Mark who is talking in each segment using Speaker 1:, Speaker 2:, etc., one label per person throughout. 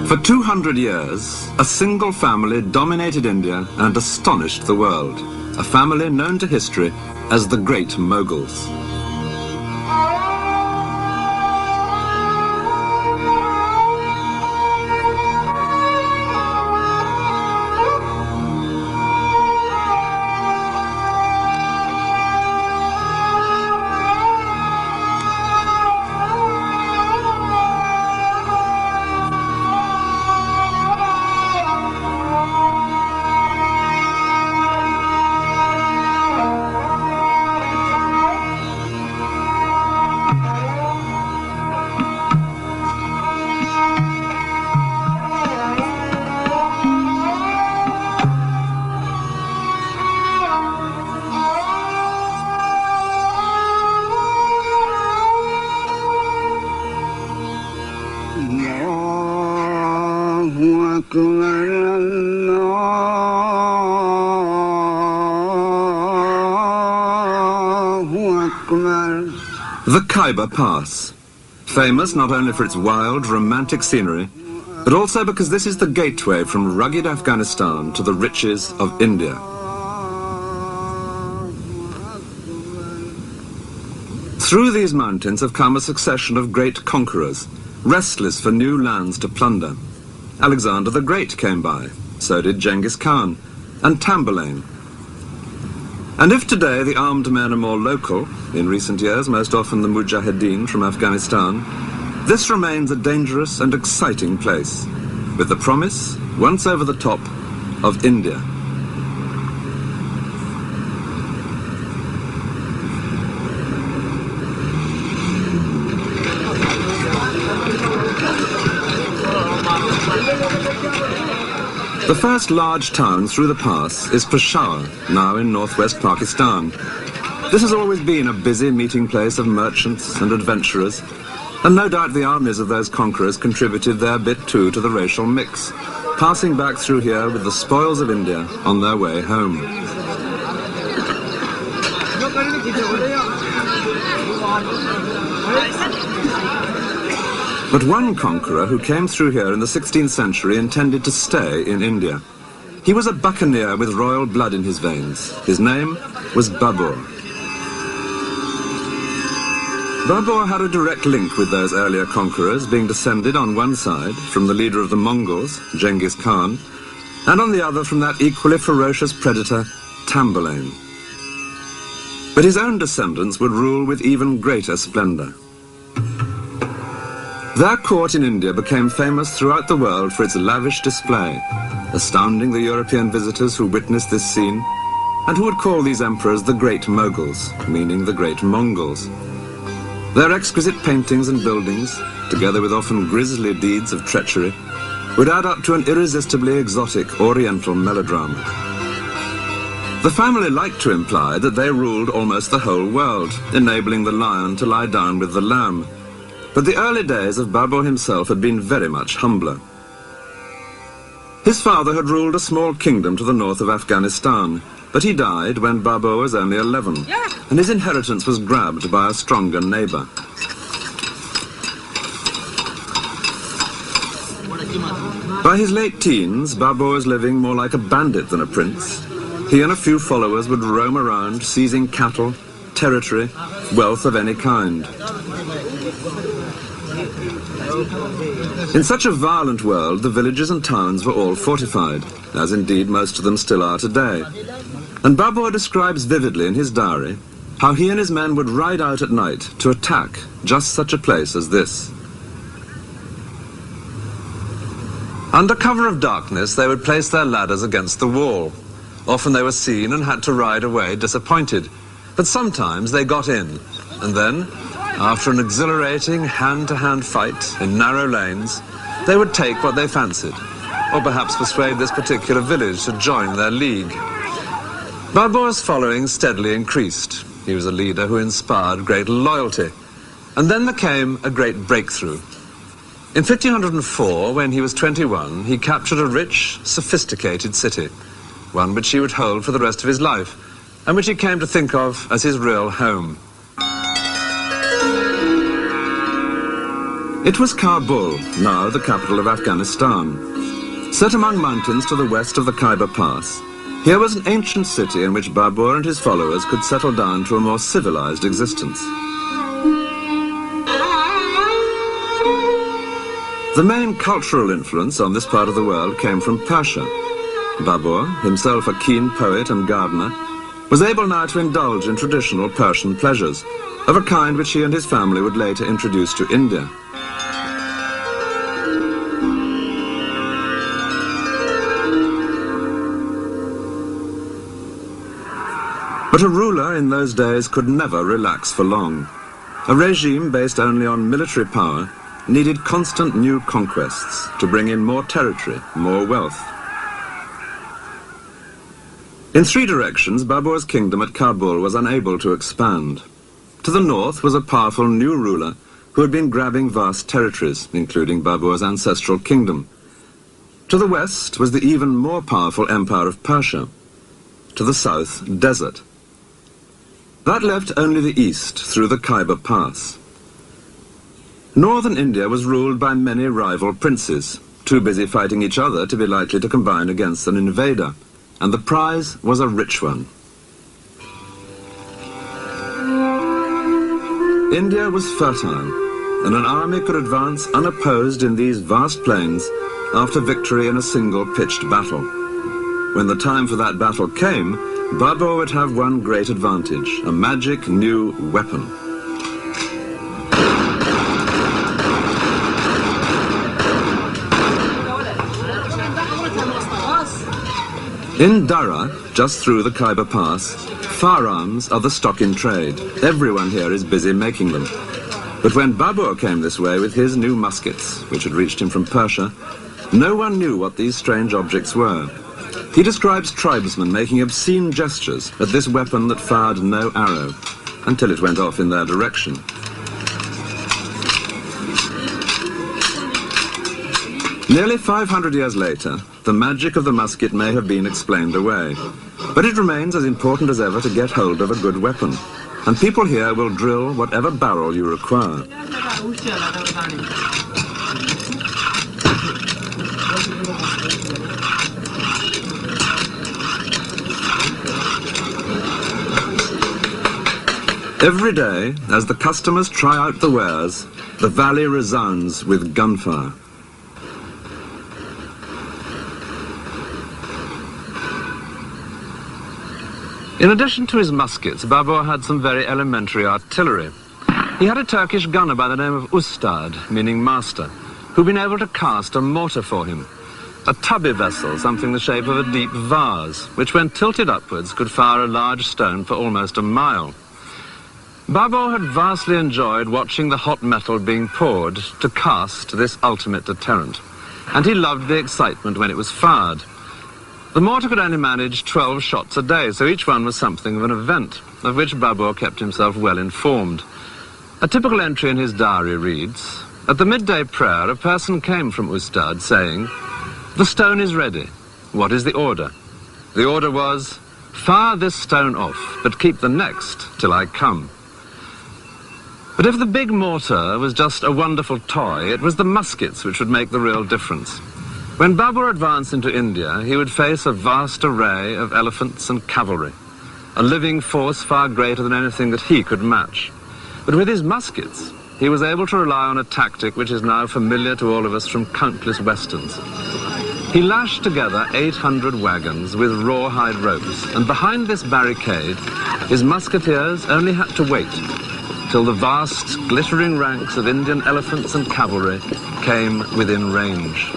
Speaker 1: For 200 years, a single family dominated India and astonished the world. A family known to history as the Great Mughals. The Khyber Pass, famous not only for its wild, romantic scenery, but also because this is the gateway from rugged Afghanistan to the riches of India. Through these mountains have come a succession of great conquerors, restless for new lands to plunder. Alexander the Great came by, so did Genghis Khan, and Tamburlaine. And if today the armed men are more local, in recent years most often the Mujahideen from Afghanistan, this remains a dangerous and exciting place, with the promise, once over the top, of India. The first large town through the pass is Peshawar, now in northwest Pakistan. This has always been a busy meeting place of merchants and adventurers, and no doubt the armies of those conquerors contributed their bit too to the racial mix, passing back through here with the spoils of India on their way home. But one conqueror who came through here in the 16th century intended to stay in India. He was a buccaneer with royal blood in his veins. His name was Babur. Babur had a direct link with those earlier conquerors, being descended on one side from the leader of the Mongols, Genghis Khan, and on the other from that equally ferocious predator, Tamburlaine. But his own descendants would rule with even greater splendor. Their court in India became famous throughout the world for its lavish display, astounding the European visitors who witnessed this scene, and who would call these emperors the Great Mughals, meaning the Great Mongols. Their exquisite paintings and buildings, together with often grisly deeds of treachery, would add up to an irresistibly exotic Oriental melodrama. The family liked to imply that they ruled almost the whole world, enabling the lion to lie down with the lamb. But the early days of Babur himself had been very much humbler. His father had ruled a small kingdom to the north of Afghanistan, but he died when Babur was only 11, and his inheritance was grabbed by a stronger neighbor. By his late teens, Babur was living more like a bandit than a prince. He and a few followers would roam around, seizing cattle, territory, wealth of any kind. In such a violent world, the villages and towns were all fortified, as indeed most of them still are today. And Babur describes vividly in his diary how he and his men would ride out at night to attack just such a place as this. Under cover of darkness, they would place their ladders against the wall. Often they were seen and had to ride away disappointed, but sometimes they got in, and then, after an exhilarating hand-to-hand fight in narrow lanes, they would take what they fancied, or perhaps persuade this particular village to join their league. Babur's following steadily increased. He was a leader who inspired great loyalty. And then there came a great breakthrough. In 1504, when he was 21, he captured a rich, sophisticated city, one which he would hold for the rest of his life, and which he came to think of as his real home. It was Kabul, now the capital of Afghanistan. Set among mountains to the west of the Khyber Pass, here was an ancient city in which Babur and his followers could settle down to a more civilized existence. The main cultural influence on this part of the world came from Persia. Babur, himself a keen poet and gardener, was able now to indulge in traditional Persian pleasures, of a kind which he and his family would later introduce to India. But a ruler in those days could never relax for long. A regime based only on military power needed constant new conquests to bring in more territory, more wealth. In three directions, Babur's kingdom at Kabul was unable to expand. To the north was a powerful new ruler who had been grabbing vast territories, including Babur's ancestral kingdom. To the west was the even more powerful empire of Persia. To the south, desert. That left only the east through the Khyber Pass. Northern India was ruled by many rival princes, too busy fighting each other to be likely to combine against an invader, and the prize was a rich one. India was fertile, and an army could advance unopposed in these vast plains after victory in a single pitched battle. When the time for that battle came, Babur would have one great advantage, a magic new weapon. In Dara, just through the Khyber Pass, firearms are the stock in trade. Everyone here is busy making them. But when Babur came this way with his new muskets, which had reached him from Persia, no one knew what these strange objects were. He describes tribesmen making obscene gestures at this weapon that fired no arrow, until it went off in their direction. Nearly 500 years later, the magic of the musket may have been explained away, but it remains as important as ever to get hold of a good weapon, and people here will drill whatever barrel you require. Every day, as the customers try out the wares, the valley resounds with gunfire. In addition to his muskets, Babur had some very elementary artillery. He had a Turkish gunner by the name of Ustad, meaning master, who'd been able to cast a mortar for him. A tubby vessel, something the shape of a deep vase, which when tilted upwards could fire a large stone for almost a mile. Babur had vastly enjoyed watching the hot metal being poured to cast this ultimate deterrent, and he loved the excitement when it was fired. The mortar could only manage 12 shots a day, so each one was something of an event, of which Babur kept himself well informed. A typical entry in his diary reads, "At the midday prayer, a person came from Ustad saying, 'The stone is ready. What is the order?' The order was, 'Fire this stone off, but keep the next till I come.' But if the big mortar was just a wonderful toy, it was the muskets which would make the real difference. When Babur advanced into India, he would face a vast array of elephants and cavalry, a living force far greater than anything that he could match. But with his muskets, he was able to rely on a tactic which is now familiar to all of us from countless westerns. He lashed together 800 wagons with rawhide ropes, and behind this barricade, his musketeers only had to wait till the vast, glittering ranks of Indian elephants and cavalry came within range.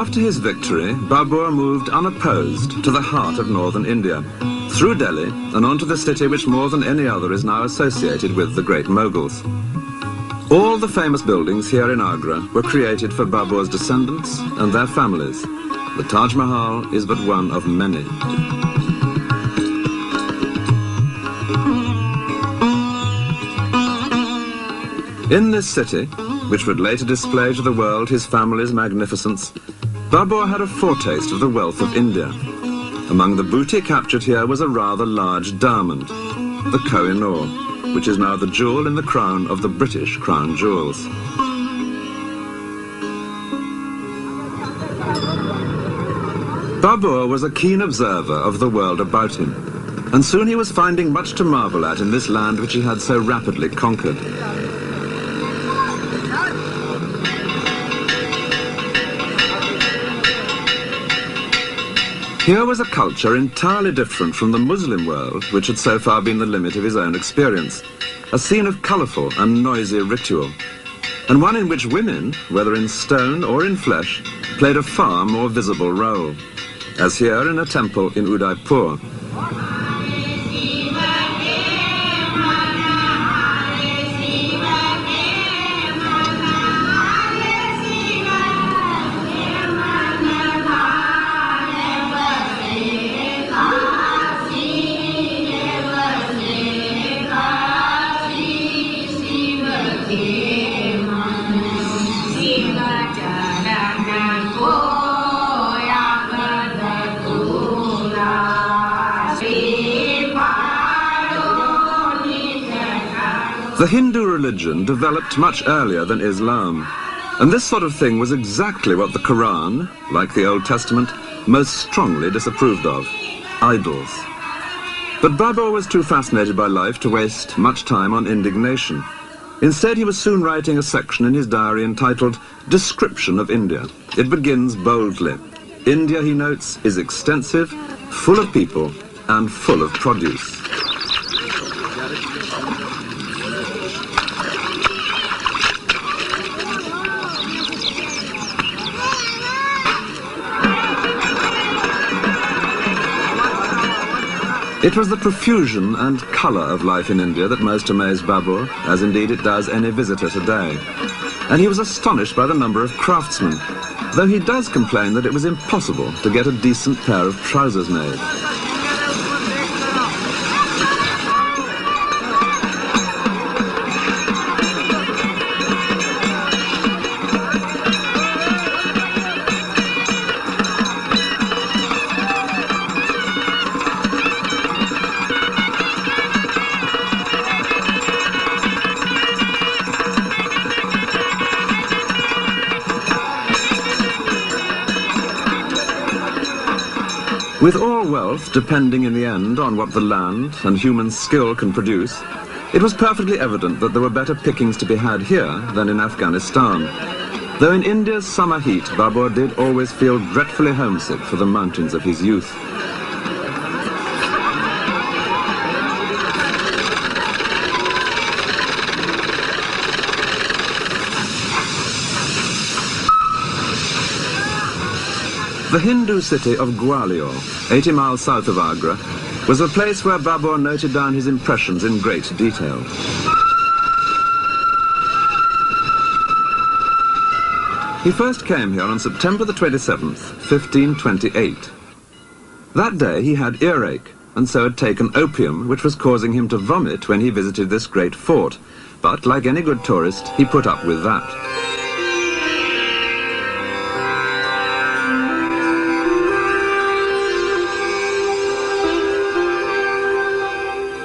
Speaker 1: After his victory, Babur moved unopposed to the heart of northern India, through Delhi and onto the city which more than any other is now associated with the great Mughals. All the famous buildings here in Agra were created for Babur's descendants and their families. The Taj Mahal is but one of many. In this city, which would later display to the world his family's magnificence, Babur had a foretaste of the wealth of India. Among the booty captured here was a rather large diamond, the Koh-i-Noor, which is now the jewel in the crown of the British Crown Jewels. Babur was a keen observer of the world about him, and soon he was finding much to marvel at in this land which he had so rapidly conquered. Here was a culture entirely different from the Muslim world, which had so far been the limit of his own experience, a scene of colourful and noisy ritual, and one in which women, whether in stone or in flesh, played a far more visible role, as here in a temple in Udaipur. The Hindu religion developed much earlier than Islam, and this sort of thing was exactly what the Quran, like the Old Testament, most strongly disapproved of: idols. But Babur was too fascinated by life to waste much time on indignation. Instead, he was soon writing a section in his diary entitled Description of India. It begins boldly. India, he notes, is extensive, full of people, and full of produce. It was the profusion and colour of life in India that most amazed Babur, as indeed it does any visitor today. And he was astonished by the number of craftsmen, though he does complain that it was impossible to get a decent pair of trousers made. With all wealth depending in the end on what the land and human skill can produce, it was perfectly evident that there were better pickings to be had here than in Afghanistan. Though in India's summer heat, Babur did always feel dreadfully homesick for the mountains of his youth. The Hindu city of Gwalior, 80 miles south of Agra, was a place where Babur noted down his impressions in great detail. He first came here on September the 27th, 1528. That day he had earache, and so had taken opium, which was causing him to vomit when he visited this great fort. But, like any good tourist, he put up with that.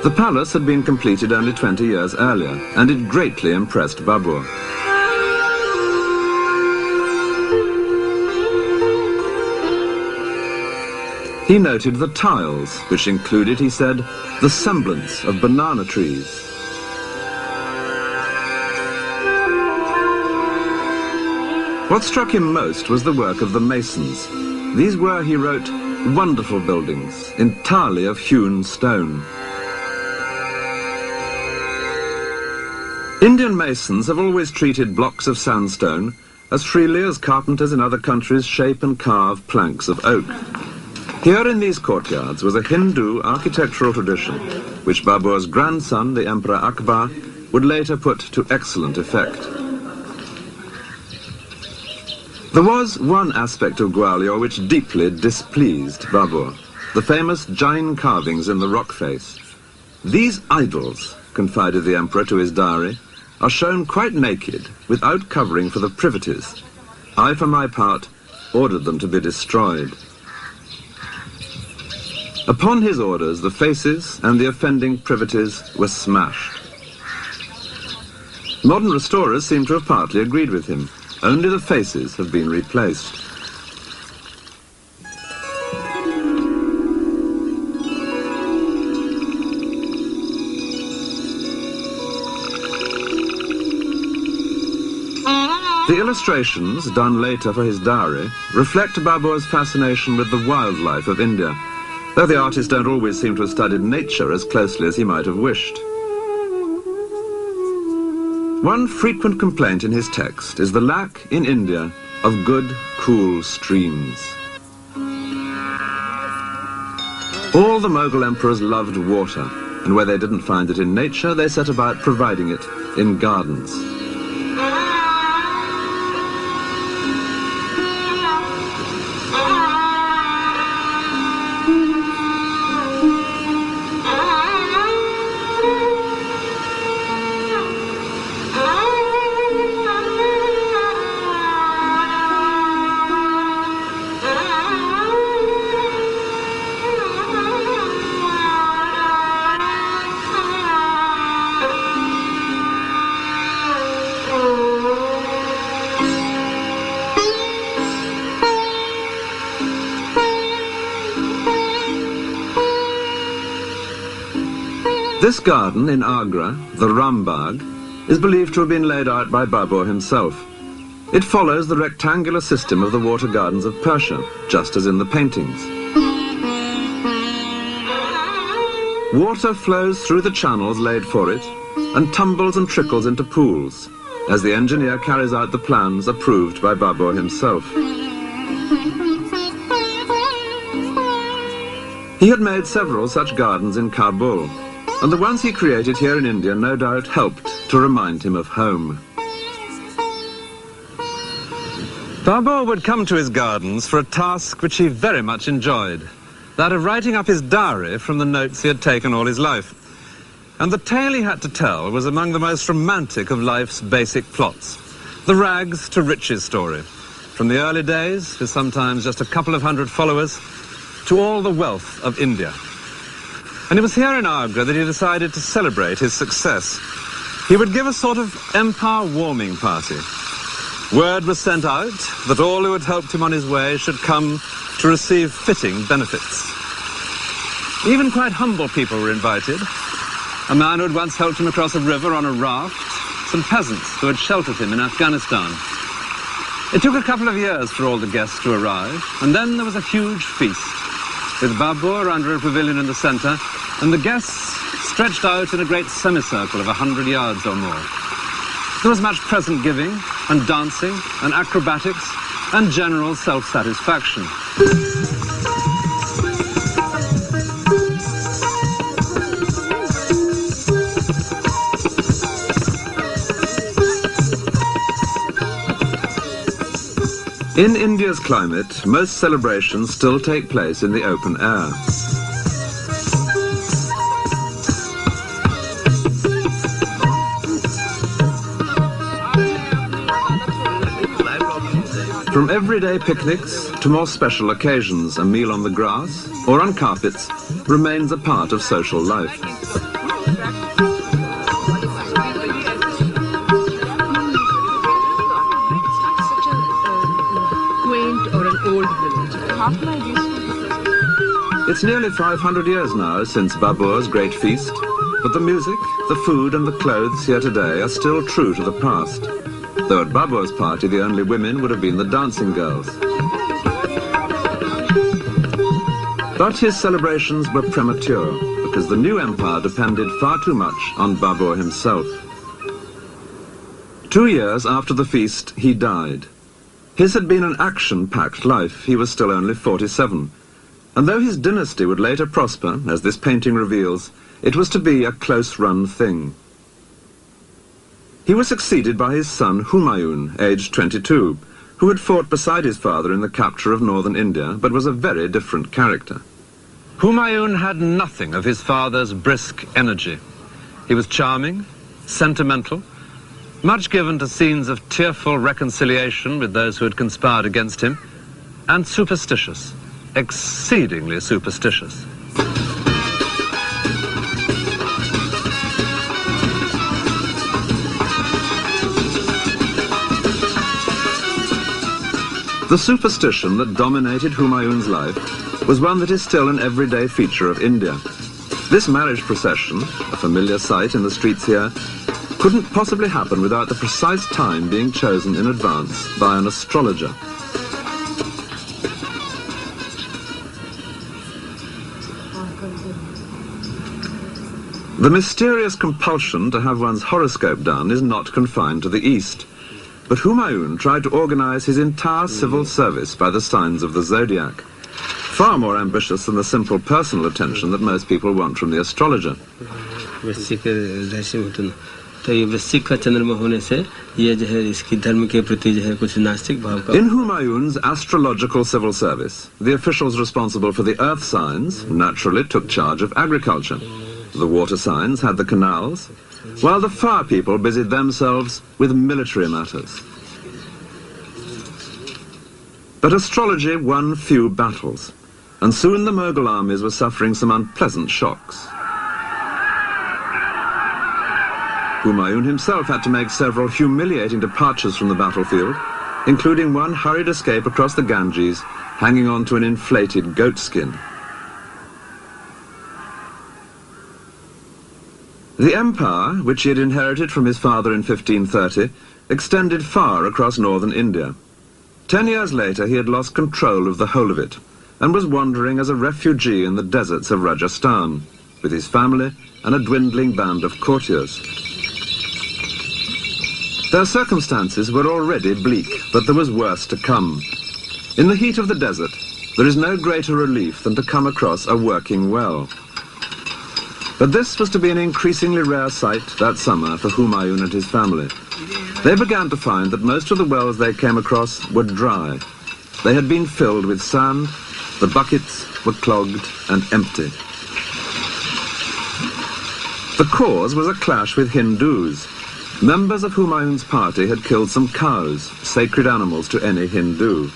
Speaker 1: The palace had been completed only 20 years earlier, and it greatly impressed Babur. He noted the tiles, which included, he said, the semblance of banana trees. What struck him most was the work of the masons. These were, he wrote, wonderful buildings, entirely of hewn stone. Indian masons have always treated blocks of sandstone as freely as carpenters in other countries shape and carve planks of oak. Here in these courtyards was a Hindu architectural tradition, which Babur's grandson, the Emperor Akbar, would later put to excellent effect. There was one aspect of Gwalior which deeply displeased Babur, the famous Jain carvings in the rock face. These idols, confided the emperor to his diary, are shown quite naked, without covering for the privities. I, for my part, ordered them to be destroyed. Upon his orders, the faces and the offending privities were smashed. Modern restorers seem to have partly agreed with him. Only the faces have been replaced. The illustrations, done later for his diary, reflect Babur's fascination with the wildlife of India, though the artists don't always seem to have studied nature as closely as he might have wished. One frequent complaint in his text is the lack, in India, of good, cool streams. All the Mughal emperors loved water, and where they didn't find it in nature, they set about providing it in gardens. This garden in Agra, the Rambagh, is believed to have been laid out by Babur himself. It follows the rectangular system of the water gardens of Persia, just as in the paintings. Water flows through the channels laid for it and tumbles and trickles into pools, as the engineer carries out the plans approved by Babur himself. He had made several such gardens in Kabul, and the ones he created here in India no doubt helped to remind him of home. Babur would come to his gardens for a task which he very much enjoyed, that of writing up his diary from the notes he had taken all his life. And the tale he had to tell was among the most romantic of life's basic plots, the rags to riches story, from the early days, with sometimes just a couple of hundred followers, to all the wealth of India. And it was here in Agra that he decided to celebrate his success. He would give a sort of empire warming party. Word was sent out that all who had helped him on his way should come to receive fitting benefits. Even quite humble people were invited. A man who had once helped him across a river on a raft, some peasants who had sheltered him in Afghanistan. It took a couple of years for all the guests to arrive, and then there was a huge feast, with Babur under a pavilion in the center, and the guests stretched out in a great semicircle of 100 yards or more. There was much present giving, and dancing, and acrobatics, and general self-satisfaction. In India's climate, most celebrations still take place in the open air. From everyday picnics to more special occasions, a meal on the grass or on carpets remains a part of social life. It's nearly 500 years now since Babur's great feast, but the music, the food and the clothes here today are still true to the past, though at Babur's party the only women would have been the dancing girls. But his celebrations were premature, because the new empire depended far too much on Babur himself. 2 years after the feast, he died, His had been an action-packed life. He was still only 47. And though his dynasty would later prosper, as this painting reveals, it was to be a close-run thing. He was succeeded by his son Humayun, aged 22, who had fought beside his father in the capture of northern India, but was a very different character. Humayun had nothing of his father's brisk energy. He was charming, sentimental, much given to scenes of tearful reconciliation with those who had conspired against him, and superstitious, exceedingly superstitious. The superstition that dominated Humayun's life was one that is still an everyday feature of India. This marriage procession, a familiar sight in the streets here, couldn't possibly happen without the precise time being chosen in advance by an astrologer. The mysterious compulsion to have one's horoscope done is not confined to the East. But Humayun tried to organize his entire civil service by the signs of the zodiac, far more ambitious than the simple personal attention that most people want from the astrologer. In Humayun's astrological civil service, the officials responsible for the earth signs naturally took charge of agriculture. The water signs had the canals, while the fire people busied themselves with military matters. But astrology won few battles, and soon the Mughal armies were suffering some unpleasant shocks. Humayun himself had to make several humiliating departures from the battlefield, including one hurried escape across the Ganges, hanging on to an inflated goat skin. The empire, which he had inherited from his father in 1530, extended far across northern India. 10 years later, he had lost control of the whole of it, and was wandering as a refugee in the deserts of Rajasthan, with his family and a dwindling band of courtiers. Their circumstances were already bleak, but there was worse to come. In the heat of the desert, there is no greater relief than to come across a working well. But this was to be an increasingly rare sight that summer for Humayun and his family. They began to find that most of the wells they came across were dry. They had been filled with sand, the buckets were clogged and empty. The cause was a clash with Hindus. Members of Humayun's party had killed some cows, sacred animals to any Hindu.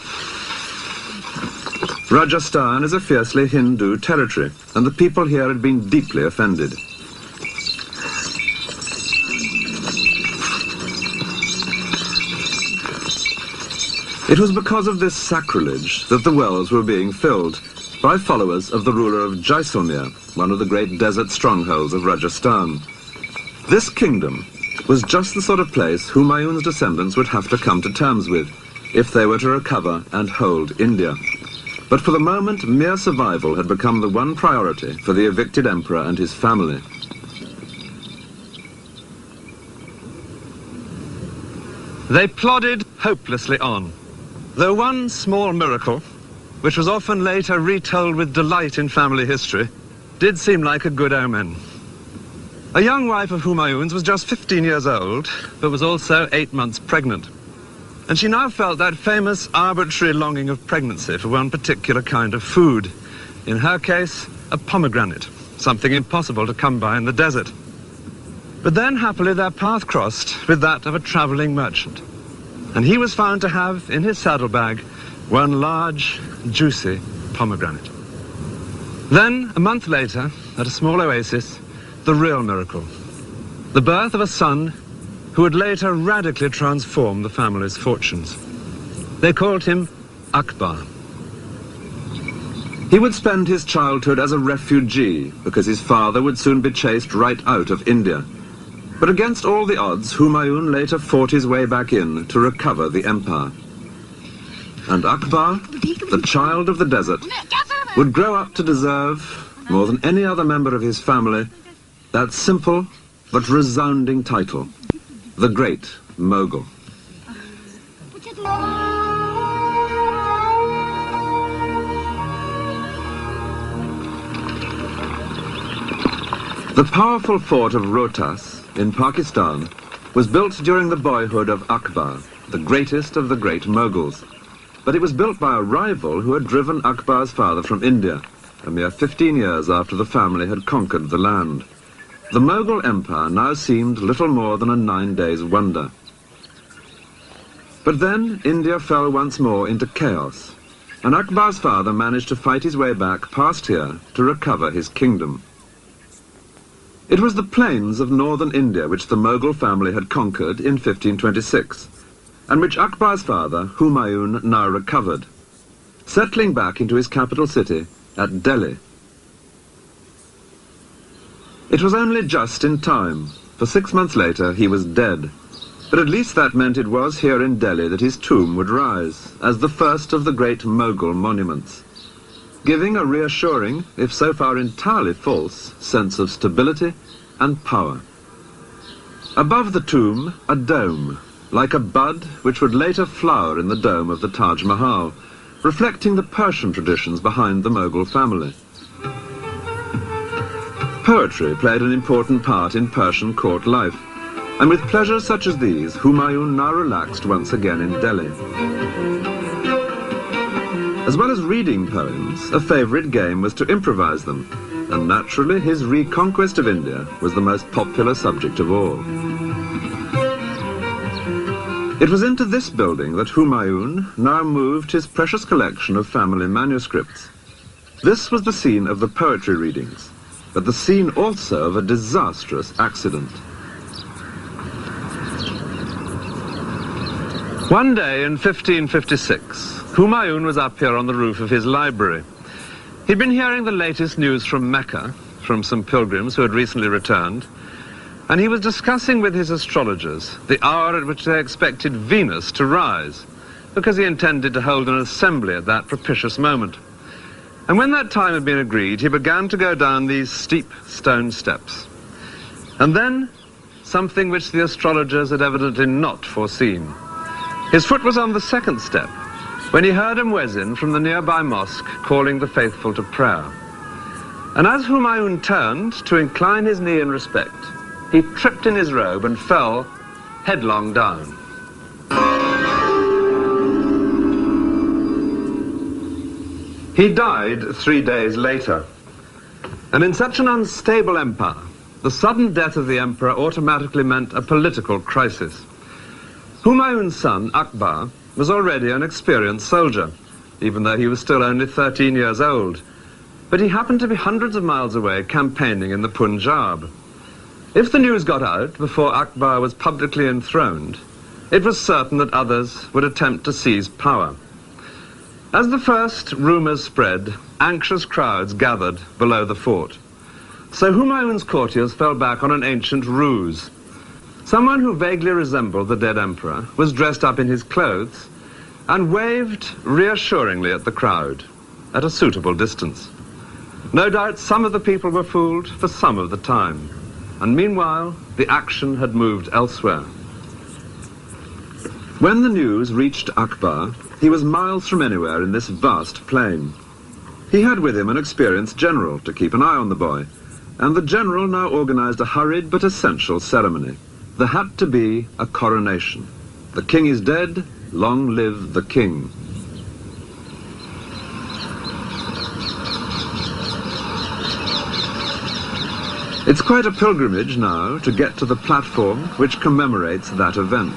Speaker 1: Rajasthan is a fiercely Hindu territory, and the people here had been deeply offended. It was because of this sacrilege that the wells were being filled by followers of the ruler of Jaisalmer, one of the great desert strongholds of Rajasthan. This kingdom was just the sort of place Humayun's descendants would have to come to terms with if they were to recover and hold India. But for the moment, mere survival had become the one priority for the evicted emperor and his family. They plodded hopelessly on, though one small miracle, which was often later retold with delight in family history, did seem like a good omen. A young wife of Humayun's was just 15 years old, but was also 8 months pregnant. And she now felt that famous arbitrary longing of pregnancy for one particular kind of food. In her case, a pomegranate, something impossible to come by in the desert. But then, happily, their path crossed with that of a traveling merchant. And he was found to have, in his saddlebag, one large, juicy pomegranate. Then, a month later, at a small oasis, the real miracle. The birth of a son who would later radically transform the family's fortunes. They called him Akbar. He would spend his childhood as a refugee because his father would soon be chased right out of India. But against all the odds, Humayun later fought his way back in to recover the empire. And Akbar, the child of the desert, would grow up to deserve, more than any other member of his family, that simple but resounding title, the Great Mughal. The powerful fort of Rohtas in Pakistan was built during the boyhood of Akbar, the greatest of the great Mughals. But it was built by a rival who had driven Akbar's father from India, a mere 15 years after the family had conquered the land. The Mughal Empire now seemed little more than a 9 days wonder. But then India fell once more into chaos, and Akbar's father managed to fight his way back past here to recover his kingdom. It was the plains of northern India which the Mughal family had conquered in 1526, and which Akbar's father, Humayun, now recovered, settling back into his capital city at Delhi. It was only just in time, for 6 months later he was dead, but at least that meant it was here in Delhi that his tomb would rise, as the first of the great Mughal monuments, giving a reassuring, if so far entirely false, sense of stability and power. Above the tomb, a dome, like a bud which would later flower in the dome of the Taj Mahal, reflecting the Persian traditions behind the Mughal family. Poetry played an important part in Persian court life, and with pleasures such as these, Humayun now relaxed once again in Delhi. As well as reading poems, a favourite game was to improvise them, and naturally his reconquest of India was the most popular subject of all. It was into this building that Humayun now moved his precious collection of family manuscripts. This was the scene of the poetry readings, but the scene also of a disastrous accident. One day in 1556, Humayun was up here on the roof of his library. He'd been hearing the latest news from Mecca, from some pilgrims who had recently returned, and he was discussing with his astrologers the hour at which they expected Venus to rise, because he intended to hold an assembly at that propitious moment. And when that time had been agreed, he began to go down these steep stone steps. And then, something which the astrologers had evidently not foreseen. His foot was on the second step, when he heard a muezzin from the nearby mosque calling the faithful to prayer. And as Humayun turned to incline his knee in respect, he tripped in his robe and fell headlong down. He died 3 days later. And in such an unstable empire, the sudden death of the emperor automatically meant a political crisis. Humayun's son, Akbar, was already an experienced soldier, even though he was still only 13 years old. But he happened to be hundreds of miles away campaigning in the Punjab. If the news got out before Akbar was publicly enthroned, it was certain that others would attempt to seize power. As the first rumours spread, anxious crowds gathered below the fort. So Humayun's courtiers fell back on an ancient ruse. Someone who vaguely resembled the dead emperor was dressed up in his clothes and waved reassuringly at the crowd at a suitable distance. No doubt some of the people were fooled for some of the time. And meanwhile, the action had moved elsewhere. When the news reached Akbar, he was miles from anywhere in this vast plain. He had with him an experienced general to keep an eye on the boy, and the general now organized a hurried but essential ceremony. There had to be a coronation. The king is dead, long live the king. It's quite a pilgrimage now to get to the platform which commemorates that event.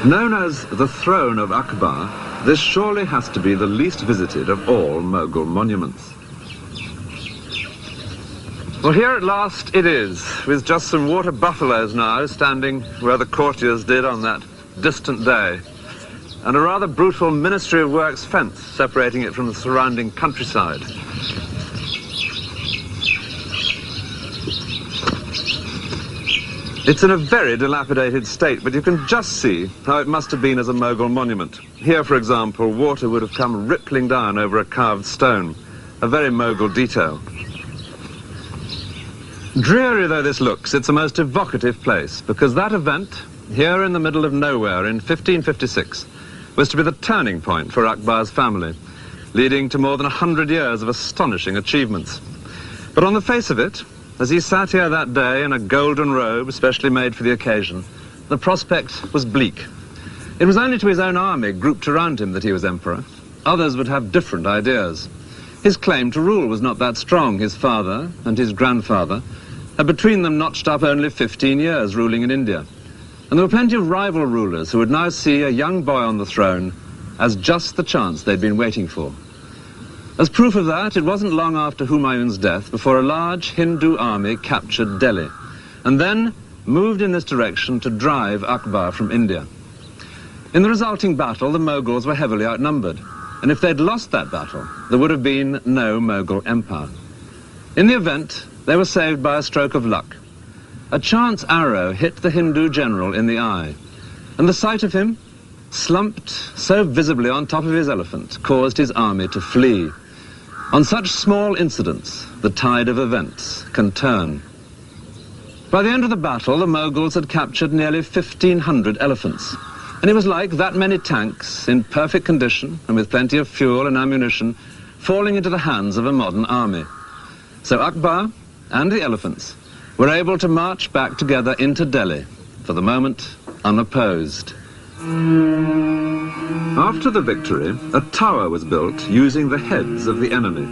Speaker 1: Known as the Throne of Akbar, this surely has to be the least visited of all Mughal monuments. Well, here at last it is, with just some water buffaloes now standing where the courtiers did on that distant day, and a rather brutal Ministry of Works fence separating it from the surrounding countryside. It's in a very dilapidated state, but you can just see how it must have been as a Mughal monument. Here, for example, water would have come rippling down over a carved stone, a very Mughal detail. Dreary though this looks, it's a most evocative place, because that event, here in the middle of nowhere in 1556, was to be the turning point for Akbar's family, leading to more than 100 years of astonishing achievements. But on the face of it, as he sat here that day in a golden robe specially made for the occasion, the prospect was bleak. It was only to his own army grouped around him that he was emperor. Others would have different ideas. His claim to rule was not that strong. His father and his grandfather had between them notched up only 15 years ruling in India. And there were plenty of rival rulers who would now see a young boy on the throne as just the chance they'd been waiting for. As proof of that, it wasn't long after Humayun's death before a large Hindu army captured Delhi, and then moved in this direction to drive Akbar from India. In the resulting battle, the Mughals were heavily outnumbered, and if they'd lost that battle, there would have been no Mughal empire. In the event, they were saved by a stroke of luck. A chance arrow hit the Hindu general in the eye, and the sight of him, slumped so visibly on top of his elephant, caused his army to flee. On such small incidents, the tide of events can turn. By the end of the battle, the Mughals had captured nearly 1,500 elephants, and it was like that many tanks, in perfect condition and with plenty of fuel and ammunition, falling into the hands of a modern army. So Akbar and the elephants were able to march back together into Delhi, for the moment unopposed. After the victory, a tower was built using the heads of the enemy,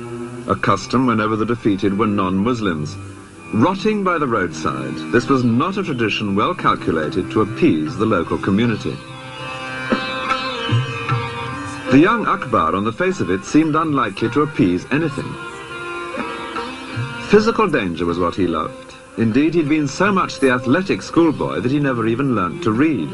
Speaker 1: a custom whenever the defeated were non-Muslims. Rotting by the roadside, this was not a tradition well calculated to appease the local community. The young Akbar, on the face of it, seemed unlikely to appease anything. Physical danger was what he loved. Indeed, he'd been so much the athletic schoolboy that he never even learnt to read.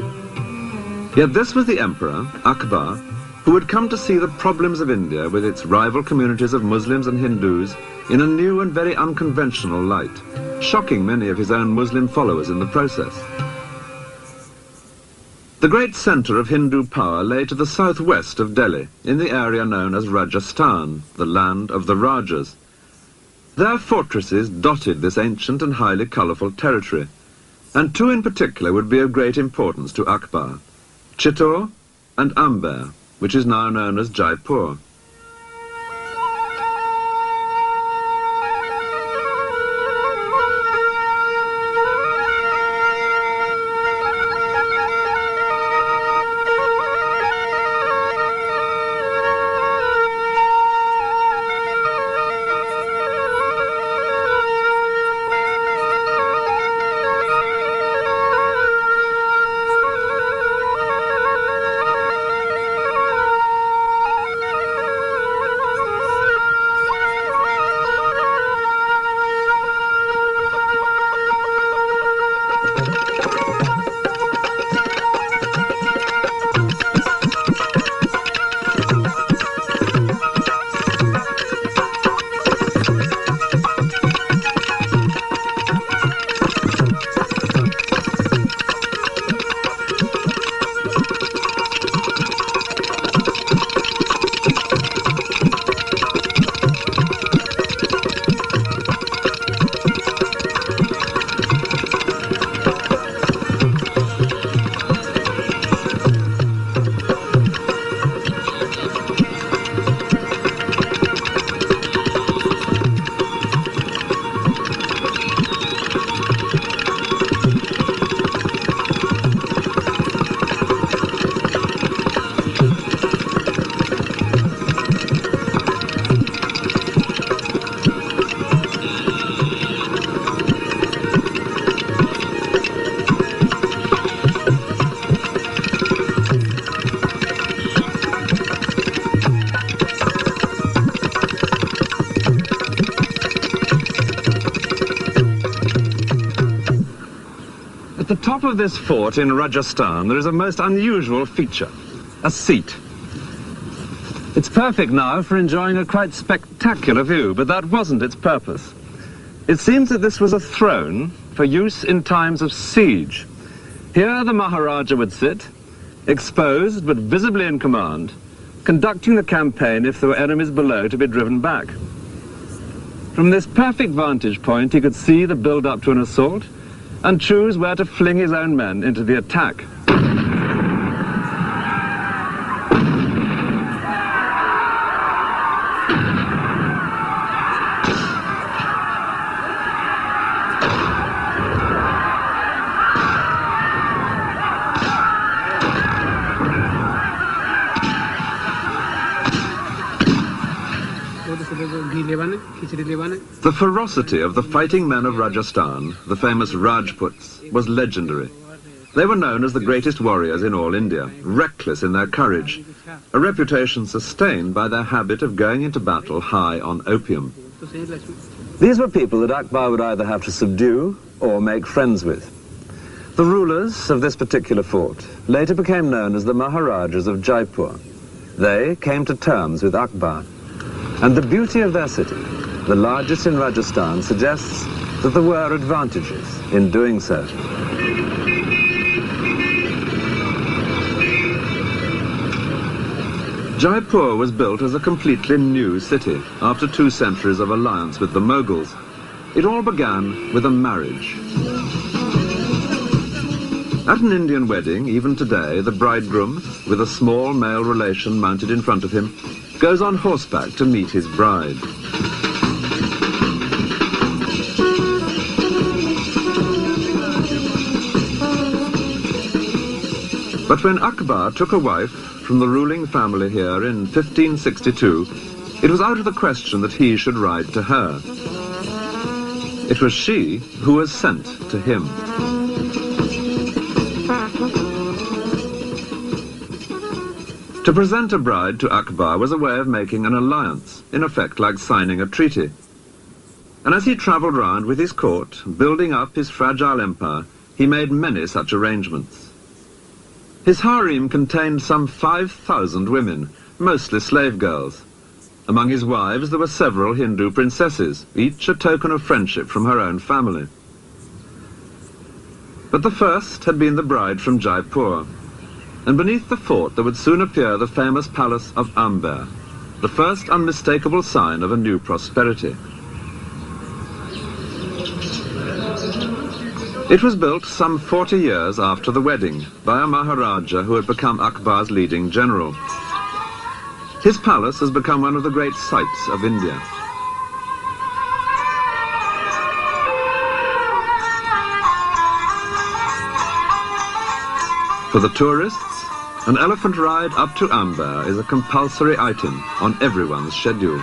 Speaker 1: Yet this was the emperor, Akbar, who had come to see the problems of India with its rival communities of Muslims and Hindus in a new and very unconventional light, shocking many of his own Muslim followers in the process. The great centre of Hindu power lay to the southwest of Delhi, in the area known as Rajasthan, the land of the Rajas. Their fortresses dotted this ancient and highly colourful territory, and two in particular would be of great importance to Akbar: Chittor and Amber, which is now known as Jaipur. At the top of this fort in Rajasthan, there is a most unusual feature: a seat. It's perfect now for enjoying a quite spectacular view, but that wasn't its purpose. It seems that this was a throne for use in times of siege. Here the Maharaja would sit, exposed but visibly in command, conducting the campaign if there were enemies below to be driven back. From this perfect vantage point, he could see the build-up to an assault and choose where to fling his own men into the attack. The ferocity of the fighting men of Rajasthan, the famous Rajputs, was legendary. They were known as the greatest warriors in all India, reckless in their courage, a reputation sustained by their habit of going into battle high on opium. These were people that Akbar would either have to subdue or make friends with. The rulers of this particular fort later became known as the Maharajas of Jaipur. They came to terms with Akbar, and the beauty of their city, the largest in Rajasthan, suggests that there were advantages in doing so. Jaipur was built as a completely new city after 2 centuries of alliance with the Mughals. It all began with a marriage. At an Indian wedding, even today, the bridegroom, with a small male relation mounted in front of him, goes on horseback to meet his bride. But when Akbar took a wife from the ruling family here in 1562, it was out of the question that he should ride to her. It was she who was sent to him. To present a bride to Akbar was a way of making an alliance, in effect like signing a treaty. And as he travelled round with his court, building up his fragile empire, he made many such arrangements. His harem contained some 5,000 women, mostly slave girls. Among his wives there were several Hindu princesses, each a token of friendship from her own family. But the first had been the bride from Jaipur, and beneath the fort there would soon appear the famous palace of Amber, the first unmistakable sign of a new prosperity. It was built some 40 years after the wedding by a Maharaja who had become Akbar's leading general. His palace has become one of the great sights of India. For the tourists, an elephant ride up to Amber is a compulsory item on everyone's schedule.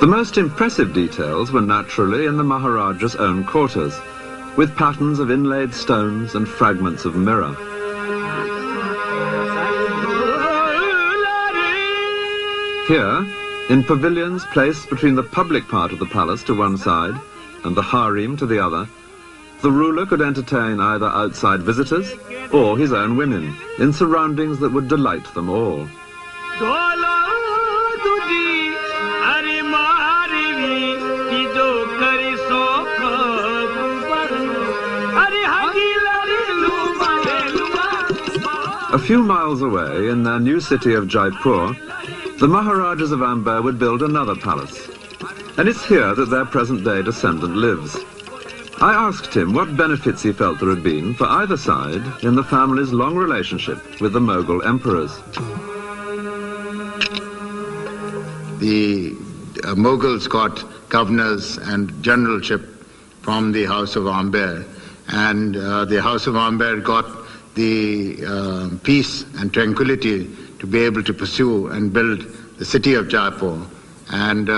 Speaker 1: The most impressive details were naturally in the Maharaja's own quarters, with patterns of inlaid stones and fragments of mirror. Here, in pavilions placed between the public part of the palace to one side and the harem to the other, the ruler could entertain either outside visitors or his own women, in surroundings that would delight them all. A few miles away, in their new city of Jaipur, the Maharajas of Amber would build another palace. And it's here that their present-day descendant lives. I asked him what benefits he felt there had been for either side in the family's long relationship with the Mughal emperors.
Speaker 2: The Mughals got governors and generalship from the House of Amber, and the House of Amber got the peace and tranquility to be able to pursue and build the city of Jaipur, and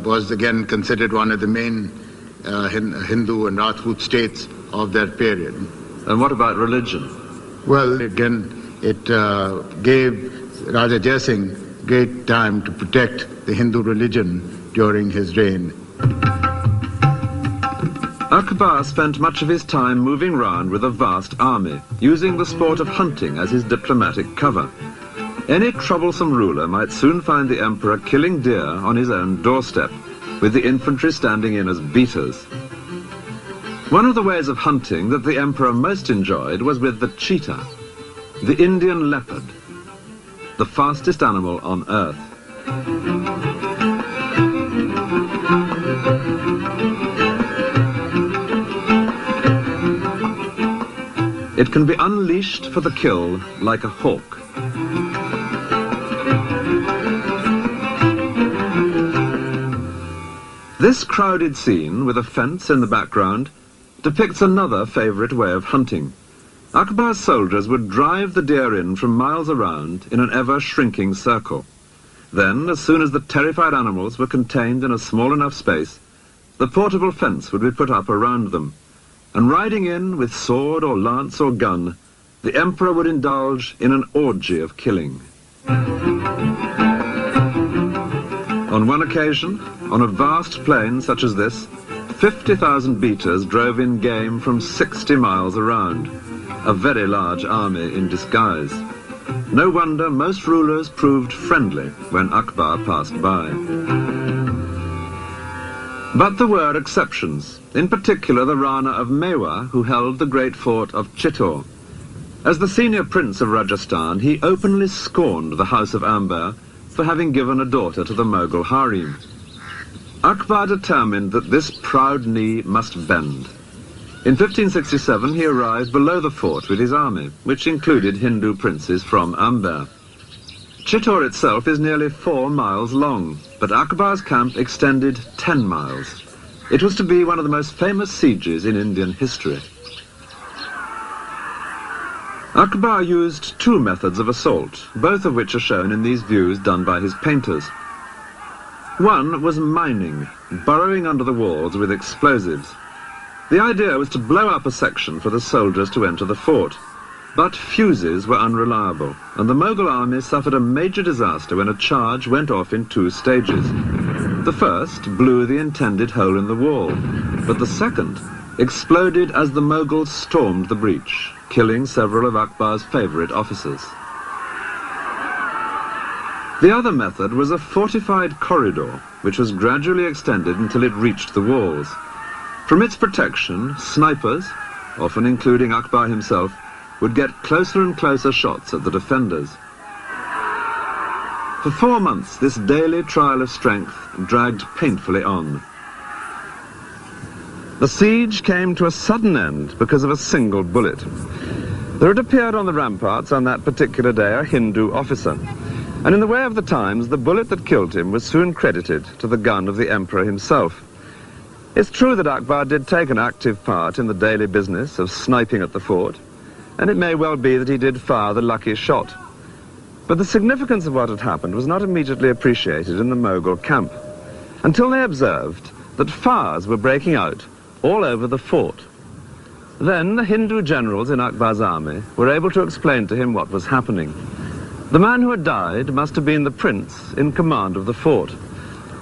Speaker 2: was again considered one of the main Hindu and Rajput states of that period.
Speaker 1: And what about religion?
Speaker 2: Well, again, it gave Raja Jai Singh great time to protect the Hindu religion during his reign.
Speaker 1: Akbar spent much of his time moving round with a vast army, using the sport of hunting as his diplomatic cover. Any troublesome ruler might soon find the emperor killing deer on his own doorstep, with the infantry standing in as beaters. One of the ways of hunting that the emperor most enjoyed was with the cheetah, the Indian leopard. the fastest animal on Earth. It can be unleashed for the kill like a hawk. This crowded scene, with a fence in the background, depicts another favourite way of hunting. Akbar's soldiers would drive the deer in from miles around in an ever-shrinking circle. Then, as soon as the terrified animals were contained in a small enough space, the portable fence would be put up around them, and riding in with sword or lance or gun, the emperor would indulge in an orgy of killing. On one occasion, on a vast plain such as this, 50,000 beaters drove in game from 60 miles around, a very large army in disguise. No wonder most rulers proved friendly when Akbar passed by. But there were exceptions, in particular the Rana of Mewa, who held the great fort of Chittor. As the senior prince of Rajasthan, he openly scorned the House of Amber for having given a daughter to the Mughal harem. Akbar determined that this proud knee must bend. In 1567 he arrived below the fort with his army, which included Hindu princes from Amber. Chittor itself is nearly 4 miles long, but Akbar's camp extended 10 miles. It was to be one of the most famous sieges in Indian history. Akbar used 2 methods of assault, both of which are shown in these views done by his painters. One was mining, burrowing under the walls with explosives. The idea was to blow up a section for the soldiers to enter the fort, but fuses were unreliable, and the Mughal army suffered a major disaster when a charge went off in 2 stages. The first blew the intended hole in the wall, but the second exploded as the Mughals stormed the breach, killing several of Akbar's favourite officers. The other method was a fortified corridor, which was gradually extended until it reached the walls. From its protection, snipers, often including Akbar himself, would get closer and closer shots at the defenders. For 4 months, this daily trial of strength dragged painfully on. The siege came to a sudden end because of a single bullet. There had appeared on the ramparts on that particular day a Hindu officer, and in the way of the times, the bullet that killed him was soon credited to the gun of the emperor himself. It's true that Akbar did take an active part in the daily business of sniping at the fort, and it may well be that he did fire the lucky shot. But the significance of what had happened was not immediately appreciated in the Mughal camp, until they observed that fires were breaking out all over the fort. Then the Hindu generals in Akbar's army were able to explain to him what was happening. The man who had died must have been the prince in command of the fort,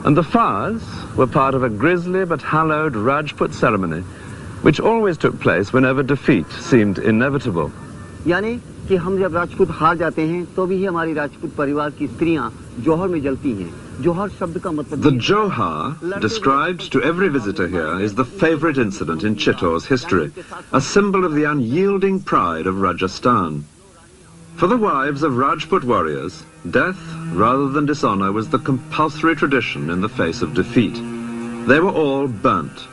Speaker 1: and the fires were part of a grisly but hallowed Rajput ceremony, which always took place whenever defeat seemed inevitable.
Speaker 3: यानी कि हम जब राजपूत हार जाते हैं तो भी हमारी राजपूत परिवार की स्त्रियां जोहर में जलती हैं. जोहर शब्द का मतलब
Speaker 1: The Johar, described to every visitor here, is the favourite incident in Chittor's history, a symbol of the unyielding pride of Rajasthan. For the wives of Rajput warriors, death rather than dishonour was the compulsory tradition in the face of defeat. They were all burnt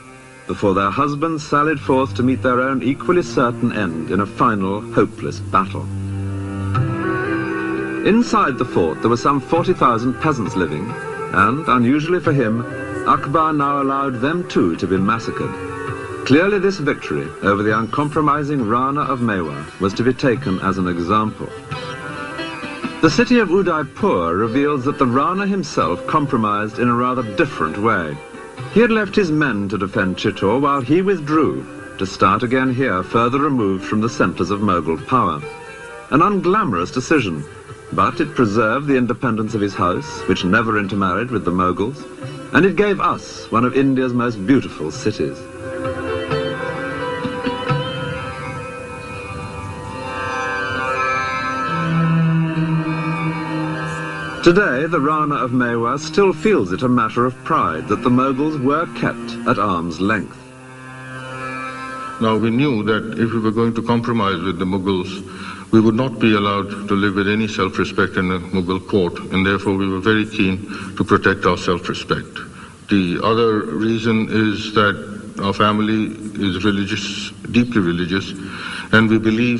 Speaker 1: before their husbands sallied forth to meet their own equally certain end in a final, hopeless battle. Inside the fort there were some 40,000 peasants living, and, unusually for him, Akbar now allowed them too to be massacred. Clearly this victory over the uncompromising Rana of Mewa was to be taken as an example. The city of Udaipur reveals that the Rana himself compromised in a rather different way. He had left his men to defend Chittor while he withdrew to start again here, further removed from the centres of Mughal power. An unglamorous decision, but it preserved the independence of his house, which never intermarried with the Mughals, and it gave us one of India's most beautiful cities. Today, the Rana of Mewa still feels it a matter of pride that the Mughals were kept at arm's length.
Speaker 4: Now, we knew that if we were going to compromise with the Mughals, we would not be allowed to live with any self-respect in a Mughal court, and therefore we were very keen to protect our self-respect. The other reason is that our family is religious, deeply religious, and we believe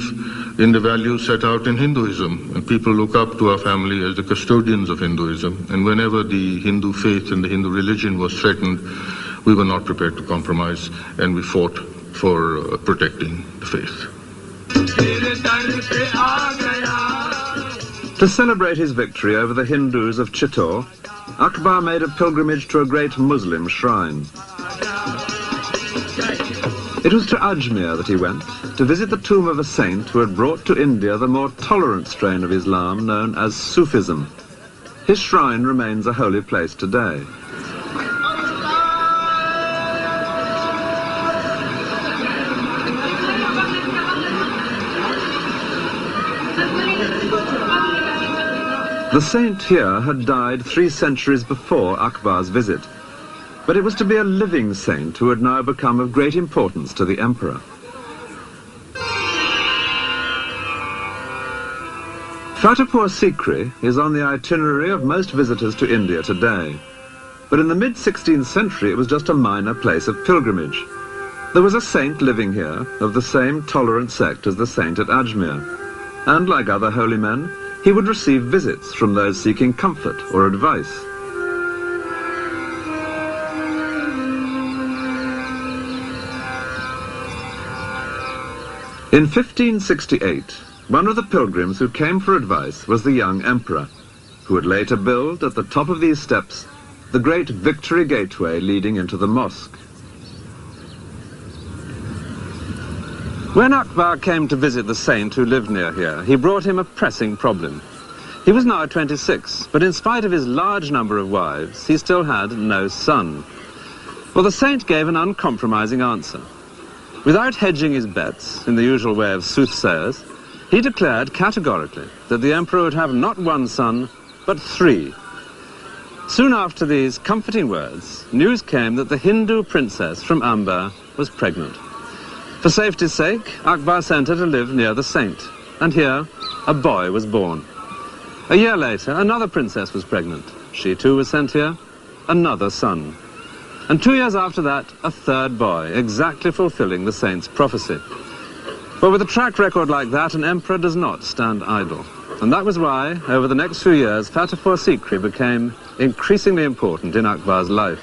Speaker 4: in the values set out in Hinduism. And people look up to our family as the custodians of Hinduism, and whenever the Hindu faith and the Hindu religion was threatened, we were not prepared to compromise, and we fought for protecting the faith.
Speaker 1: To celebrate his victory over the Hindus of Chittor, Akbar made a pilgrimage to a great Muslim shrine. It was to Ajmer that he went, to visit the tomb of a saint who had brought to India the more tolerant strain of Islam known as Sufism. His shrine remains a holy place today. The saint here had died 3 centuries before Akbar's visit, but it was to be a living saint who had now become of great importance to the emperor. Fatehpur Sikri is on the itinerary of most visitors to India today, but in the mid-16th century it was just a minor place of pilgrimage. There was a saint living here of the same tolerant sect as the saint at Ajmer, and like other holy men, he would receive visits from those seeking comfort or advice. In 1568, one of the pilgrims who came for advice was the young emperor, who would later build at the top of these steps the great Victory Gateway leading into the mosque. When Akbar came to visit the saint who lived near here, he brought him a pressing problem. He was now 26, but in spite of his large number of wives, he still had no son. Well, the saint gave an uncompromising answer. Without hedging his bets, in the usual way of soothsayers, he declared categorically that the emperor would have not 1 son, but 3. Soon after these comforting words, news came that the Hindu princess from Amber was pregnant. For safety's sake, Akbar sent her to live near the saint, and here a boy was born. A year later, another princess was pregnant. She too was sent here, another son. And 2 years after that, a third boy, exactly fulfilling the saint's prophecy. But with a track record like that, an emperor does not stand idle. And that was why, over the next few years, Fatehpur Sikri became increasingly important in Akbar's life.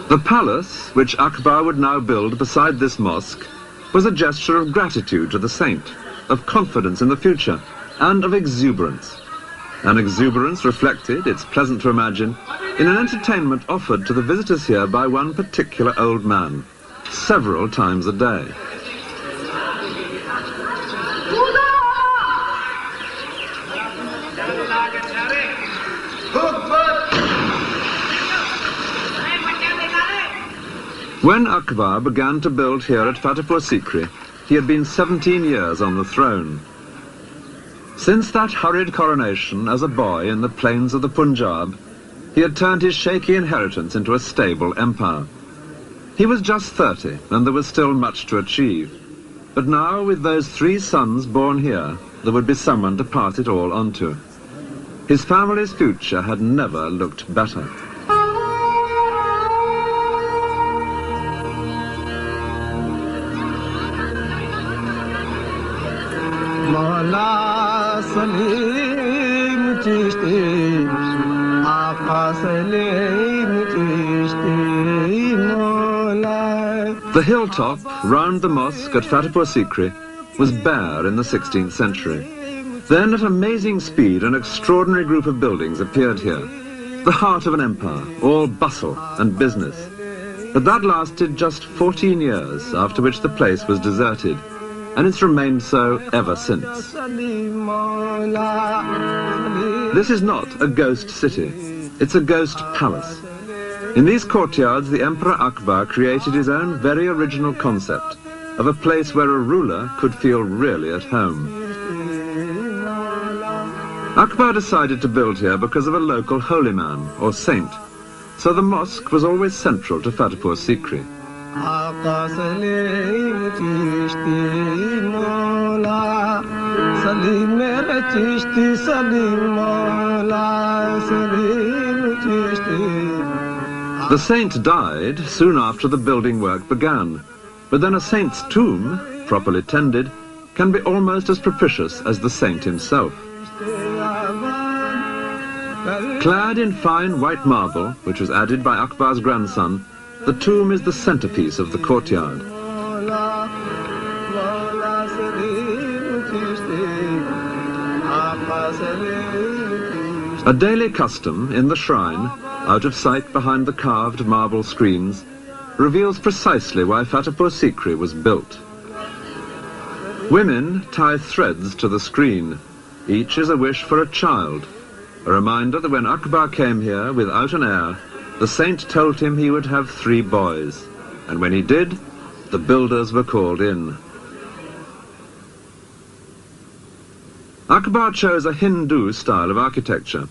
Speaker 1: The palace, which Akbar would now build beside this mosque, was a gesture of gratitude to the saint, of confidence in the future, and of exuberance. An exuberance reflected, it's pleasant to imagine, in an entertainment offered to the visitors here by one particular old man, several times a day. When Akbar began to build here at Fatehpur Sikri, he had been 17 years on the throne. Since that hurried coronation as a boy in the plains of the Punjab, he had turned his shaky inheritance into a stable empire. He was just 30, and there was still much to achieve. But now, with those 3 sons born here, there would be someone to pass it all on to. His family's future had never looked better. The hilltop round the mosque at Fatehpur Sikri was bare in the 16th century. Then at amazing speed an extraordinary group of buildings appeared here, the heart of an empire, all bustle and business. But that lasted just 14 years, after which the place was deserted, and it's remained so ever since. This is not a ghost city, it's a ghost palace. In these courtyards, the Emperor Akbar created his own very original concept of a place where a ruler could feel really at home. Akbar decided to build here because of a local holy man, or saint, so the mosque was always central to Fatehpur Sikri. The saint died soon after the building work began, but then a saint's tomb, properly tended, can be almost as propitious as the saint himself. Clad in fine white marble, which was added by Akbar's grandson, the tomb is the centerpiece of the courtyard. A daily custom in the shrine, out of sight behind the carved marble screens, reveals precisely why Fatehpur Sikri was built. Women tie threads to the screen. Each is a wish for a child, a reminder that when Akbar came here without an heir, the saint told him he would have 3 boys, and when he did, the builders were called in. Akbar chose a Hindu style of architecture,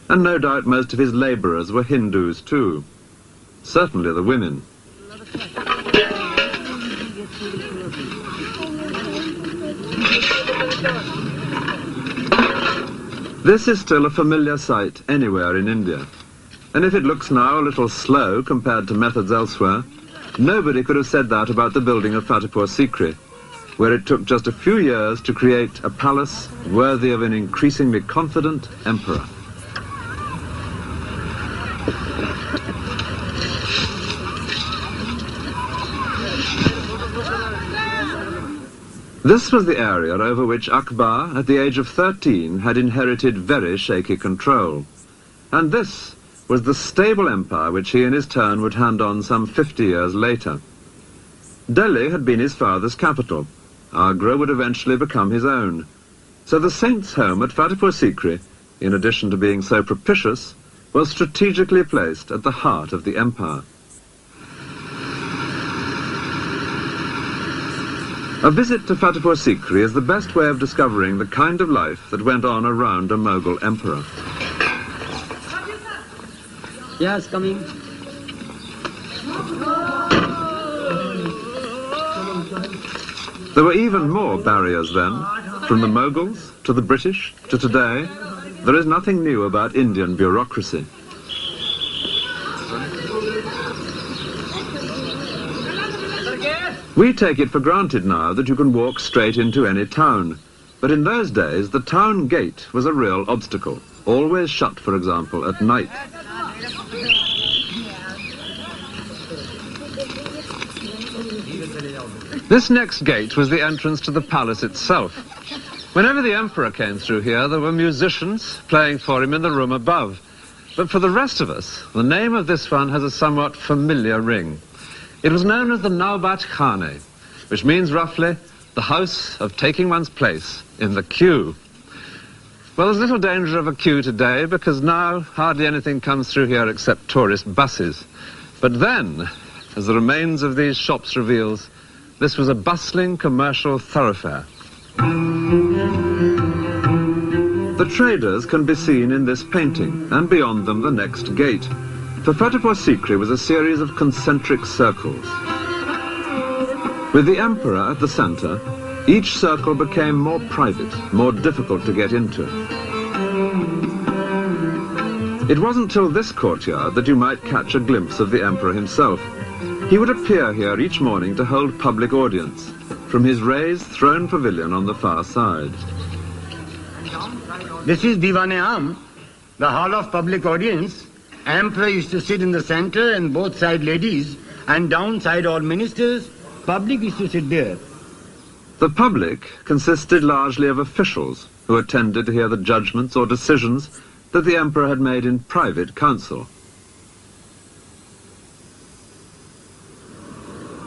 Speaker 1: and no doubt most of his labourers were Hindus too. Certainly the women. This is still a familiar sight anywhere in India, and if it looks now a little slow compared to methods elsewhere, nobody could have said that about the building of Fatehpur Sikri, where it took just a few years to create a palace worthy of an increasingly confident emperor. This was the area over which Akbar, at the age of 13, had inherited very shaky control. And this was the stable empire which he in his turn would hand on some 50 years later. Delhi had been his father's capital. Agra would eventually become his own. So the saint's home at Fatehpur Sikri, in addition to being so propitious, was strategically placed at the heart of the empire. A visit to Fatehpur Sikri is the best way of discovering the kind of life that went on around a Mughal emperor.
Speaker 3: Yes, coming.
Speaker 1: There were even more barriers then. From the Mughals to the British to today, there is nothing new about Indian bureaucracy. We take it for granted now that you can walk straight into any town. But in those days, the town gate was a real obstacle, always shut, for example, at night. This next gate was the entrance to the palace itself. Whenever the emperor came through here, there were musicians playing for him in the room above. But for the rest of us, the name of this one has a somewhat familiar ring. It was known as the Naubat Khane, which means roughly the house of taking one's place in the queue. Well, there's little danger of a queue today because now hardly anything comes through here except tourist buses. But then, as the remains of these shops reveals, this was a bustling commercial thoroughfare. The traders can be seen in this painting, and beyond them the next gate. For Fatehpur Sikri was a series of concentric circles. With the emperor at the center, each circle became more private, more difficult to get into. It wasn't till this courtyard that you might catch a glimpse of the emperor himself. He would appear here each morning to hold public audience from his raised throne pavilion on the far side.
Speaker 5: This is Diwan-e-Am, the hall of public audience. Emperor used to sit in the center and both side ladies, and downside all ministers. Public used to sit there.
Speaker 1: The public consisted largely of officials who attended to hear the judgments or decisions that the emperor had made in private council.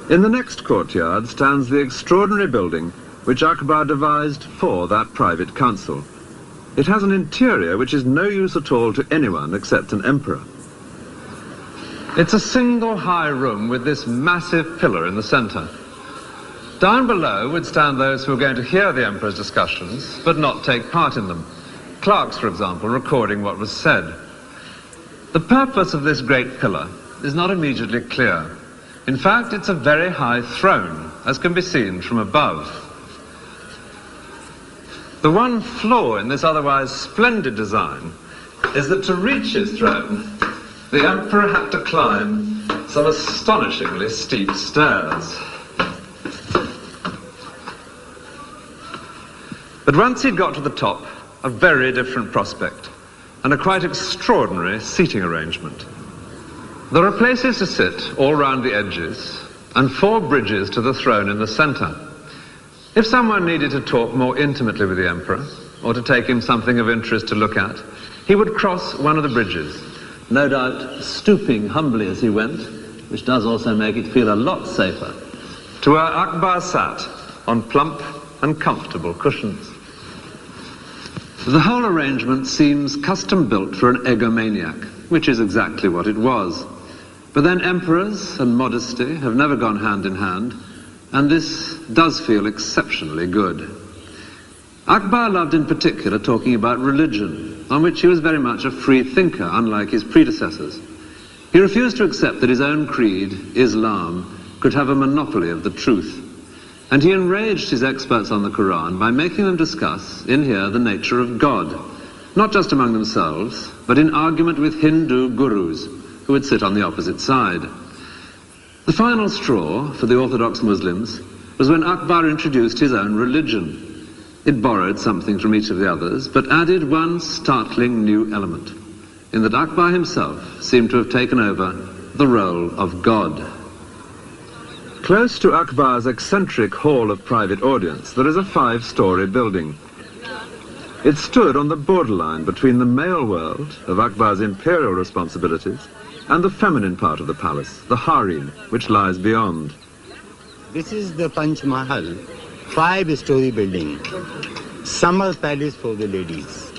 Speaker 1: In the next courtyard stands the extraordinary building which Akbar devised for that private council. It has an interior which is no use at all to anyone except an emperor. It's a single high room with this massive pillar in the center. Down below would stand those who were going to hear the emperor's discussions, but not take part in them. Clerks, for example, recording what was said. The purpose of this great pillar is not immediately clear. In fact, it's a very high throne, as can be seen from above. The one flaw in this otherwise splendid design is that to reach his throne, the emperor had to climb some astonishingly steep stairs. But once he'd got to the top, a very different prospect, and a quite extraordinary seating arrangement. There are places to sit all round the edges, and 4 bridges to the throne in the centre. If someone needed to talk more intimately with the emperor, or to take him something of interest to look at, he would cross one of the bridges, no doubt stooping humbly as he went, which does also make it feel a lot safer, to where Akbar sat on plump and comfortable cushions. The whole arrangement seems custom-built for an egomaniac, which is exactly what it was. But then emperors and modesty have never gone hand in hand, and this does feel exceptionally good. Akbar loved in particular talking about religion, on which he was very much a free thinker, unlike his predecessors. He refused to accept that his own creed, Islam, could have a monopoly of the truth. And he enraged his experts on the Quran by making them discuss, in here, the nature of God, not just among themselves, but in argument with Hindu gurus, who would sit on the opposite side. The final straw for the Orthodox Muslims was when Akbar introduced his own religion. It borrowed something from each of the others, but added one startling new element, in that Akbar himself seemed to have taken over the role of God. Close to Akbar's eccentric hall of private audience, there is a 5-story building. It stood on the borderline between the male world of Akbar's imperial responsibilities and the feminine part of the palace, the harem, which lies beyond.
Speaker 5: This is the Panch Mahal, 5-story building, summer palace for the ladies.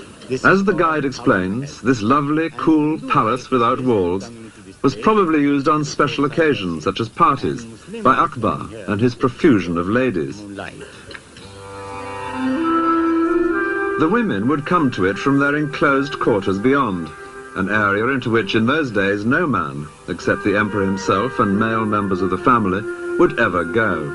Speaker 1: As the guide explains, this lovely, cool palace without walls was probably used on special occasions, such as parties, by Akbar and his profusion of ladies. The women would come to it from their enclosed quarters beyond, an area into which in those days no man, except the emperor himself and male members of the family, would ever go.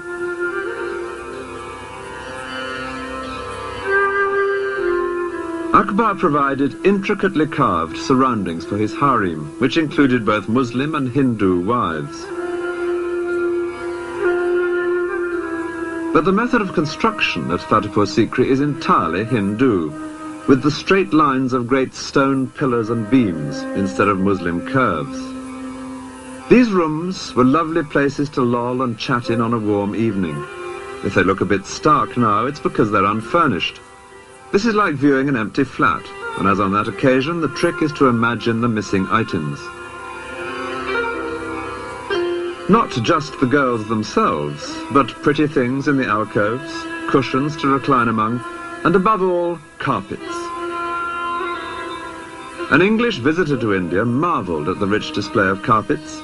Speaker 1: Akbar provided intricately carved surroundings for his harem, which included both Muslim and Hindu wives. But the method of construction at Fatehpur Sikri is entirely Hindu, with the straight lines of great stone pillars and beams instead of Muslim curves. These rooms were lovely places to loll and chat in on a warm evening. If they look a bit stark now, it's because they're unfurnished. This is like viewing an empty flat, and as on that occasion, the trick is to imagine the missing items. Not just the girls themselves, but pretty things in the alcoves, cushions to recline among, and above all, carpets. An English visitor to India marvelled at the rich display of carpets.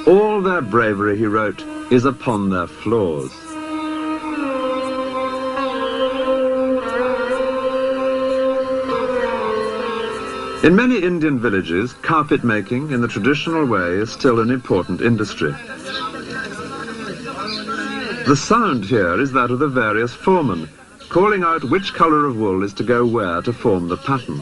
Speaker 1: All their bravery, he wrote, is upon their floors. In many Indian villages, carpet making in the traditional way is still an important industry. The sound here is that of the various foremen, calling out which colour of wool is to go where to form the pattern.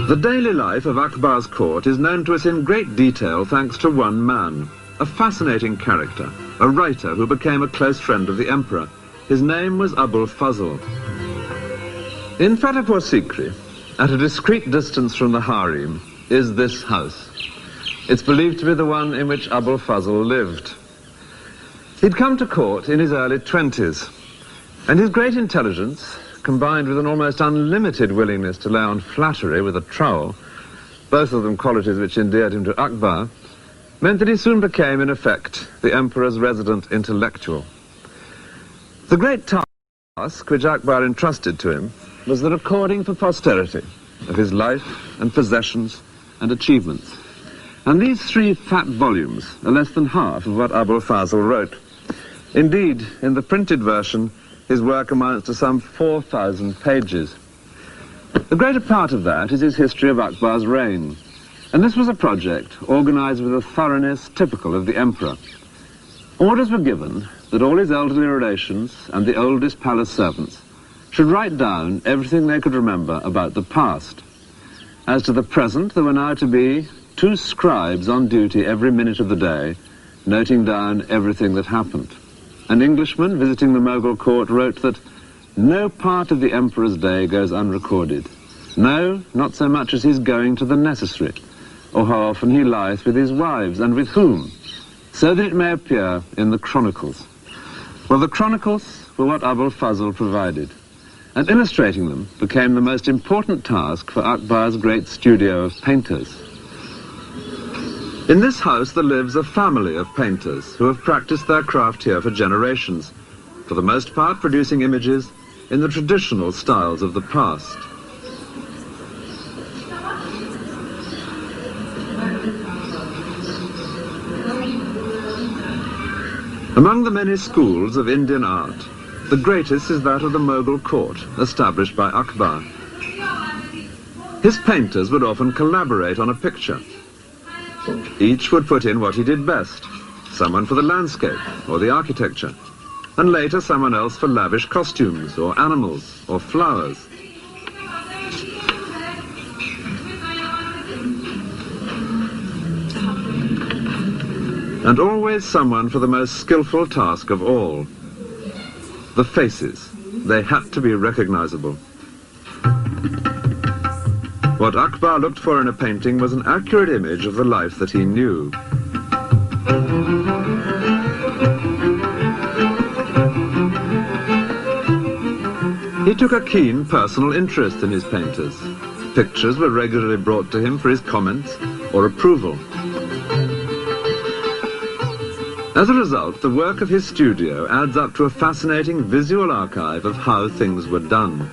Speaker 1: The daily life of Akbar's court is known to us in great detail thanks to one man, a fascinating character, a writer who became a close friend of the emperor. His name was Abul Fazl. In Fatehpur Sikri, at a discreet distance from the harem, is this house. It's believed to be the one in which Abul Fazl lived. He'd come to court in his early 20s, and his great intelligence, combined with an almost unlimited willingness to lay on flattery with a trowel, both of them qualities which endeared him to Akbar, meant that he soon became, in effect, the emperor's resident intellectual. The great task which Akbar entrusted to him was the recording for posterity of his life and possessions and achievements. And these 3 fat volumes are less than half of what Abul Fazl wrote. Indeed, in the printed version, his work amounts to some 4,000 pages. The greater part of that is his history of Akbar's reign, and this was a project organized with a thoroughness typical of the emperor. Orders were given that all his elderly relations and the oldest palace servants should write down everything they could remember about the past. As to the present, there were now to be 2 scribes on duty every minute of the day, noting down everything that happened. An Englishman visiting the Mughal court wrote that no part of the emperor's day goes unrecorded. No, not so much as his going to the necessary, or how often he lieth with his wives, and with whom, so that it may appear in the chronicles. Well, the chronicles were what Abul Fazl provided, and illustrating them became the most important task for Akbar's great studio of painters. In this house there lives a family of painters who have practiced their craft here for generations, for the most part producing images in the traditional styles of the past. Among the many schools of Indian art, the greatest is that of the Mughal court, established by Akbar. His painters would often collaborate on a picture. Each would put in what he did best, someone for the landscape or the architecture, and later someone else for lavish costumes or animals or flowers. And always someone for the most skillful task of all, the faces. They had to be recognizable. What Akbar looked for in a painting was an accurate image of the life that he knew. He took a keen personal interest in his painters. Pictures were regularly brought to him for his comments or approval. As a result, the work of his studio adds up to a fascinating visual archive of how things were done.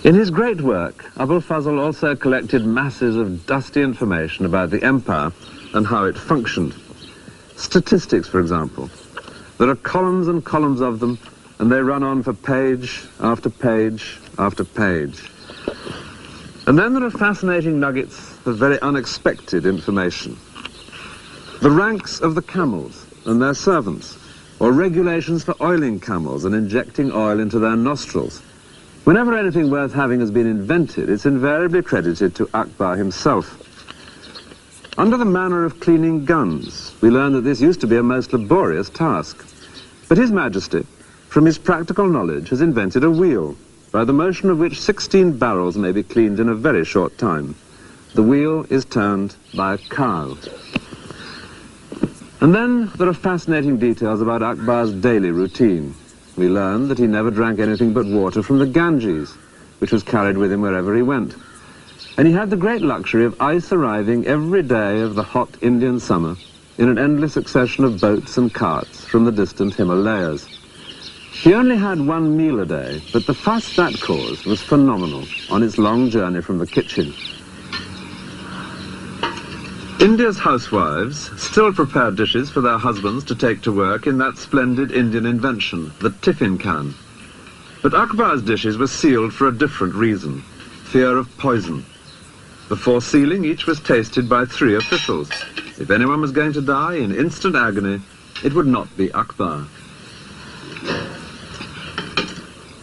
Speaker 1: In his great work, Abul Fazl also collected masses of dusty information about the empire and how it functioned. Statistics, for example. There are columns and columns of them, and they run on for page after page after page. And then there are fascinating nuggets of very unexpected information. The ranks of the camels and their servants, or regulations for oiling camels and injecting oil into their nostrils. Whenever anything worth having has been invented, it's invariably credited to Akbar himself. Under the manner of cleaning guns, we learn that this used to be a most laborious task. But His Majesty, from his practical knowledge, has invented a wheel, by the motion of which 16 barrels may be cleaned in a very short time. The wheel is turned by a cow. And then there are fascinating details about Akbar's daily routine. We learn that he never drank anything but water from the Ganges, which was carried with him wherever he went. And he had the great luxury of ice arriving every day of the hot Indian summer in an endless succession of boats and carts from the distant Himalayas. He only had one meal a day, but the fuss that caused was phenomenal on its long journey from the kitchen. India's housewives still prepared dishes for their husbands to take to work in that splendid Indian invention, the tiffin can. But Akbar's dishes were sealed for a different reason, fear of poison. Before sealing, each was tasted by 3 officials. If anyone was going to die in instant agony, it would not be Akbar.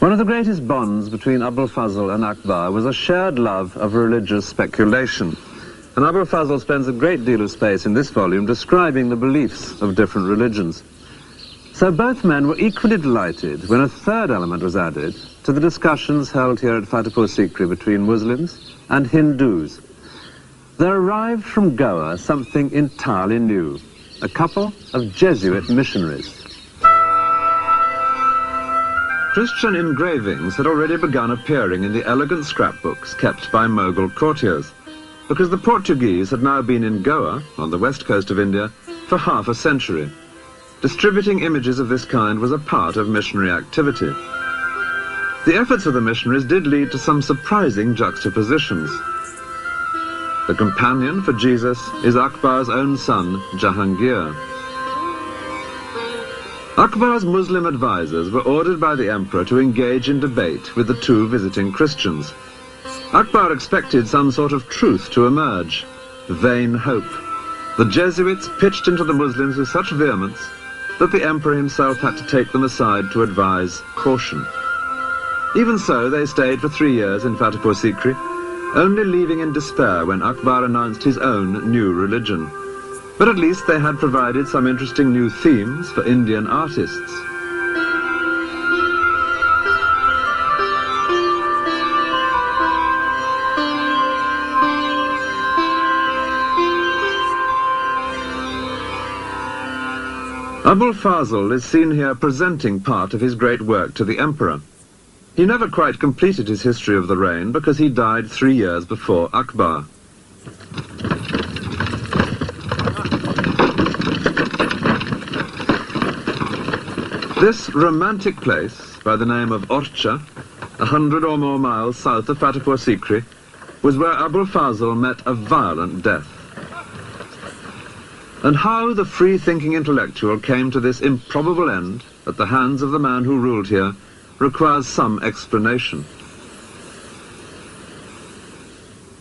Speaker 1: One of the greatest bonds between Abul Fazl and Akbar was a shared love of religious speculation. And Abul Fazl spends a great deal of space in this volume describing the beliefs of different religions. So both men were equally delighted when a third element was added to the discussions held here at Fatehpur Sikri between Muslims and Hindus. There arrived from Goa something entirely new, a couple of Jesuit missionaries. Christian engravings had already begun appearing in the elegant scrapbooks kept by Mughal courtiers, because the Portuguese had now been in Goa, on the west coast of India, for half a century. Distributing images of this kind was a part of missionary activity. The efforts of the missionaries did lead to some surprising juxtapositions. The companion for Jesus is Akbar's own son, Jahangir. Akbar's Muslim advisors were ordered by the emperor to engage in debate with the two visiting Christians. Akbar expected some sort of truth to emerge. Vain hope. The Jesuits pitched into the Muslims with such vehemence that the emperor himself had to take them aside to advise caution. Even so, they stayed for 3 years in Fatehpur Sikri, only leaving in despair when Akbar announced his own new religion. But at least they had provided some interesting new themes for Indian artists. Abul Fazl is seen here presenting part of his great work to the emperor. He never quite completed his history of the reign because he died 3 years before Akbar. This romantic place, by the name of Orcha, 100 or more miles south of Fatehpur Sikri, was where Abul Fazl met a violent death. And how the free-thinking intellectual came to this improbable end at the hands of the man who ruled here requires some explanation.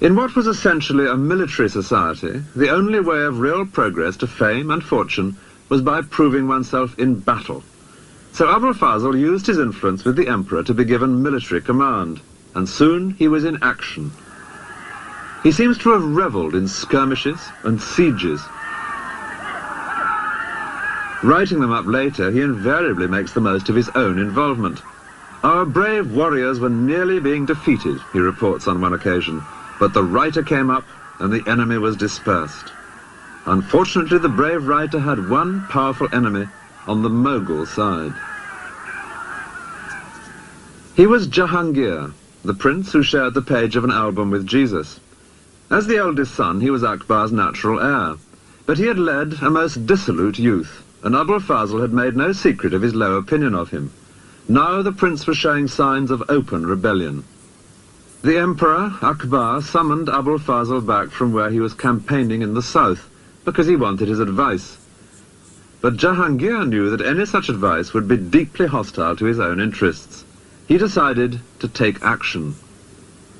Speaker 1: In what was essentially a military society, the only way of real progress to fame and fortune was by proving oneself in battle. So Abul Fazl used his influence with the emperor to be given military command, and soon he was in action. He seems to have revelled in skirmishes and sieges. Writing them up later, he invariably makes the most of his own involvement. Our brave warriors were nearly being defeated, he reports on one occasion, but the writer came up and the enemy was dispersed. Unfortunately, the brave writer had one powerful enemy on the Mughal side. He was Jahangir, the prince who shared the page of an album with Jesus. As the eldest son, he was Akbar's natural heir, but he had led a most dissolute youth, and Abul Fazl had made no secret of his low opinion of him. Now the prince was showing signs of open rebellion. The emperor, Akbar, summoned Abul Fazl back from where he was campaigning in the south, because he wanted his advice. But Jahangir knew that any such advice would be deeply hostile to his own interests. He decided to take action.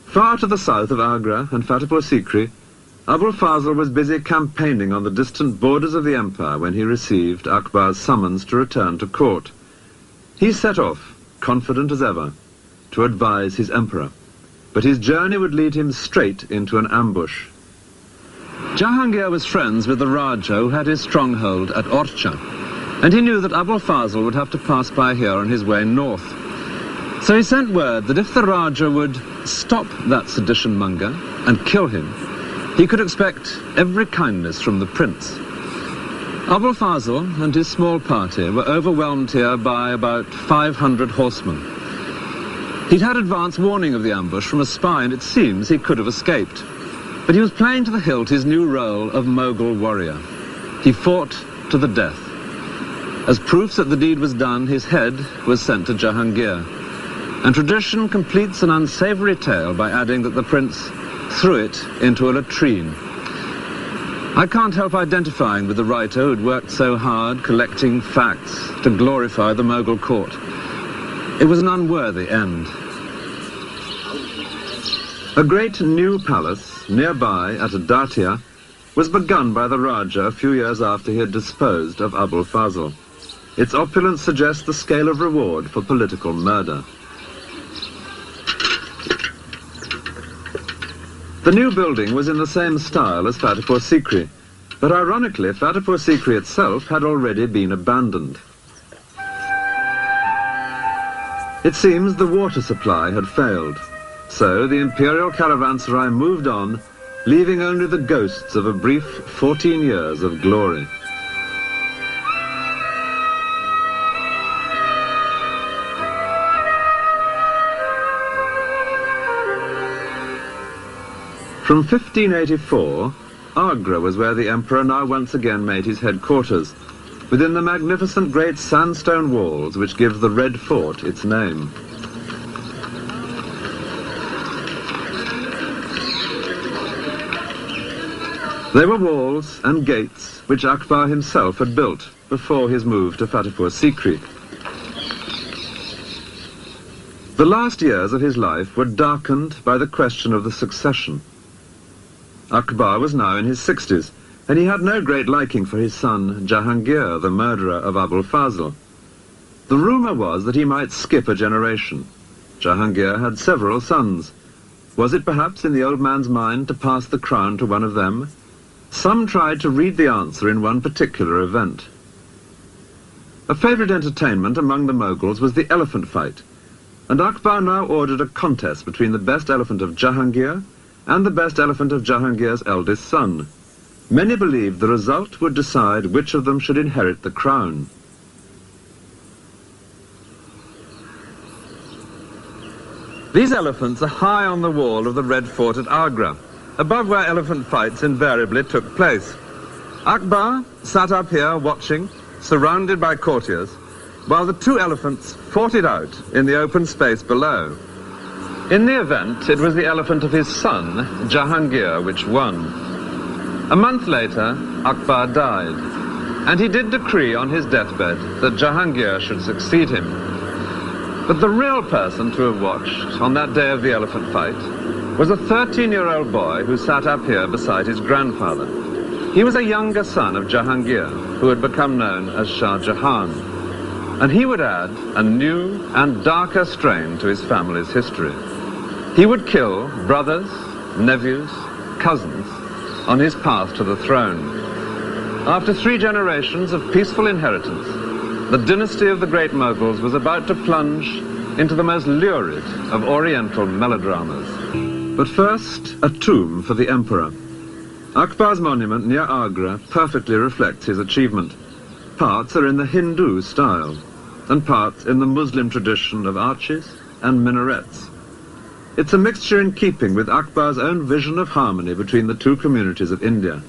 Speaker 1: Far to the south of Agra and Fatehpur Sikri, Abul Fazl was busy campaigning on the distant borders of the empire when he received Akbar's summons to return to court. He set off, confident as ever, to advise his emperor, but his journey would lead him straight into an ambush. Jahangir was friends with the Raja who had his stronghold at Orcha, and he knew that Abul Fazl would have to pass by here on his way north. So he sent word that if the Raja would stop that sedition monger and kill him, he could expect every kindness from the prince. Abul Fazl and his small party were overwhelmed here by about 500 horsemen. He'd had advance warning of the ambush from a spy, and it seems he could have escaped. But he was playing to the hilt his new role of Mughal warrior. He fought to the death. As proof that the deed was done, his head was sent to Jahangir. And tradition completes an unsavory tale by adding that the prince threw it into a latrine. I can't help identifying with the writer who'd worked so hard collecting facts to glorify the Mughal court. It was an unworthy end. A great new palace nearby at Datia was begun by the Raja a few years after he had disposed of Abul Fazl. Its opulence suggests the scale of reward for political murder. The new building was in the same style as Fatehpur Sikri, but ironically Fatehpur Sikri itself had already been abandoned. It seems the water supply had failed, so the imperial caravanserai moved on, leaving only the ghosts of a brief 14 years of glory. From 1584, Agra was where the emperor now once again made his headquarters, within the magnificent great sandstone walls which give the Red Fort its name. They were walls and gates which Akbar himself had built before his move to Fatehpur Sikri. The last years of his life were darkened by the question of the succession. Akbar was now in his 60s, and he had no great liking for his son Jahangir, the murderer of Abul Fazl. The rumour was that he might skip a generation. Jahangir had several sons. Was it perhaps in the old man's mind to pass the crown to one of them? Some tried to read the answer in one particular event. A favourite entertainment among the Mughals was the elephant fight, and Akbar now ordered a contest between the best elephant of Jahangir and the best elephant of Jahangir's eldest son. Many believed the result would decide which of them should inherit the crown. These elephants are high on the wall of the Red Fort at Agra, above where elephant fights invariably took place. Akbar sat up here watching, surrounded by courtiers, while the two elephants fought it out in the open space below. In the event, it was the elephant of his son, Jahangir, which won. A month later, Akbar died, and he did decree on his deathbed that Jahangir should succeed him. But the real person to have watched on that day of the elephant fight was a 13-year-old boy who sat up here beside his grandfather. He was a younger son of Jahangir, who had become known as Shah Jahan, and he would add a new and darker strain to his family's history. He would kill brothers, nephews, cousins on his path to the throne. After 3 generations of peaceful inheritance, the dynasty of the great Mughals was about to plunge into the most lurid of Oriental melodramas. But first, a tomb for the emperor. Akbar's monument near Agra perfectly reflects his achievement. Parts are in the Hindu style, and parts in the Muslim tradition of arches and minarets. It's a mixture in keeping with Akbar's own vision of harmony between the two communities of India,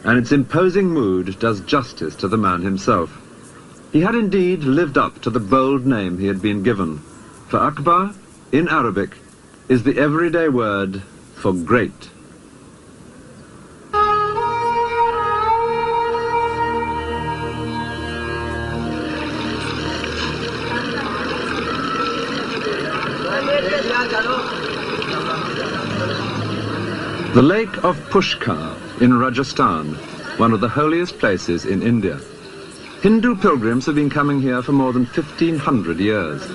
Speaker 1: and its imposing mood does justice to the man himself. He had indeed lived up to the bold name he had been given. For Akbar, in Arabic, is the everyday word for great. The lake of Pushkar in Rajasthan, one of the holiest places in India. Hindu pilgrims have been coming here for more than 1,500 years.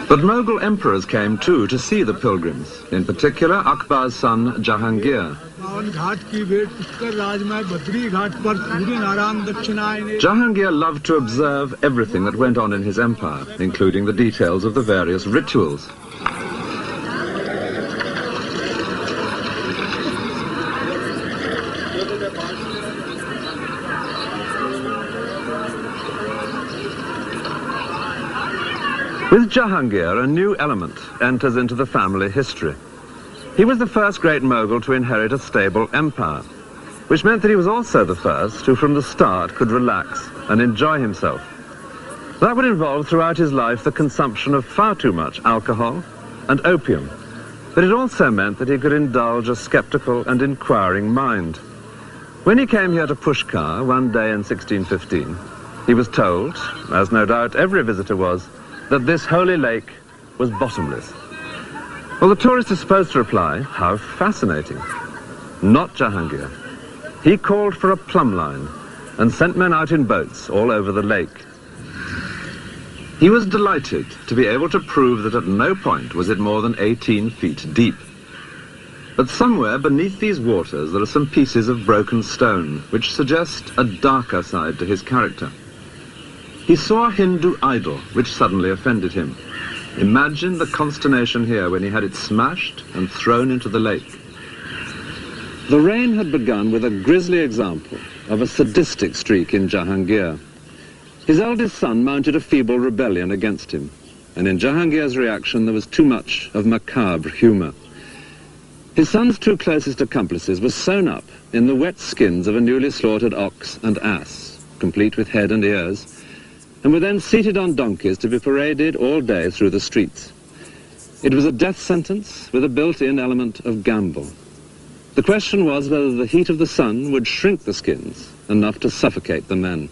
Speaker 1: But Mughal emperors came too to see the pilgrims, in particular Akbar's son Jahangir. Jahangir loved to observe everything that went on in his empire, including the details of the various rituals. With Jahangir, a new element enters into the family history. He was the first great Mughal to inherit a stable empire, which meant that he was also the first who from the start could relax and enjoy himself. That would involve throughout his life the consumption of far too much alcohol and opium, but it also meant that he could indulge a skeptical and inquiring mind. When he came here to Pushkar one day in 1615, he was told, as no doubt every visitor was, that this holy lake was bottomless. Well, the tourist is supposed to reply, how fascinating. Not Jahangir. He called for a plumb line and sent men out in boats all over the lake. He was delighted to be able to prove that at no point was it more than 18 feet deep. But somewhere beneath these waters there are some pieces of broken stone which suggest a darker side to his character. He saw a Hindu idol which suddenly offended him. Imagine the consternation here when he had it smashed and thrown into the lake. The reign had begun with a grisly example of a sadistic streak in Jahangir. His eldest son mounted a feeble rebellion against him, and in Jahangir's reaction there was too much of macabre humour. His son's two closest accomplices were sewn up in the wet skins of a newly slaughtered ox and ass, complete with head and ears, and were then seated on donkeys to be paraded all day through the streets. It was a death sentence with a built-in element of gamble. The question was whether the heat of the sun would shrink the skins enough to suffocate the men.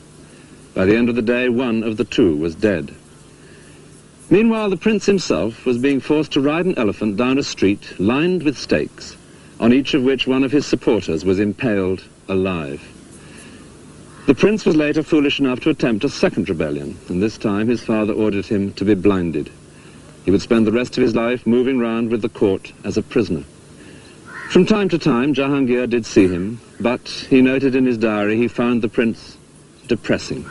Speaker 1: By the end of the day, one of the two was dead. Meanwhile, the prince himself was being forced to ride an elephant down a street lined with stakes, on each of which one of his supporters was impaled alive. The prince was later foolish enough to attempt a second rebellion, and this time his father ordered him to be blinded. He would spend the rest of his life moving round with the court as a prisoner. From time to time, Jahangir did see him, but he noted in his diary he found the prince depressing.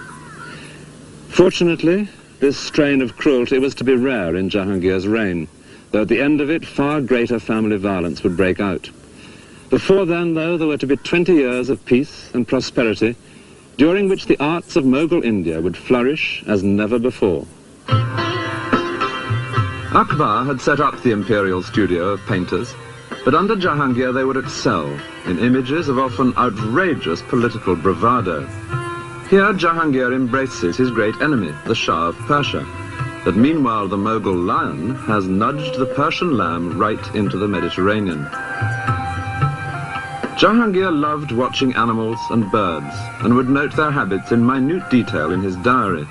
Speaker 1: Fortunately, this strain of cruelty was to be rare in Jahangir's reign, though at the end of it far greater family violence would break out. Before then, though, there were to be 20 years of peace and prosperity, during which the arts of Mughal India would flourish as never before. Akbar had set up the imperial studio of painters, but under Jahangir they would excel in images of often outrageous political bravado. Here Jahangir embraces his great enemy, the Shah of Persia, but meanwhile the Mughal lion has nudged the Persian lamb right into the Mediterranean. Jahangir loved watching animals and birds and would note their habits in minute detail in his diary.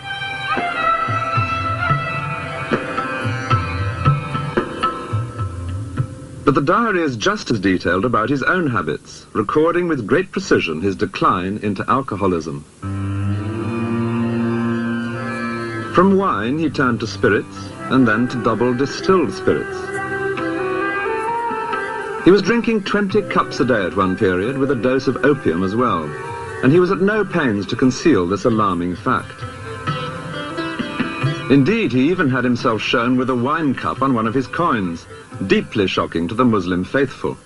Speaker 1: But the diary is just as detailed about his own habits, recording with great precision his decline into alcoholism. From wine he turned to spirits, and then to double distilled spirits. He was drinking 20 cups a day at one period, with a dose of opium as well, and he was at no pains to conceal this alarming fact. Indeed, he even had himself shown with a wine cup on one of his coins, deeply shocking to the Muslim faithful.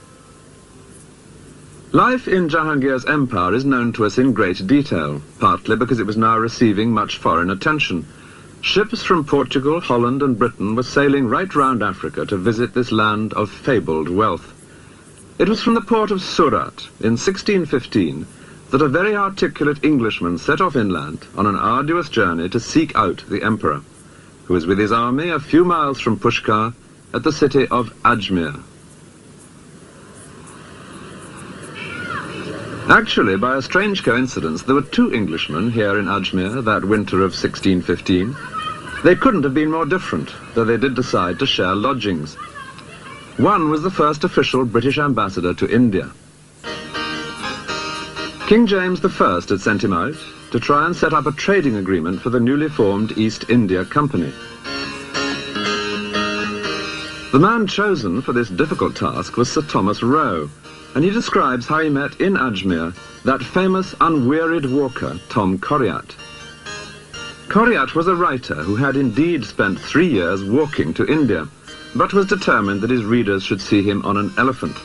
Speaker 1: Life in Jahangir's empire is known to us in great detail, partly because it was now receiving much foreign attention. Ships from Portugal, Holland and Britain were sailing right round Africa to visit this land of fabled wealth. It was from the port of Surat in 1615 that a very articulate Englishman set off inland on an arduous journey to seek out the emperor, who was with his army a few miles from Pushkar at the city of Ajmer. Actually, by a strange coincidence, there were two Englishmen here in Ajmer that winter of 1615. They couldn't have been more different, though they did decide to share lodgings. One was the first official British ambassador to India. King James I had sent him out to try and set up a trading agreement for the newly formed East India Company. The man chosen for this difficult task was Sir Thomas Roe, and he describes how he met in Ajmer that famous unwearied walker, Tom Coriat. Coriat was a writer who had indeed spent 3 years walking to India, but was determined that his readers should see him on an elephant.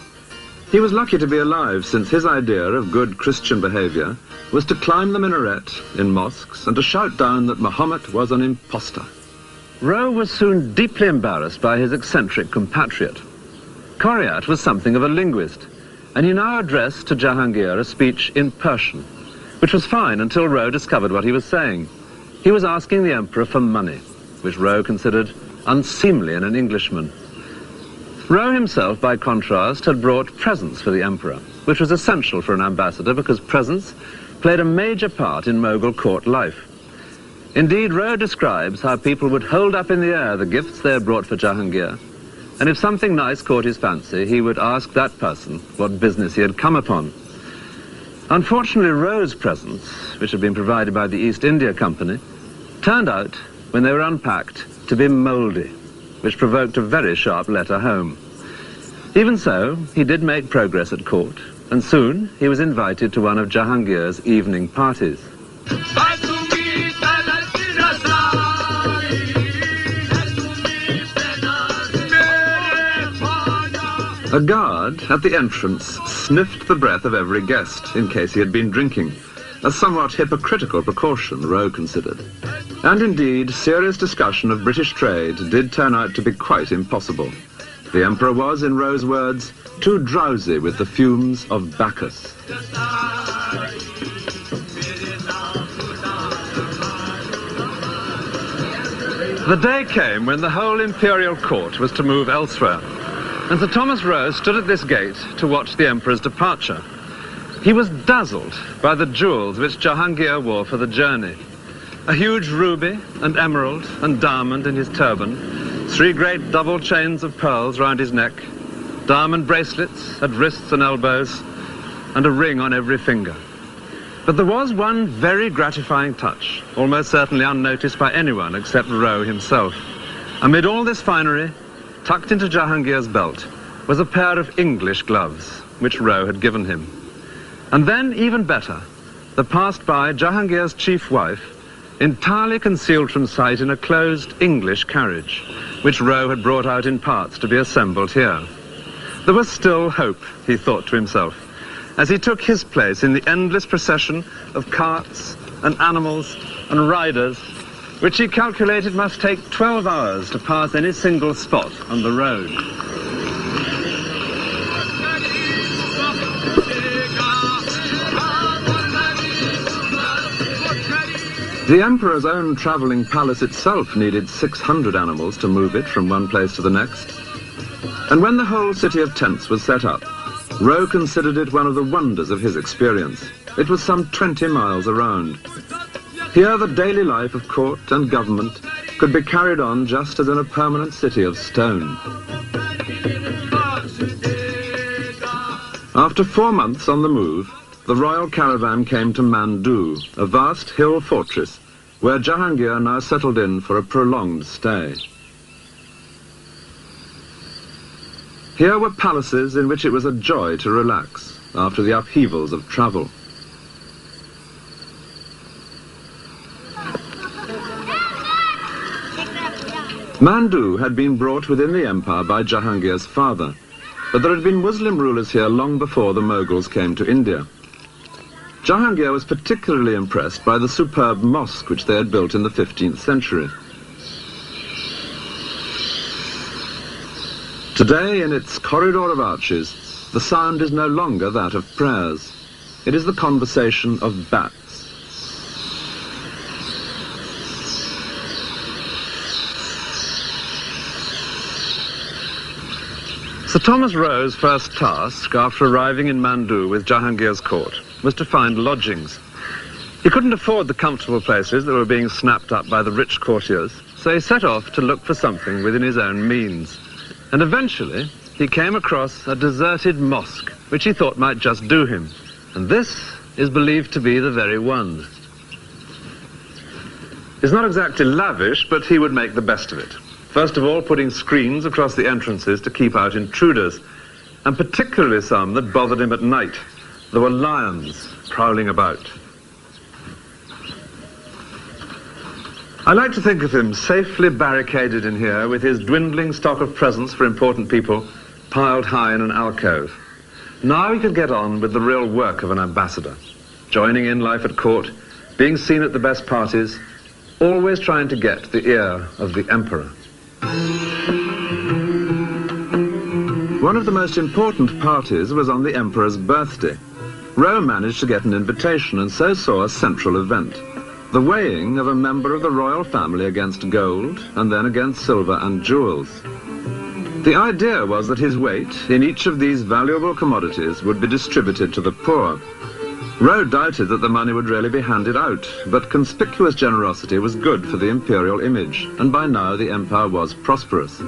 Speaker 1: He was lucky to be alive, since his idea of good Christian behavior was to climb the minaret in mosques and to shout down that Muhammad was an impostor. Roe was soon deeply embarrassed by his eccentric compatriot. Coriat was something of a linguist, and he now addressed to Jahangir a speech in Persian, which was fine until Roe discovered what he was saying. He was asking the emperor for money, which Roe considered unseemly in an Englishman. Roe himself, by contrast, had brought presents for the emperor, which was essential for an ambassador because presents played a major part in Mughal court life. Indeed, Roe describes how people would hold up in the air the gifts they had brought for Jahangir, and if something nice caught his fancy, he would ask that person what business he had come upon. Unfortunately, Roe's presents, which had been provided by the East India Company, turned out, when they were unpacked, to be mouldy, which provoked a very sharp letter home. Even so, he did make progress at court, and soon he was invited to one of Jahangir's evening parties. A guard at the entrance sniffed the breath of every guest in case he had been drinking, a somewhat hypocritical precaution, Roe considered. And indeed, serious discussion of British trade did turn out to be quite impossible. The Emperor was, in Roe's words, too drowsy with the fumes of Bacchus. The day came when the whole imperial court was to move elsewhere, and Sir Thomas Roe stood at this gate to watch the Emperor's departure. He was dazzled by the jewels which Jahangir wore for the journey. A huge ruby and emerald and diamond in his turban, 3 great double chains of pearls round his neck, diamond bracelets at wrists and elbows, and a ring on every finger. But there was one very gratifying touch, almost certainly unnoticed by anyone except Roe himself. Amid all this finery, tucked into Jahangir's belt, was a pair of English gloves, which Roe had given him. And then, even better, there passed by Jahangir's chief wife, entirely concealed from sight in a closed English carriage, which Roe had brought out in parts to be assembled here. There was still hope, he thought to himself, as he took his place in the endless procession of carts and animals and riders, which he calculated must take 12 hours to pass any single spot on the road. The Emperor's own travelling palace itself needed 600 animals to move it from one place to the next. And when the whole city of tents was set up, Roe considered it one of the wonders of his experience. It was some 20 miles around. Here the daily life of court and government could be carried on just as in a permanent city of stone. After 4 months on the move, the royal caravan came to Mandu, a vast hill fortress, where Jahangir now settled in for a prolonged stay. Here were palaces in which it was a joy to relax after the upheavals of travel. Mandu had been brought within the empire by Jahangir's father, but there had been Muslim rulers here long before the Mughals came to India. Jahangir was particularly impressed by the superb mosque which they had built in the 15th century. Today, in its corridor of arches, the sound is no longer that of prayers. It is the conversation of bats. Sir Thomas Roe's first task, after arriving in Mandu with Jahangir's court, was to find lodgings. He couldn't afford the comfortable places that were being snapped up by the rich courtiers, so he set off to look for something within his own means. And eventually, he came across a deserted mosque, which he thought might just do him. And this is believed to be the very one. It's not exactly lavish, but he would make the best of it. First of all, putting screens across the entrances to keep out intruders, and particularly some that bothered him at night. There were lions prowling about. I like to think of him safely barricaded in here with his dwindling stock of presents for important people piled high in an alcove. Now he could get on with the real work of an ambassador, joining in life at court, being seen at the best parties, always trying to get the ear of the emperor. One of the most important parties was on the emperor's birthday. Roe managed to get an invitation and so saw a central event, the weighing of a member of the royal family against gold and then against silver and jewels. The idea was that his weight in each of these valuable commodities would be distributed to the poor. Roe doubted that the money would really be handed out, but conspicuous generosity was good for the imperial image, and by now the empire was prosperous.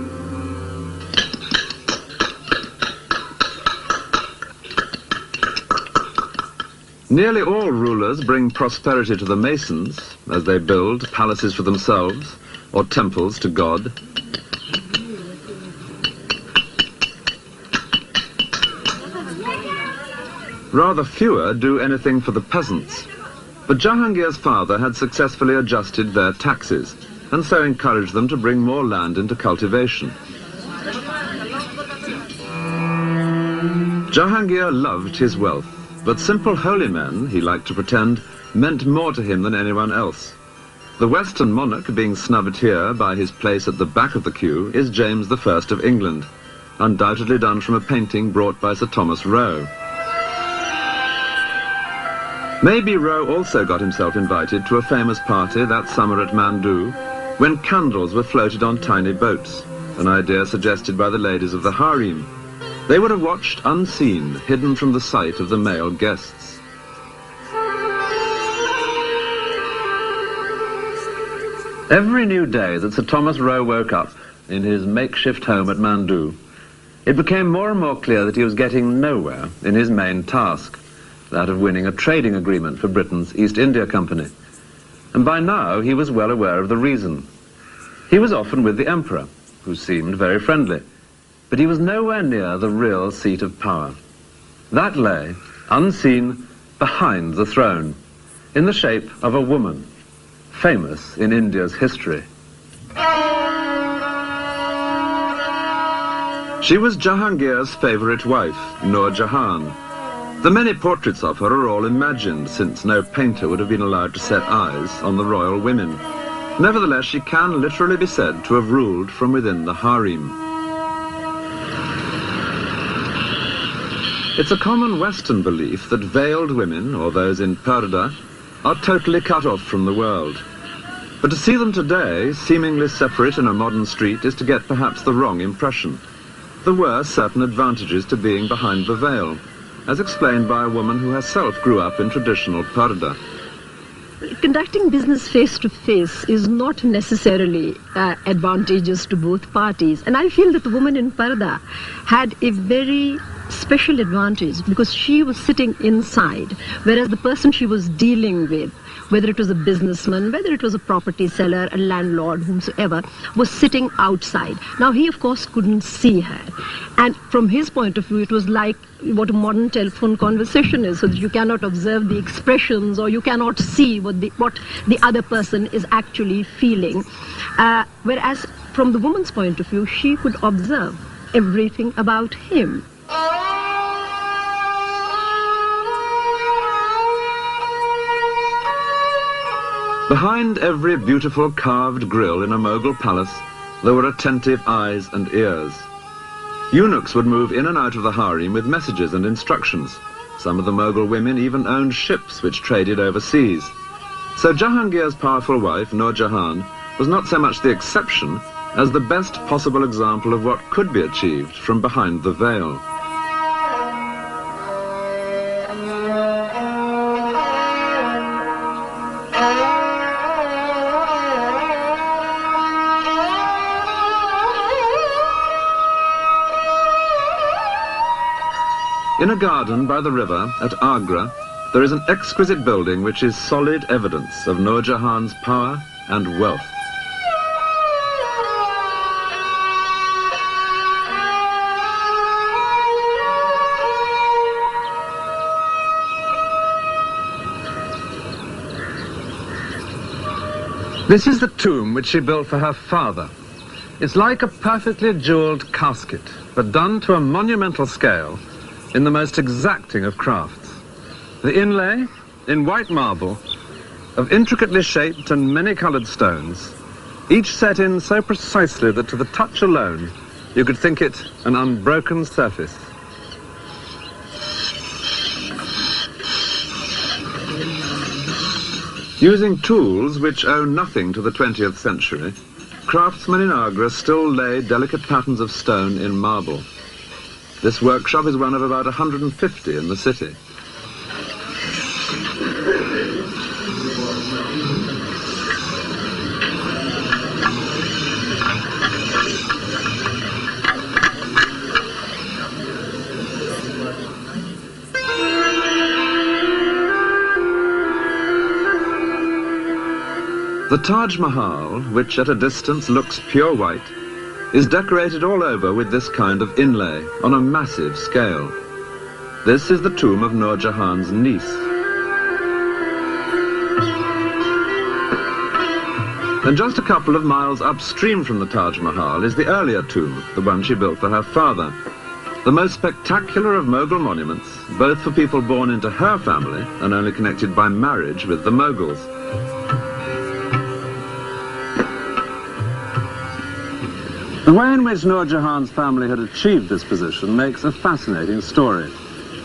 Speaker 1: Nearly all rulers bring prosperity to the Masons as they build palaces for themselves or temples to God. Rather fewer do anything for the peasants. But Jahangir's father had successfully adjusted their taxes, and so encouraged them to bring more land into cultivation. Jahangir loved his wealth, but simple holy men, he liked to pretend, meant more to him than anyone else. The Western monarch being snubbed here by his place at the back of the queue is James I of England, undoubtedly done from a painting brought by Sir Thomas Roe. Maybe Roe also got himself invited to a famous party that summer at Mandu, when candles were floated on tiny boats, an idea suggested by the ladies of the harem. They would have watched unseen, hidden from the sight of the male guests. Every new day that Sir Thomas Roe woke up in his makeshift home at Mandu, it became more and more clear that he was getting nowhere in his main task, that of winning a trading agreement for Britain's East India Company. And by now he was well aware of the reason. He was often with the Emperor, who seemed very friendly, but he was nowhere near the real seat of power. That lay, unseen, behind the throne, in the shape of a woman, famous in India's history. She was Jahangir's favourite wife, Nur Jahan. The many portraits of her are all imagined, since no painter would have been allowed to set eyes on the royal women. Nevertheless, she can literally be said to have ruled from within the harem. It's a common Western belief that veiled women, or those in parda, are totally cut off from the world. But to see them today, seemingly separate in a modern street, is to get perhaps the wrong impression. There were certain advantages to being behind the veil, as explained by a woman who herself grew up in traditional parda.
Speaker 6: Conducting business face-to-face is not necessarily advantageous to both parties. And I feel that the woman in parda had a very special advantage because she was sitting inside, whereas the person she was dealing with, whether it was a businessman, whether it was a property seller, a landlord, whomsoever, was sitting outside. Now, he, of course, couldn't see her. And from his point of view, it was like what a modern telephone conversation is, so that you cannot observe the expressions or you cannot see what the other person is actually feeling. Whereas, from the woman's point of view, she could observe everything about him.
Speaker 1: Behind every beautiful carved grille in a Mughal palace, there were attentive eyes and ears. Eunuchs would move in and out of the harem with messages and instructions. Some of the Mughal women even owned ships which traded overseas. So Jahangir's powerful wife, Nur Jahan, was not so much the exception as the best possible example of what could be achieved from behind the veil. In a garden by the river at Agra, there is an exquisite building which is solid evidence of Nur Jahan's power and wealth. This is the tomb which she built for her father. It's like a perfectly jewelled casket, but done to a monumental scale in the most exacting of crafts. The inlay, in white marble, of intricately shaped and many-coloured stones, each set in so precisely that to the touch alone you could think it an unbroken surface. Using tools which owe nothing to the 20th century, craftsmen in Agra still lay delicate patterns of stone in marble. This workshop is one of about 150 in the city. The Taj Mahal, which at a distance looks pure white, is decorated all over with this kind of inlay on a massive scale. This is the tomb of Nur Jahan's niece. And just a couple of miles upstream from the Taj Mahal is the earlier tomb, the one she built for her father. The most spectacular of Mughal monuments, both for people born into her family and only connected by marriage with the Mughals. The way in which Nur Jahan's family had achieved this position makes a fascinating story.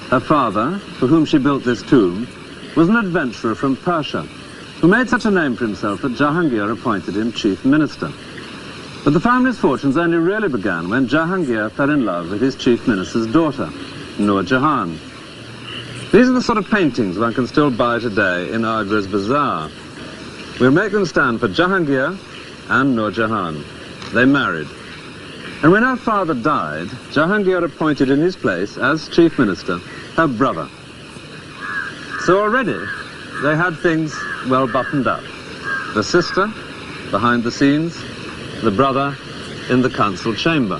Speaker 1: Her father, for whom she built this tomb, was an adventurer from Persia, who made such a name for himself that Jahangir appointed him chief minister. But the family's fortunes only really began when Jahangir fell in love with his chief minister's daughter, Nur Jahan. These are the sort of paintings one can still buy today in Agra's bazaar. We'll make them stand for Jahangir and Nur Jahan. They married. And when her father died, Jahangir appointed in his place, as chief minister, her brother. So already, they had things well buttoned up. The sister, behind the scenes, the brother in the council chamber.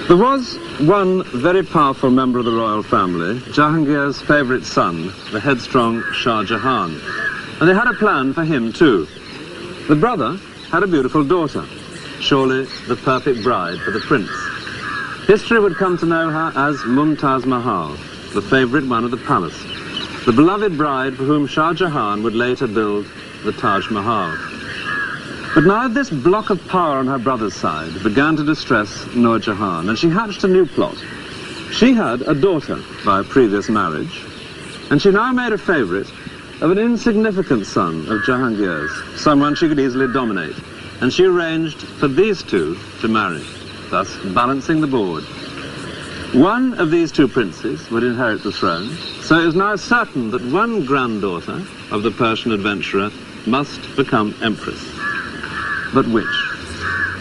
Speaker 1: There was one very powerful member of the royal family, Jahangir's favourite son, the headstrong Shah Jahan. And they had a plan for him too. The brother had a beautiful daughter, surely the perfect bride for the prince. History would come to know her as Mumtaz Mahal, the favourite one of the palace, the beloved bride for whom Shah Jahan would later build the Taj Mahal. But now this block of power on her brother's side began to distress Nur Jahan, and she hatched a new plot. She had a daughter by a previous marriage, and she now made a favourite of an insignificant son of Jahangir's, someone she could easily dominate, and she arranged for these two to marry, thus balancing the board. One of these two princes would inherit the throne, so it was now certain that one granddaughter of the Persian adventurer must become empress. But which?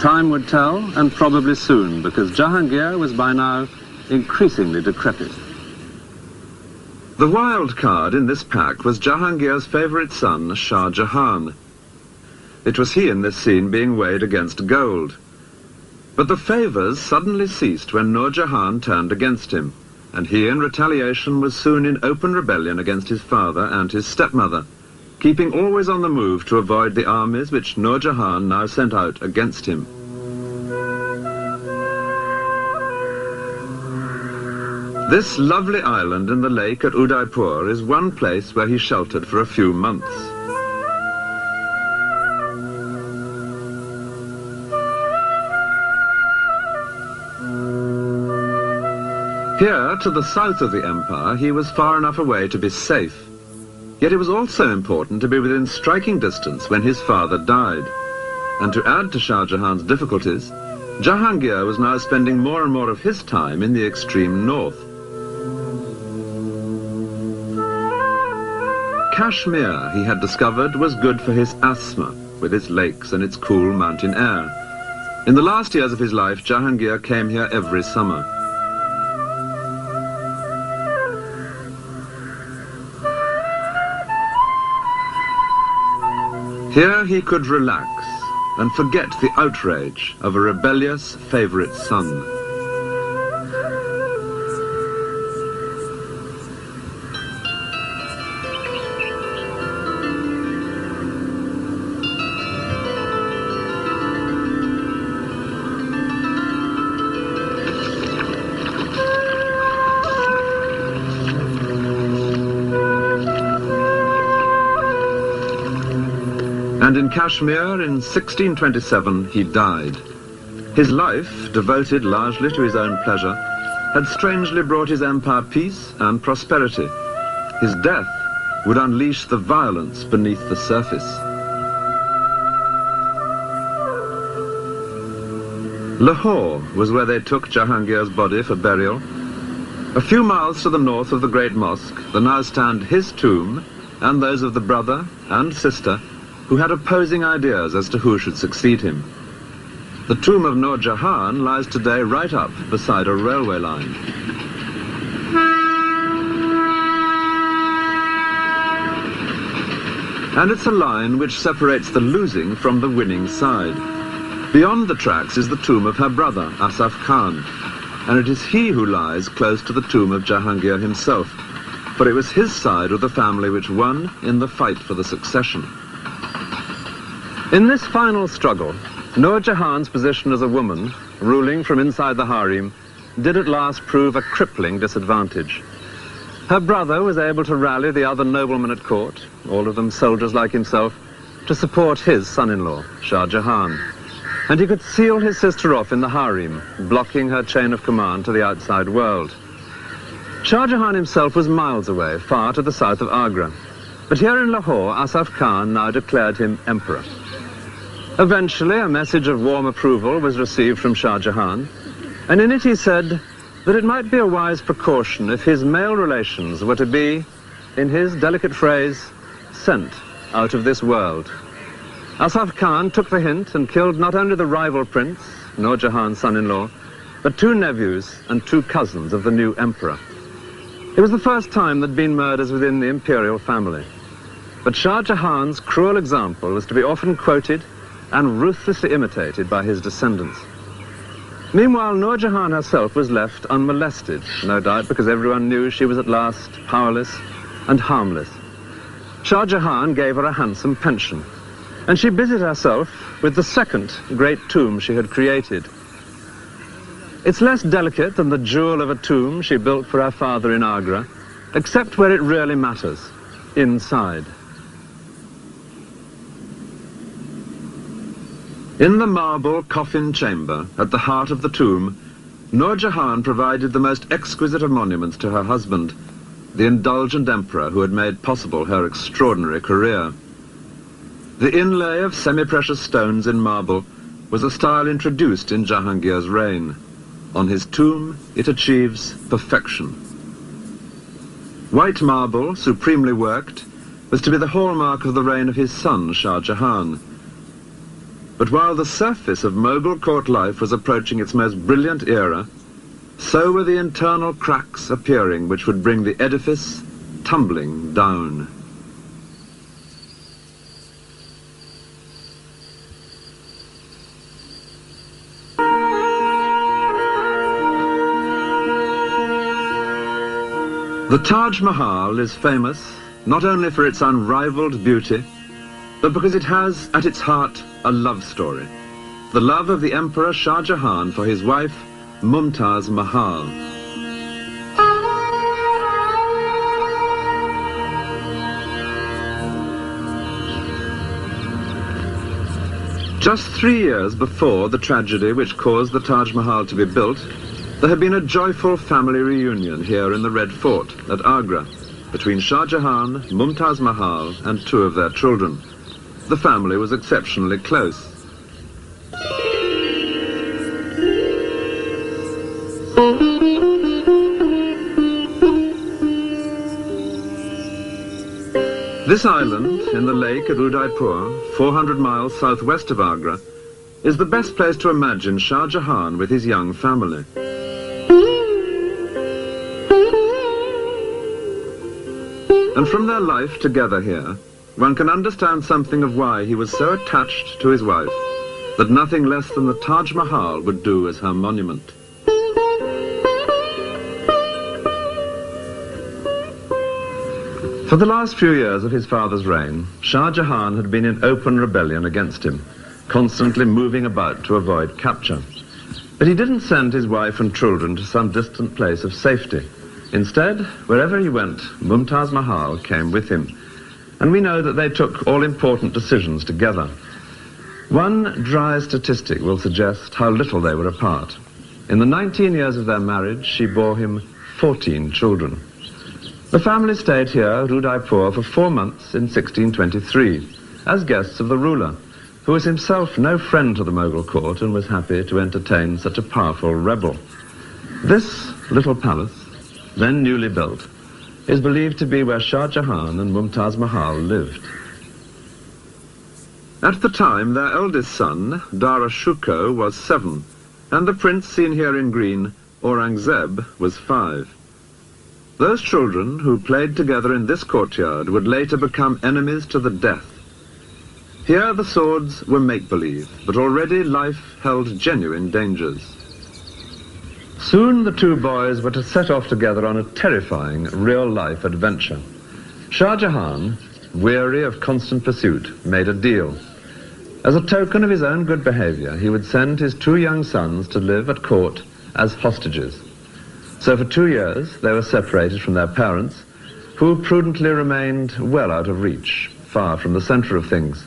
Speaker 1: Time would tell, and probably soon, because Jahangir was by now increasingly decrepit. The wild card in this pack was Jahangir's favourite son, Shah Jahan. It was he in this scene being weighed against gold. But the favours suddenly ceased when Nur Jahan turned against him, and he in retaliation was soon in open rebellion against his father and his stepmother, keeping always on the move to avoid the armies which Nur Jahan now sent out against him. This lovely island in the lake at Udaipur is one place where he sheltered for a few months. Here, to the south of the empire, he was far enough away to be safe. Yet it was also important to be within striking distance when his father died. And to add to Shah Jahan's difficulties, Jahangir was now spending more and more of his time in the extreme north. Kashmir, he had discovered, was good for his asthma, with its lakes and its cool mountain air. In the last years of his life, Jahangir came here every summer. Here he could relax and forget the outrage of a rebellious favourite son. And in Kashmir, in 1627, he died. His life, devoted largely to his own pleasure, had strangely brought his empire peace and prosperity. His death would unleash the violence beneath the surface. Lahore was where they took Jahangir's body for burial. A few miles to the north of the great mosque, there now stand his tomb and those of the brother and sister who had opposing ideas as to who should succeed him. The tomb of Nur Jahan lies today right up beside a railway line. And it's a line which separates the losing from the winning side. Beyond the tracks is the tomb of her brother, Asaf Khan. and it is he who lies close to the tomb of Jahangir himself, for it was his side of the family which won in the fight for the succession. In this final struggle, Nur Jahan's position as a woman, ruling from inside the harem, did at last prove a crippling disadvantage. Her brother was able to rally the other noblemen at court, all of them soldiers like himself, to support his son-in-law, Shah Jahan. And he could seal his sister off in the harem, blocking her chain of command to the outside world. Shah Jahan himself was miles away, far to the south of Agra. But here in Lahore, Asaf Khan now declared him emperor. Eventually, a message of warm approval was received from Shah Jahan, and in it he said that it might be a wise precaution if his male relations were to be, in his delicate phrase, sent out of this world. Asaf Khan took the hint and killed not only the rival prince, Nur Jahan's son-in-law, but 2 nephews and 2 cousins of the new emperor. It was the first time there'd been murders within the imperial family. But Shah Jahan's cruel example was to be often quoted and ruthlessly imitated by his descendants. Meanwhile, Nur Jahan herself was left unmolested, no doubt because everyone knew she was at last powerless and harmless. Shah Jahan gave her a handsome pension, and she busied herself with the second great tomb she had created. It's less delicate than the jewel of a tomb she built for her father in Agra, except where it really matters, inside. In the marble coffin chamber at the heart of the tomb, Nur Jahan provided the most exquisite of monuments to her husband, the indulgent emperor who had made possible her extraordinary career. The inlay of semi-precious stones in marble was a style introduced in Jahangir's reign. On his tomb, it achieves perfection. White marble, supremely worked, was to be the hallmark of the reign of his son, Shah Jahan. But while the surface of Mughal court life was approaching its most brilliant era, so were the internal cracks appearing which would bring the edifice tumbling down. The Taj Mahal is famous not only for its unrivaled beauty, but because it has at its heart a love story. The love of the Emperor Shah Jahan for his wife, Mumtaz Mahal. Just 3 years before the tragedy which caused the Taj Mahal to be built, there had been a joyful family reunion here in the Red Fort at Agra between Shah Jahan, Mumtaz Mahal and 2 of their children. The family was exceptionally close. This island in the lake at Udaipur, 400 miles southwest of Agra, is the best place to imagine Shah Jahan with his young family. And from their life together here, one can understand something of why he was so attached to his wife that nothing less than the Taj Mahal would do as her monument. For the last few years of his father's reign, Shah Jahan had been in open rebellion against him, constantly moving about to avoid capture. But he didn't send his wife and children to some distant place of safety. Instead, wherever he went, Mumtaz Mahal came with him. And we know that they took all important decisions together. One dry statistic will suggest how little they were apart. In the 19 years of their marriage, she bore him 14 children. The family stayed here at Udaipur for 4 months in 1623, as guests of the ruler, who was himself no friend to the Mughal court and was happy to entertain such a powerful rebel. This little palace, then newly built, is believed to be where Shah Jahan and Mumtaz Mahal lived. At the time, their eldest son, Dara Shukro, was 7, and the prince seen here in green, Aurangzeb, was 5. Those children who played together in this courtyard would later become enemies to the death. Here the swords were make-believe, but already life held genuine dangers. Soon the two boys were to set off together on a terrifying real-life adventure. Shah Jahan, weary of constant pursuit, made a deal. As a token of his own good behavior, he would send his two young sons to live at court as hostages. So for 2 years, they were separated from their parents, who prudently remained well out of reach, far from the center of things.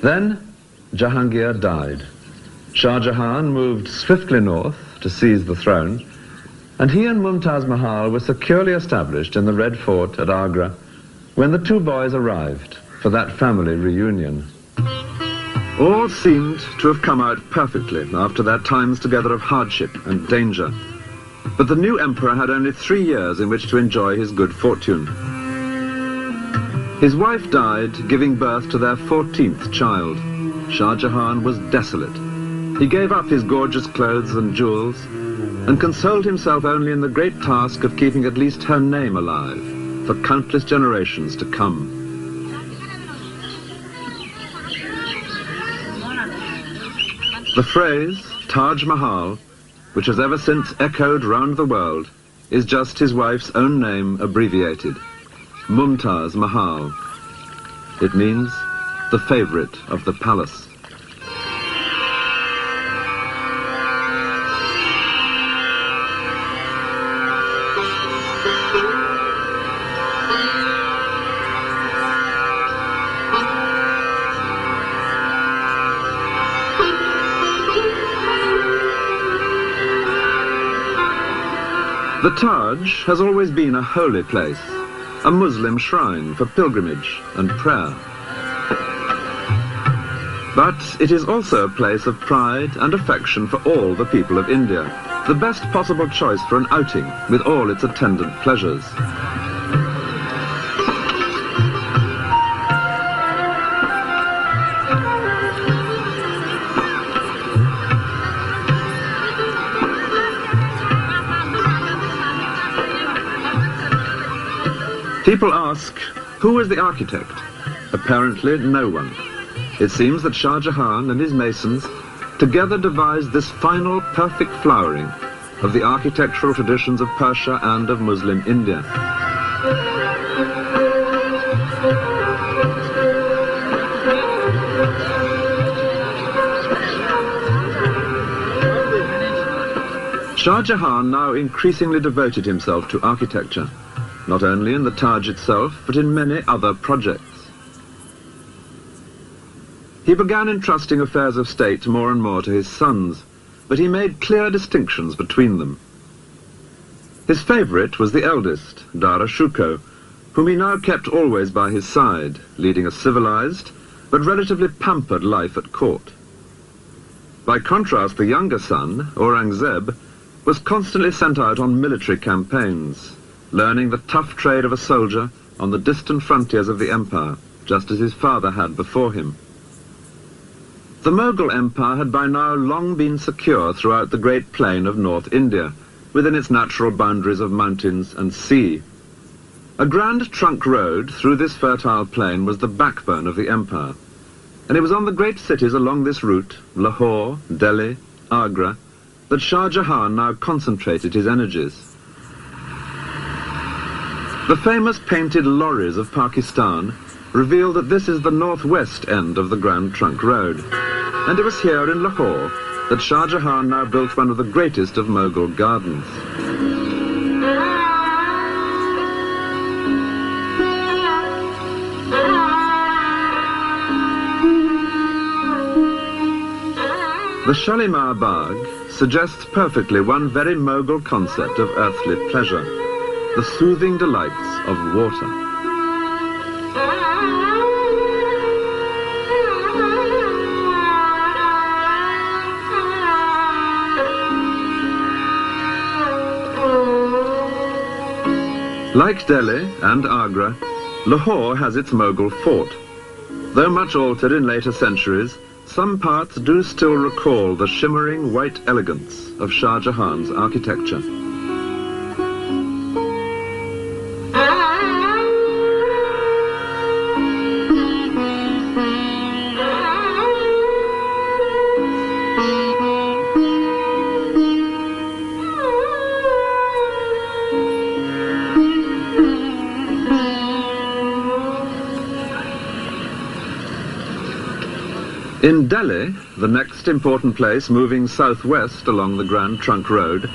Speaker 1: Then Jahangir died. Shah Jahan moved swiftly north to seize the throne, and he and Mumtaz Mahal were securely established in the Red Fort at Agra when the two boys arrived for that family reunion. All seemed to have come out perfectly after their times together of hardship and danger. But the new emperor had only 3 years in which to enjoy his good fortune. His wife died, giving birth to their 14th child. Shah Jahan was desolate. He gave up his gorgeous clothes and jewels and consoled himself only in the great task of keeping at least her name alive for countless generations to come. The phrase Taj Mahal, which has ever since echoed round the world, is just his wife's own name abbreviated, Mumtaz Mahal. It means the favorite of the palace. The Taj has always been a holy place, a Muslim shrine for pilgrimage and prayer. But it is also a place of pride and affection for all the people of India, the best possible choice for an outing with all its attendant pleasures. People ask, who was the architect? Apparently no one. It seems that Shah Jahan and his masons together devised this final perfect flowering of the architectural traditions of Persia and of Muslim India. Shah Jahan now increasingly devoted himself to architecture, not only in the Taj itself, but in many other projects. He began entrusting affairs of state more and more to his sons, but he made clear distinctions between them. His favorite was the eldest, Dara Shuko, whom he now kept always by his side, leading a civilized but relatively pampered life at court. By contrast, the younger son, Aurangzeb, was constantly sent out on military campaigns, learning the tough trade of a soldier on the distant frontiers of the empire, just as his father had before him. The Mughal Empire had by now long been secure throughout the great plain of North India, within its natural boundaries of mountains and sea. A grand trunk road through this fertile plain was the backbone of the empire, and it was on the great cities along this route, Lahore, Delhi, Agra, that Shah Jahan now concentrated his energies. The famous painted lorries of Pakistan reveal that this is the northwest end of the Grand Trunk Road, and it was here in Lahore that Shah Jahan now built one of the greatest of Mughal gardens. The Shalimar Bagh suggests perfectly one very Mughal concept of earthly pleasure, the soothing delights of water. Like Delhi and Agra, Lahore has its Mughal fort. Though much altered in later centuries, some parts do still recall the shimmering white elegance of Shah Jahan's architecture. In Delhi, the next important place moving southwest along the Grand Trunk Road,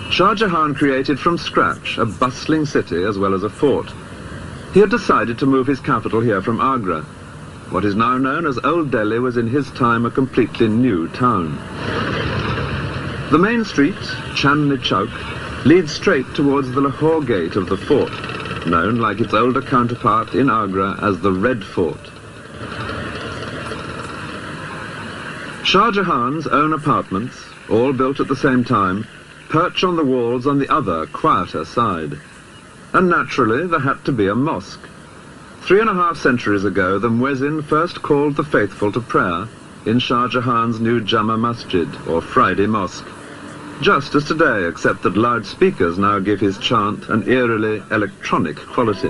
Speaker 1: Shah Jahan created from scratch a bustling city as well as a fort. He had decided to move his capital here from Agra. What is now known as Old Delhi was in his time a completely new town. The main street, Chandni Chowk, leads straight towards the Lahore gate of the fort, known like its older counterpart in Agra as the Red Fort. Shah Jahan's own apartments, all built at the same time, perch on the walls on the other, quieter side. And naturally, there had to be a mosque. 3.5 centuries ago, the Muezzin first called the faithful to prayer in Shah Jahan's new Jama Masjid, or Friday Mosque. Just as today, except that loudspeakers now give his chant an eerily electronic quality.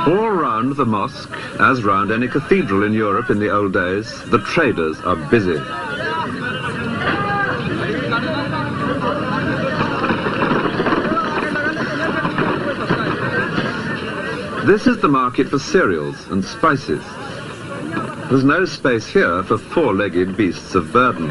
Speaker 1: All round the mosque, as round any cathedral in Europe in the old days, the traders are busy. This is the market for cereals and spices. There's no space here for four-legged beasts of burden.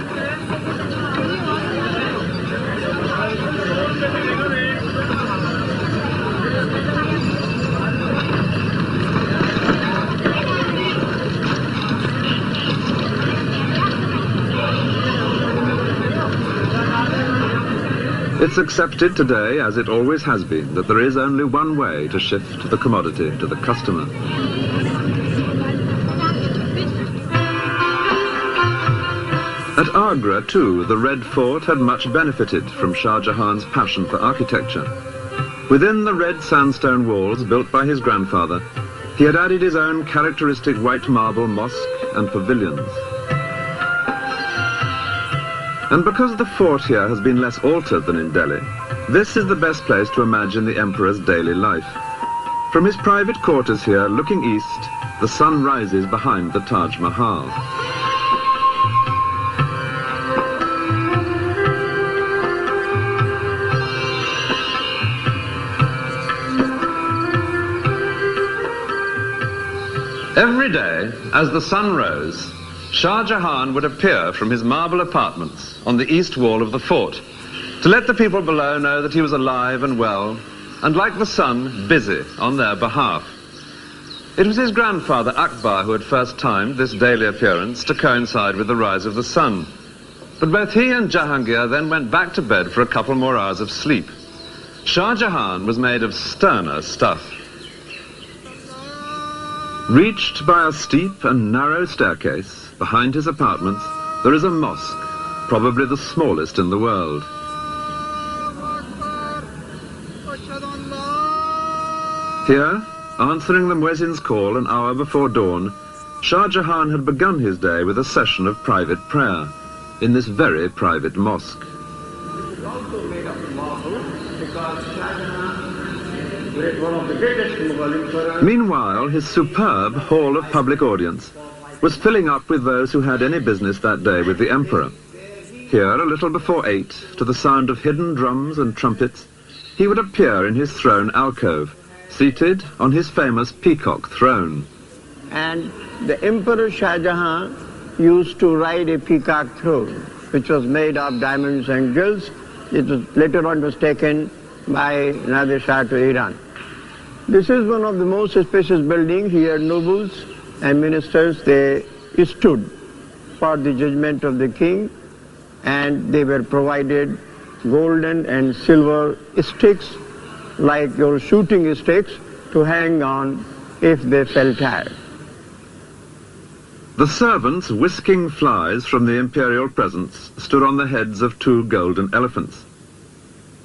Speaker 1: It's accepted today, as it always has been, that there is only one way to shift the commodity to the customer. At Agra, too, the Red Fort had much benefited from Shah Jahan's passion for architecture. Within the red sandstone walls built by his grandfather, he had added his own characteristic white marble mosque and pavilions. And because the fort here has been less altered than in Delhi, this is the best place to imagine the emperor's daily life. From his private quarters here, looking east, the sun rises behind the Taj Mahal. Every day, as the sun rose, Shah Jahan would appear from his marble apartments on the east wall of the fort to let the people below know that he was alive and well, and like the sun, busy on their behalf. It was his grandfather Akbar who had first timed this daily appearance to coincide with the rise of the sun. But both he and Jahangir then went back to bed for a couple more hours of sleep. Shah Jahan was made of sterner stuff. Reached by a steep and narrow staircase, behind his apartments, there is a mosque, probably the smallest in the world. Here, answering the Muezzin's call an hour before dawn, Shah Jahan had begun his day with a session of private prayer in this very private mosque.
Speaker 3: It is also made of marble because Shah Jahan was one of the greatest Mughal emperors.
Speaker 1: Meanwhile, his superb hall of public audience was filling up with those who had any business that day with the emperor. Here, a little before 8, to the sound of hidden drums and trumpets, he would appear in his throne alcove, seated on his famous peacock throne.
Speaker 3: And the Emperor Shah Jahan used to ride a peacock throne, which was made of diamonds and gills. It was later on was taken by Nadir Shah to Iran. This is one of the most spacious buildings. Here nobles and ministers, they stood for the judgment of the king, and they were provided golden and silver sticks, like your shooting sticks, to hang on if they felt tired.
Speaker 1: The servants whisking flies from the imperial presents stood on the heads of 2 golden elephants.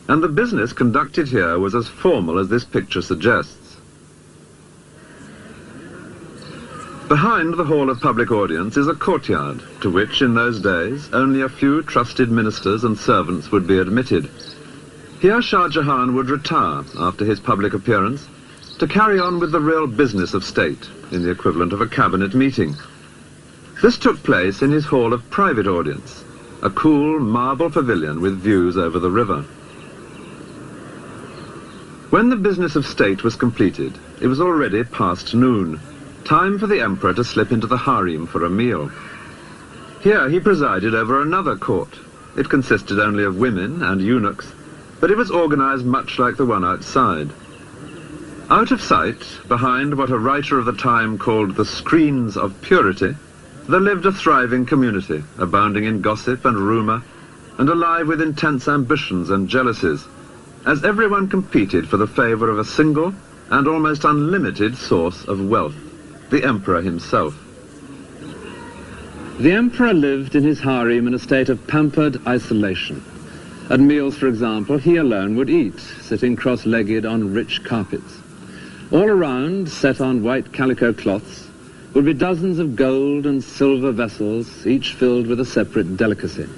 Speaker 1: And the business conducted here was as formal as this picture suggests. Behind the Hall of Public Audience is a courtyard, to which in those days only a few trusted ministers and servants would be admitted. Here Shah Jahan would retire after his public appearance to carry on with the real business of state, in the equivalent of a cabinet meeting. This took place in his hall of private audience, a cool marble pavilion with views over the river. When the business of state was completed, it was already past noon, time for the emperor to slip into the harem for a meal. Here he presided over another court. It consisted only of women and eunuchs, but it was organized much like the one outside. Out of sight, behind what a writer of the time called the screens of purity, there lived a thriving community, abounding in gossip and rumor, and alive with intense ambitions and jealousies, as everyone competed for the favor of a single and almost unlimited source of wealth, the emperor himself. The emperor lived in his harem in a state of pampered isolation. At meals, for example, he alone would eat, sitting cross-legged on rich carpets. All around, set on white calico cloths, would be dozens of gold and silver vessels, each filled with a separate delicacy.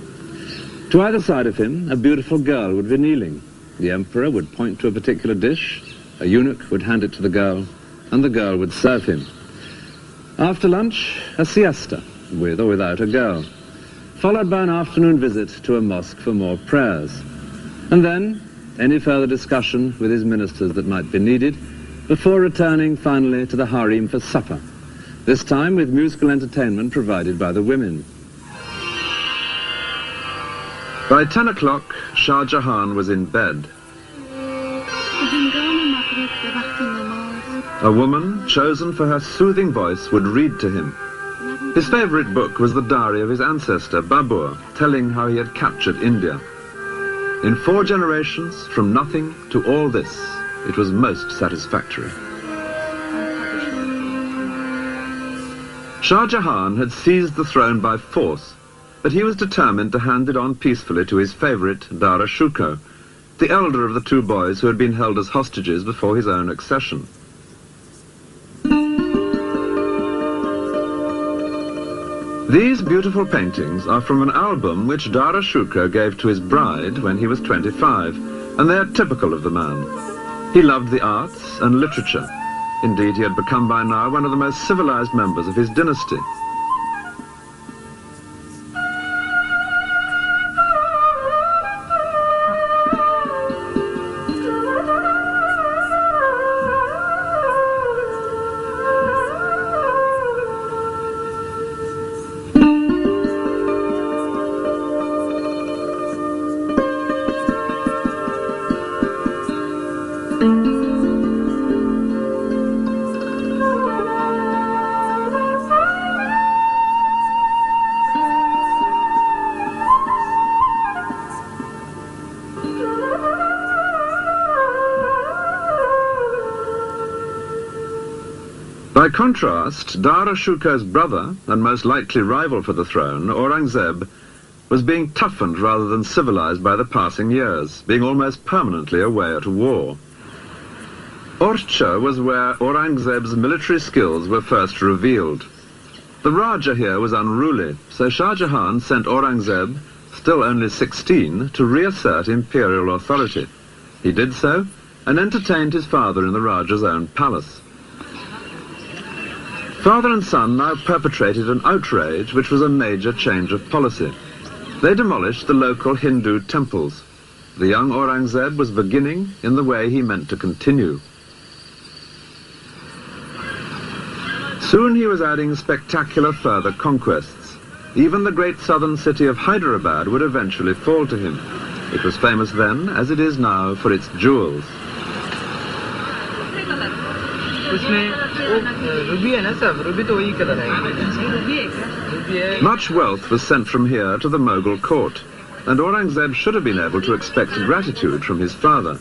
Speaker 1: To either side of him, a beautiful girl would be kneeling. The emperor would point to a particular dish, a eunuch would hand it to the girl, and the girl would serve him. After lunch, a siesta, with or without a girl, followed by an afternoon visit to a mosque for more prayers. And then, any further discussion with his ministers that might be needed, before returning finally to the harem for supper, this time with musical entertainment provided by the women. By 10 o'clock, Shah Jahan was in bed. A woman, chosen for her soothing voice, would read to him. His favorite book was the diary of his ancestor, Babur, telling how he had captured India. In 4 generations, from nothing to all this, it was most satisfactory. Shah Jahan had seized the throne by force, but he was determined to hand it on peacefully to his favorite, Dara Shikoh, the elder of the 2 boys who had been held as hostages before his own accession. These beautiful paintings are from an album which Dara Shikoh gave to his bride when he was 25, and they are typical of the man. He loved the arts and literature. Indeed, he had become by now one of the most civilized members of his dynasty. By contrast, Dara Shikoh's brother, and most likely rival for the throne, Aurangzeb, was being toughened rather than civilized by the passing years, being almost permanently away at war. Orcha was where Aurangzeb's military skills were first revealed. The Raja here was unruly, so Shah Jahan sent Aurangzeb, still only 16, to reassert imperial authority. He did so, and entertained his father in the Raja's own palace. Father and son now perpetrated an outrage which was a major change of policy. They demolished the local Hindu temples. The young Aurangzeb was beginning in the way he meant to continue. Soon he was adding spectacular further conquests. Even the great southern city of Hyderabad would eventually fall to him. It was famous then, as it is now, for its jewels. Much wealth was sent from here to the Mughal court, and Aurangzeb should have been able to expect gratitude from his father.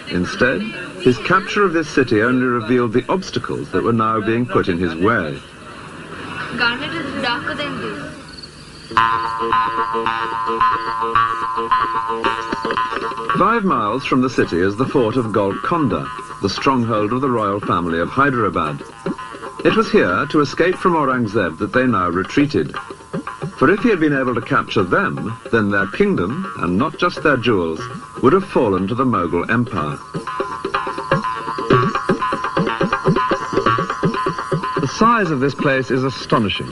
Speaker 1: Instead, his capture of this city only revealed the obstacles that were now being put in his way.
Speaker 7: Garnet is darker than this.
Speaker 1: 5 miles from the city is the fort of Golconda, the stronghold of the royal family of Hyderabad. It was here, to escape from Aurangzeb, that they now retreated. For if he had been able to capture them, then their kingdom, and not just their jewels, would have fallen to the Mughal Empire. The size of this place is astonishing.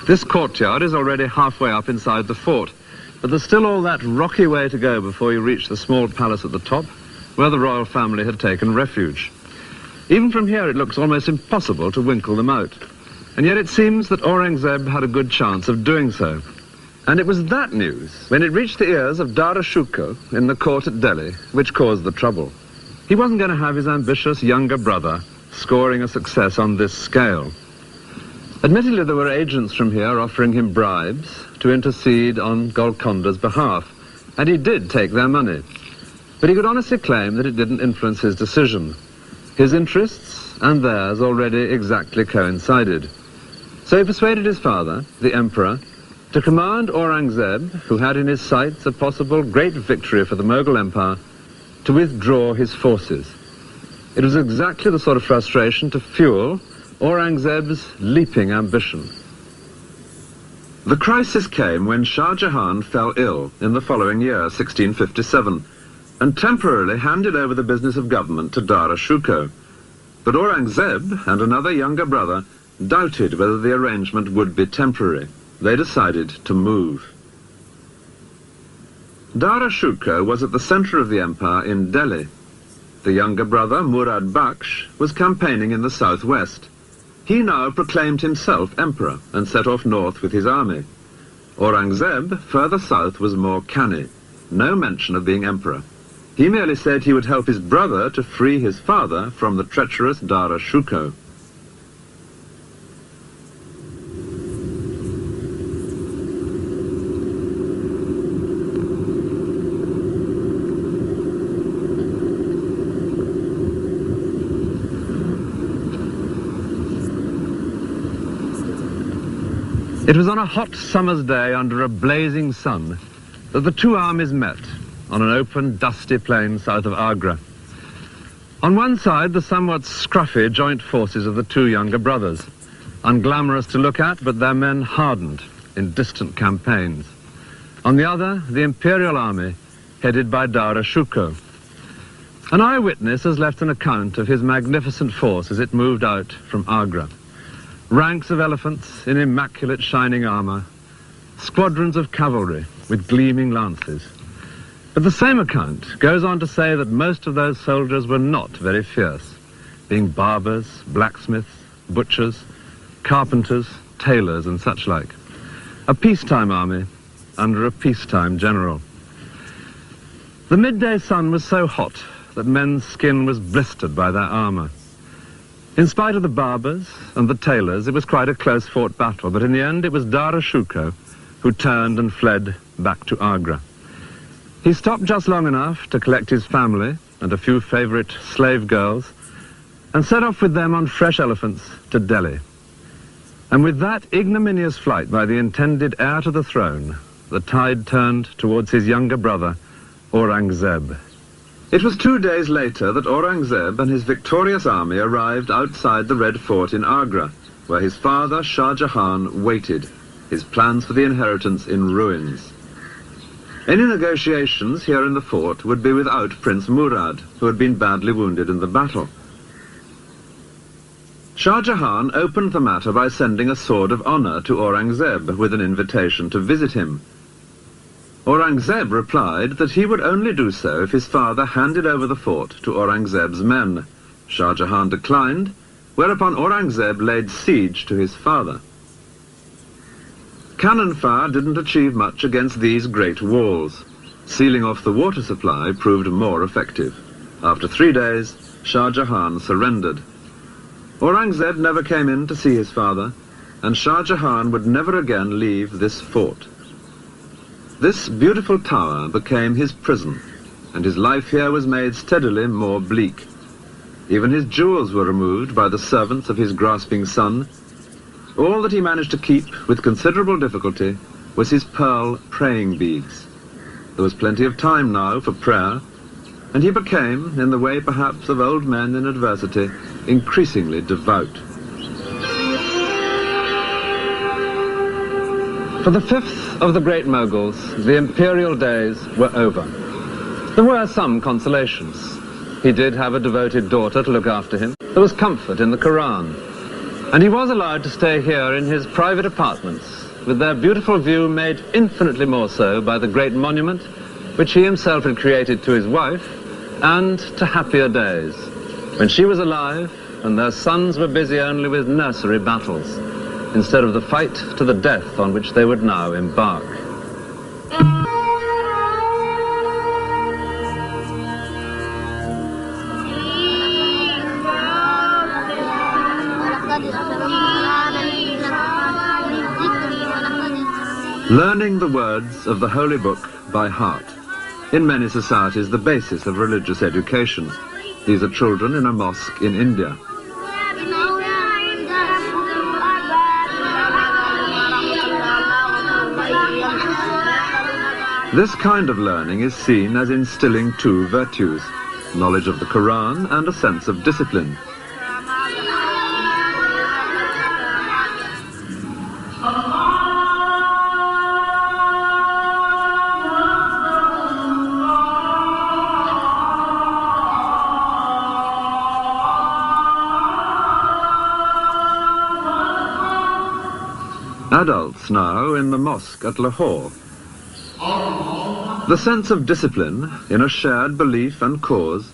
Speaker 1: This courtyard is already halfway up inside the fort, but there's still all that rocky way to go before you reach the small palace at the top, where the royal family had taken refuge. Even from here it looks almost impossible to winkle them out. And yet it seems that Aurangzeb had a good chance of doing so. And it was that news, when it reached the ears of Dara Shikoh in the court at Delhi, which caused the trouble. He wasn't going to have his ambitious younger brother scoring a success on this scale. Admittedly, there were agents from here offering him bribes to intercede on Golconda's behalf, and he did take their money. But he could honestly claim that it didn't influence his decision. His interests and theirs already exactly coincided. So he persuaded his father, the emperor, to command Aurangzeb, who had in his sights a possible great victory for the Mughal Empire, to withdraw his forces. It was exactly the sort of frustration to fuel Aurangzeb's leaping ambition. The crisis came when Shah Jahan fell ill in the following year, 1657, and temporarily handed over the business of government to Dara Shikoh. But Aurangzeb and another younger brother doubted whether the arrangement would be temporary. They decided to move. Dara Shikoh was at the center of the empire in Delhi. The younger brother, Murad Baksh, was campaigning in the southwest. He now proclaimed himself emperor and set off north with his army. Aurangzeb, further south, was more canny. No mention of being emperor. He merely said he would help his brother to free his father from the treacherous Dara Shikoh. It was on a hot summer's day under a blazing sun that the two armies met on an open, dusty plain south of Agra. On one side, the somewhat scruffy joint forces of the two younger brothers, unglamorous to look at, but their men hardened in distant campaigns. On the other, the imperial army, headed by Dara Shikoh. An eyewitness has left an account of his magnificent force as it moved out from Agra. Ranks of elephants in immaculate shining armor, squadrons of cavalry with gleaming lances. But the same account goes on to say that most of those soldiers were not very fierce, being barbers, blacksmiths, butchers, carpenters, tailors and such like. A peacetime army under a peacetime general. The midday sun was so hot that men's skin was blistered by their armor. In spite of the barbers and the tailors, it was quite a close-fought battle, but in the end it was Dara Shikoh who turned and fled back to Agra. He stopped just long enough to collect his family and a few favorite slave girls and set off with them on fresh elephants to Delhi. And with that ignominious flight by the intended heir to the throne, the tide turned towards his younger brother, Aurangzeb. It was 2 days later that Aurangzeb and his victorious army arrived outside the Red Fort in Agra, where his father, Shah Jahan, waited, his plans for the inheritance in ruins. Any negotiations here in the fort would be without Prince Murad, who had been badly wounded in the battle. Shah Jahan opened the matter by sending a sword of honor to Aurangzeb with an invitation to visit him. Aurangzeb replied that he would only do so if his father handed over the fort to Aurangzeb's men. Shah Jahan declined, whereupon Aurangzeb laid siege to his father. Cannon fire didn't achieve much against these great walls. Sealing off the water supply proved more effective. After 3 days, Shah Jahan surrendered. Aurangzeb never came in to see his father, and Shah Jahan would never again leave this fort. This beautiful tower became his prison, and his life here was made steadily more bleak. Even his jewels were removed by the servants of his grasping son. All that he managed to keep with considerable difficulty was his pearl praying beads. There was plenty of time now for prayer, and he became, in the way perhaps of old men in adversity, increasingly devout. For the fifth of the great Mughals, the imperial days were over. There were some consolations. He did have a devoted daughter to look after him. There was comfort in the Quran. And he was allowed to stay here in his private apartments, with their beautiful view made infinitely more so by the great monument which he himself had created to his wife, and to happier days, when she was alive and their sons were busy only with nursery battles, instead of the fight to the death on which they would now embark. Learning the words of the Holy Book by heart. In many societies, the basis of religious education. These are children in a mosque in India. This kind of learning is seen as instilling two virtues, knowledge of the Quran and a sense of discipline. Adults now in the mosque at Lahore. The sense of discipline in a shared belief and cause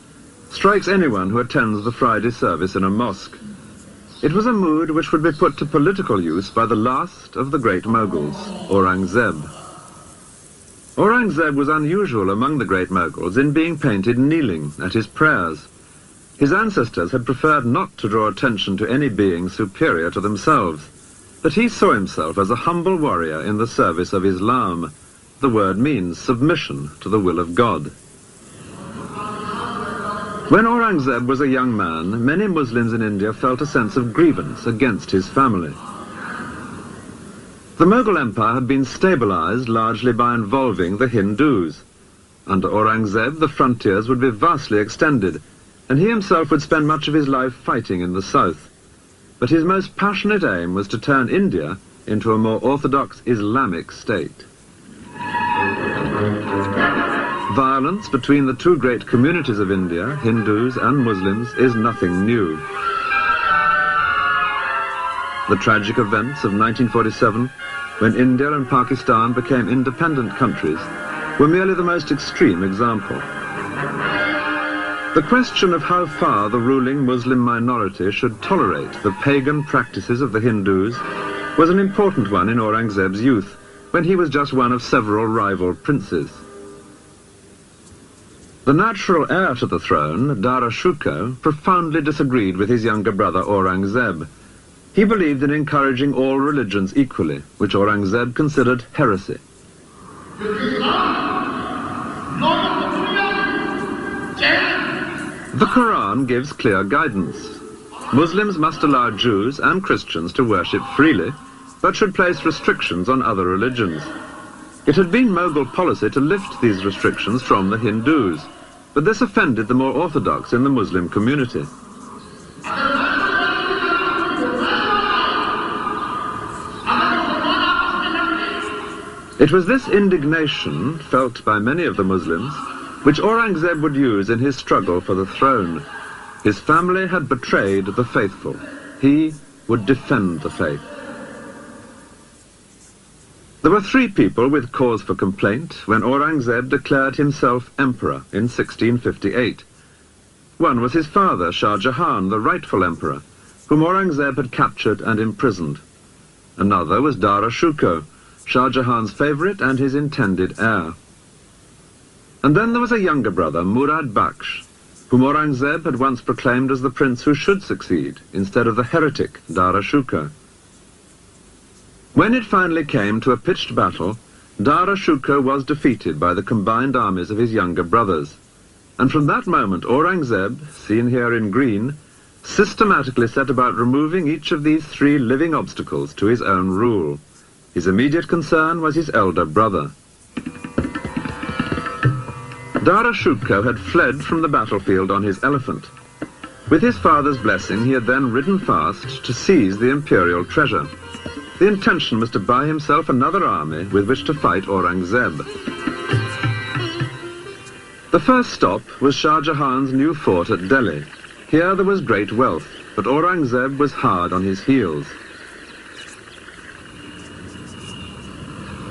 Speaker 1: strikes anyone who attends the Friday service in a mosque. It was a mood which would be put to political use by the last of the great Mughals, Aurangzeb. Aurangzeb was unusual among the great Mughals in being painted kneeling at his prayers. His ancestors had preferred not to draw attention to any being superior to themselves, but he saw himself as a humble warrior in the service of Islam. The word means submission to the will of God. When Aurangzeb was a young man, many Muslims in India felt a sense of grievance against his family. The Mughal Empire had been stabilized largely by involving the Hindus. Under Aurangzeb, the frontiers would be vastly extended, and he himself would spend much of his life fighting in the south. But his most passionate aim was to turn India into a more orthodox Islamic state. Violence between the two great communities of India, Hindus and Muslims, is nothing new. The tragic events of 1947, when India and Pakistan became independent countries, were merely the most extreme example. The question of how far the ruling Muslim minority should tolerate the pagan practices of the Hindus was an important one in Aurangzeb's youth, when he was just one of several rival princes. The natural heir to the throne, Dara Shikoh, profoundly disagreed with his younger brother Aurangzeb. He believed in encouraging all religions equally, which Aurangzeb considered heresy. The Quran gives clear guidance. Muslims must allow Jews and Christians to worship freely, but should place restrictions on other religions. It had been Mughal policy to lift these restrictions from the Hindus, but this offended the more orthodox in the Muslim community. It was this indignation, felt by many of the Muslims, which Aurangzeb would use in his struggle for the throne. His family had betrayed the faithful. He would defend the faith. There were three people with cause for complaint when Aurangzeb declared himself emperor in 1658. One was his father, Shah Jahan, the rightful emperor, whom Aurangzeb had captured and imprisoned. Another was Dara Shikoh. Shah Jahan's favourite and his intended heir. And then there was a younger brother, Murad Bakhsh, whom Aurangzeb had once proclaimed as the prince who should succeed, instead of the heretic Dara Shukar. When it finally came to a pitched battle, Dara Shukar was defeated by the combined armies of his younger brothers. And from that moment, Aurangzeb, seen here in green, systematically set about removing each of these three living obstacles to his own rule. His immediate concern was his elder brother. Dara Shukar had fled from the battlefield on his elephant. With his father's blessing, he had then ridden fast to seize the imperial treasure. The intention was to buy himself another army with which to fight Aurangzeb. The first stop was Shah Jahan's new fort at Delhi. Here there was great wealth, but Aurangzeb was hard on his heels.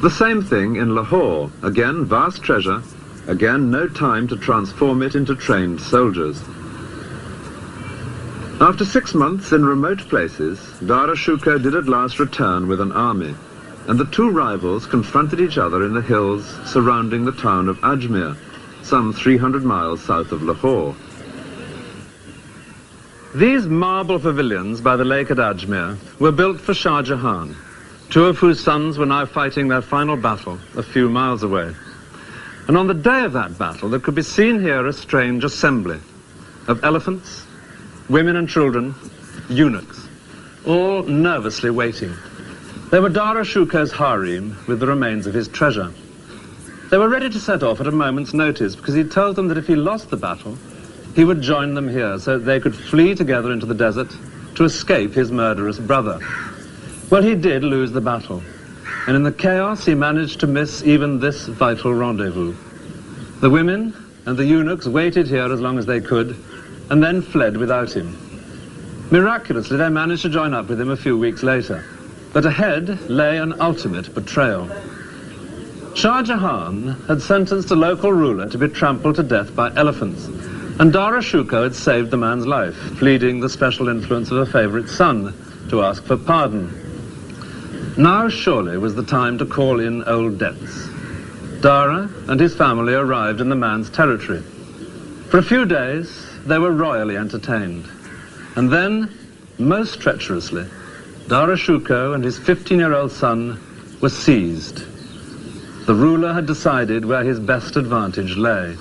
Speaker 1: The same thing in Lahore. Again, vast treasure. Again, no time to transform it into trained soldiers. After 6 months in remote places, Dara Shukar did at last return with an army, and the two rivals confronted each other in the hills surrounding the town of Ajmer, some 300 miles south of Lahore. These marble pavilions by the lake at Ajmer were built for Shah Jahan, two of whose sons were now fighting their final battle a few miles away. And on the day of that battle, there could be seen here a strange assembly of elephants, women and children, eunuchs, all nervously waiting. They were Dara Shukar's harem with the remains of his treasure. They were ready to set off at a moment's notice because he told them that if he lost the battle, he would join them here so that they could flee together into the desert to escape his murderous brother. Well, he did lose the battle, and in the chaos he managed to miss even this vital rendezvous. The women and the eunuchs waited here as long as they could, and then fled without him. Miraculously, they managed to join up with him a few weeks later, but ahead lay an ultimate betrayal. Shah Jahan had sentenced a local ruler to be trampled to death by elephants, and Dara Shukar had saved the man's life, pleading the special influence of a favourite son to ask for pardon. Now surely was the time to call in old debts. Dara and his family arrived in the man's territory. For a few days, they were royally entertained. And then, most treacherously, Dara Shukar and his 15-year-old son were seized. The ruler had decided where his best advantage lay.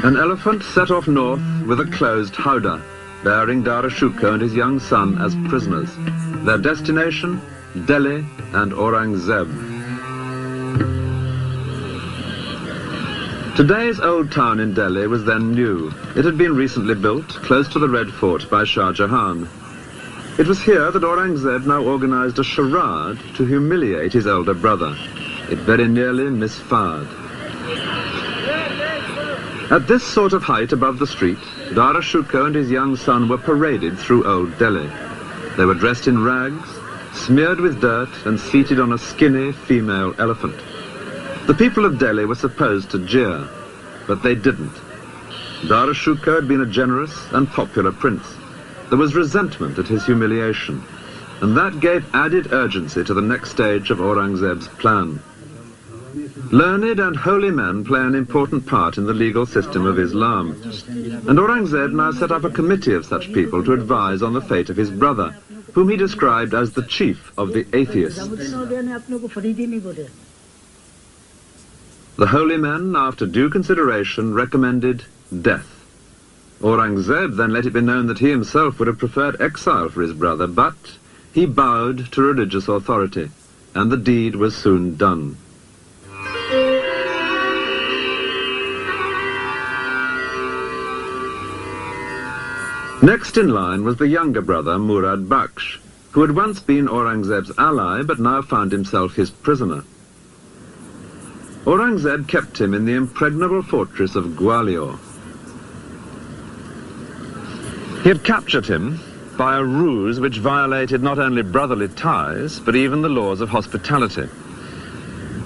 Speaker 1: An elephant set off north with a closed howdah, bearing Dara Shukar and his young son as prisoners. Their destination, Delhi and Aurangzeb. Today's old town in Delhi was then new. It had been recently built, close to the Red Fort by Shah Jahan. It was here that Aurangzeb now organized a charade to humiliate his elder brother. It very nearly misfired. At this sort of height above the street, Dara Shukar and his young son were paraded through Old Delhi. They were dressed in rags, smeared with dirt, and seated on a skinny female elephant. The people of Delhi were supposed to jeer, but they didn't. Dara Shukar had been a generous and popular prince. There was resentment at his humiliation, and that gave added urgency to the next stage of Aurangzeb's plan. Learned and holy men play an important part in the legal system of Islam, and Aurangzeb now set up a committee of such people to advise on the fate of his brother, whom he described as the chief of the atheists. The holy men, after due consideration, recommended death. Aurangzeb then let it be known that he himself would have preferred exile for his brother, but he bowed to religious authority, and the deed was soon done. Next in line was the younger brother, Murad Bakhsh, who had once been Aurangzeb's ally, but now found himself his prisoner. Aurangzeb kept him in the impregnable fortress of Gwalior. He had captured him by a ruse which violated not only brotherly ties, but even the laws of hospitality.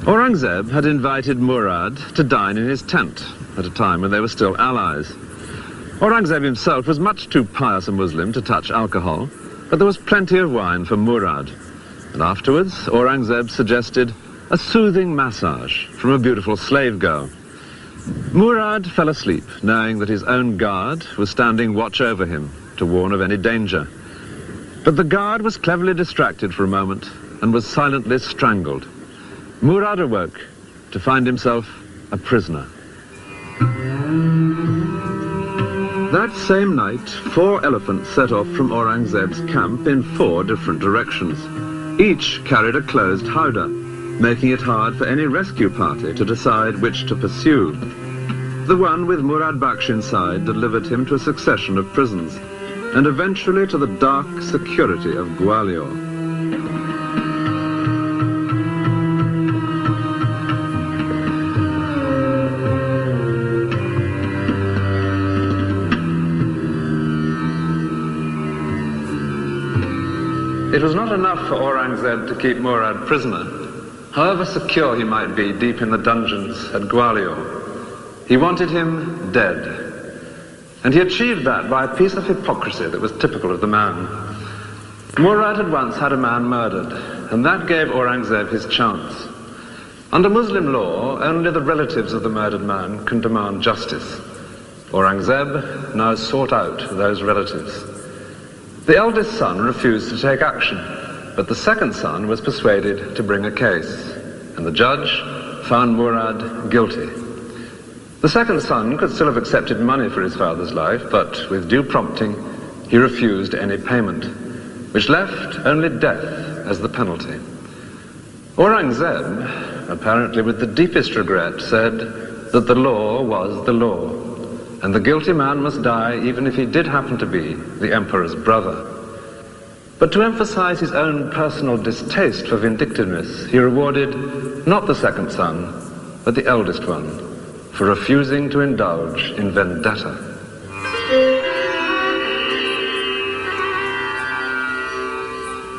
Speaker 1: Aurangzeb had invited Murad to dine in his tent at a time when they were still allies. Aurangzeb himself was much too pious a Muslim to touch alcohol, but there was plenty of wine for Murad. And afterwards, Aurangzeb suggested a soothing massage from a beautiful slave girl. Murad fell asleep, knowing that his own guard was standing watch over him to warn of any danger. But the guard was cleverly distracted for a moment and was silently strangled. Murad awoke to find himself a prisoner. That same night, 4 elephants set off from Aurangzeb's camp in 4 different directions. Each carried a closed howdah, making it hard for any rescue party to decide which to pursue. The one with Murad Baksh inside delivered him to a succession of prisons, and eventually to the dark security of Gwalior. It was not enough for Aurangzeb to keep Murad prisoner, however secure he might be deep in the dungeons at Gwalior. He wanted him dead. And he achieved that by a piece of hypocrisy that was typical of the man. Murad had once had a man murdered, and that gave Aurangzeb his chance. Under Muslim law, only the relatives of the murdered man can demand justice. Aurangzeb now sought out those relatives. The eldest son refused to take action, but the second son was persuaded to bring a case, and the judge found Murad guilty. The second son could still have accepted money for his father's life, but with due prompting, he refused any payment, which left only death as the penalty. Aurangzeb, apparently with the deepest regret, said that the law was the law, and the guilty man must die even if he did happen to be the emperor's brother. But to emphasize his own personal distaste for vindictiveness, he rewarded not the second son, but the eldest one, for refusing to indulge in vendetta.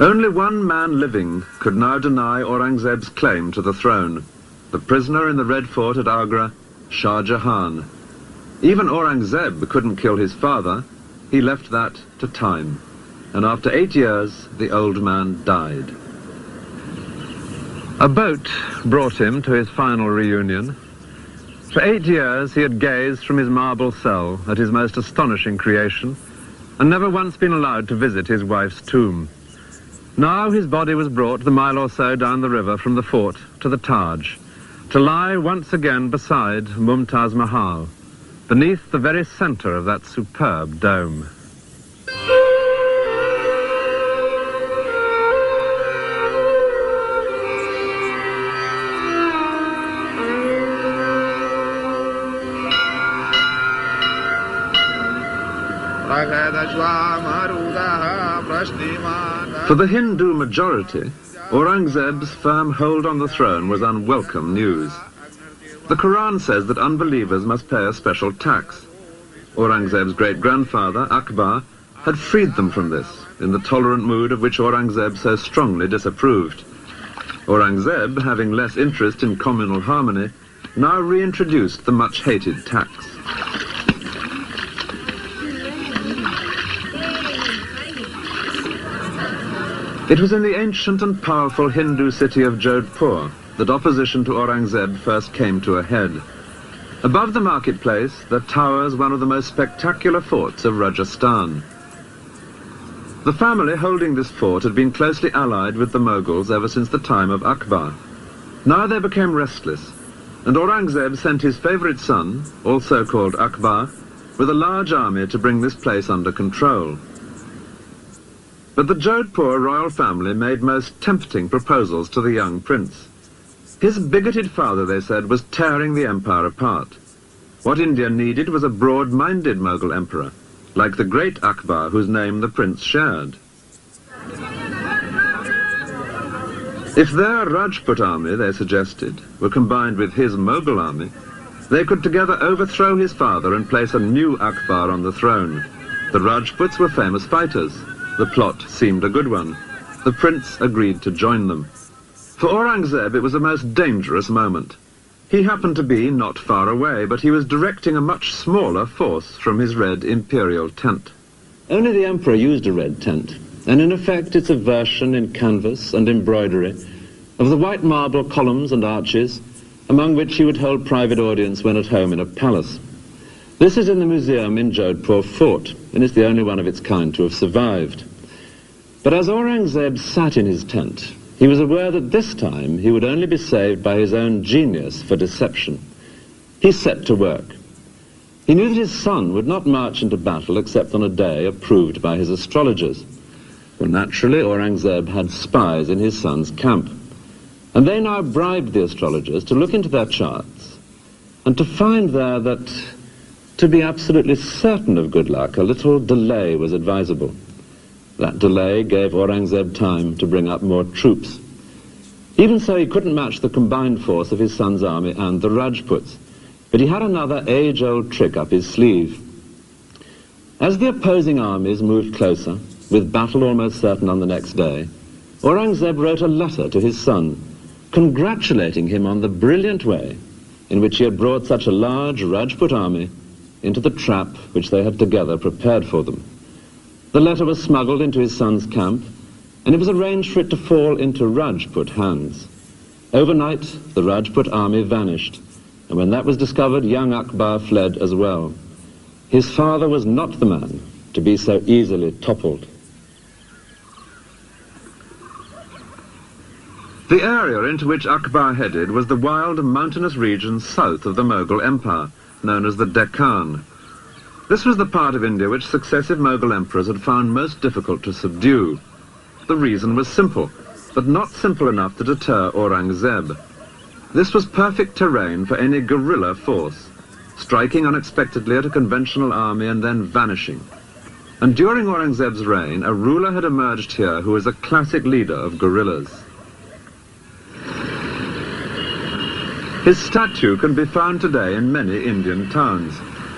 Speaker 1: Only one man living could now deny Aurangzeb's claim to the throne, the prisoner in the Red Fort at Agra, Shah Jahan. Even Aurangzeb couldn't kill his father. He left that to time. And after 8 years, the old man died. A boat brought him to his final reunion. For 8 years, he had gazed from his marble cell at his most astonishing creation, and never once been allowed to visit his wife's tomb. Now his body was brought the mile or so down the river from the fort to the Taj, to lie once again beside Mumtaz Mahal, beneath the very center of that superb dome. For the Hindu majority, Aurangzeb's firm hold on the throne was unwelcome news. The Quran says that unbelievers must pay a special tax. Aurangzeb's great-grandfather, Akbar, had freed them from this, in the tolerant mood of which Aurangzeb so strongly disapproved. Aurangzeb, having less interest in communal harmony, now reintroduced the much-hated tax. It was in the ancient and powerful Hindu city of Jodhpur that opposition to Aurangzeb first came to a head. Above the marketplace, there towers one of the most spectacular forts of Rajasthan. The family holding this fort had been closely allied with the Mughals ever since the time of Akbar. Now they became restless, and Aurangzeb sent his favorite son, also called Akbar, with a large army to bring this place under control. But the Jodhpur royal family made most tempting proposals to the young prince. His bigoted father, they said, was tearing the empire apart. What India needed was a broad-minded Mughal emperor, like the great Akbar, whose name the prince shared. If their Rajput army, they suggested, were combined with his Mughal army, they could together overthrow his father and place a new Akbar on the throne. The Rajputs were famous fighters. The plot seemed a good one. The prince agreed to join them. For Aurangzeb, it was a most dangerous moment. He happened to be not far away, but he was directing a much smaller force from his red imperial tent. Only the emperor used a red tent, and in effect it's a version in canvas and embroidery of the white marble columns and arches among which he would hold private audience when at home in a palace. This is in the museum in Jodhpur Fort, and is the only one of its kind to have survived. But as Aurangzeb sat in his tent, he was aware that this time he would only be saved by his own genius for deception. He set to work. He knew that his son would not march into battle except on a day approved by his astrologers. Well, naturally, Aurangzeb had spies in his son's camp, and they now bribed the astrologers to look into their charts and to find there that, to be absolutely certain of good luck, a little delay was advisable. That delay gave Aurangzeb time to bring up more troops. Even so, he couldn't match the combined force of his son's army and the Rajputs, but he had another age-old trick up his sleeve. As the opposing armies moved closer, with battle almost certain on the next day, Aurangzeb wrote a letter to his son, congratulating him on the brilliant way in which he had brought such a large Rajput army into the trap which they had together prepared for them. The letter was smuggled into his son's camp, and it was arranged for it to fall into Rajput hands. Overnight, the Rajput army vanished, and when that was discovered, young Akbar fled as well. His father was not the man to be so easily toppled. The area into which Akbar headed was the wild mountainous region south of the Mughal Empire, known as the Deccan. This was the part of India which successive Mughal emperors had found most difficult to subdue. The reason was simple, but not simple enough to deter Aurangzeb. This was perfect terrain for any guerrilla force, striking unexpectedly at a conventional army and then vanishing. And during Aurangzeb's reign, a ruler had emerged here who was a classic leader of guerrillas. His statue can be found today in many Indian towns,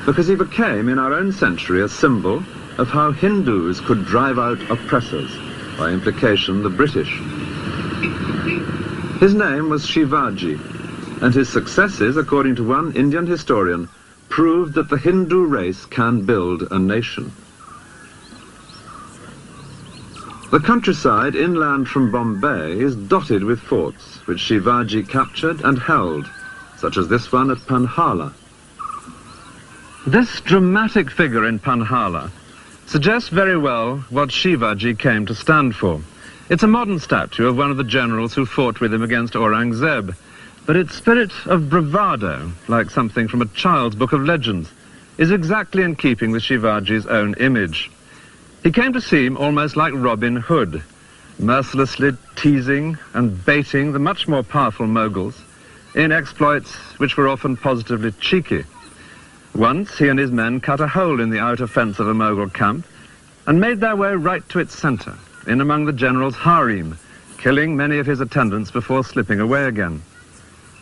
Speaker 1: because he became, in our own century, a symbol of how Hindus could drive out oppressors, by implication the British. His name was Shivaji, and his successes, according to one Indian historian, proved that the Hindu race can build a nation. The countryside inland from Bombay is dotted with forts, which Shivaji captured and held, such as this one at Panhala. This dramatic figure in Panhala suggests very well what Shivaji came to stand for. It's a modern statue of one of the generals who fought with him against Aurangzeb, but its spirit of bravado, like something from a child's book of legends, is exactly in keeping with Shivaji's own image. He came to seem almost like Robin Hood, mercilessly teasing and baiting the much more powerful Mughals in exploits which were often positively cheeky. Once he and his men cut a hole in the outer fence of a Mughal camp and made their way right to its center, in among the general's harem, killing many of his attendants before slipping away again.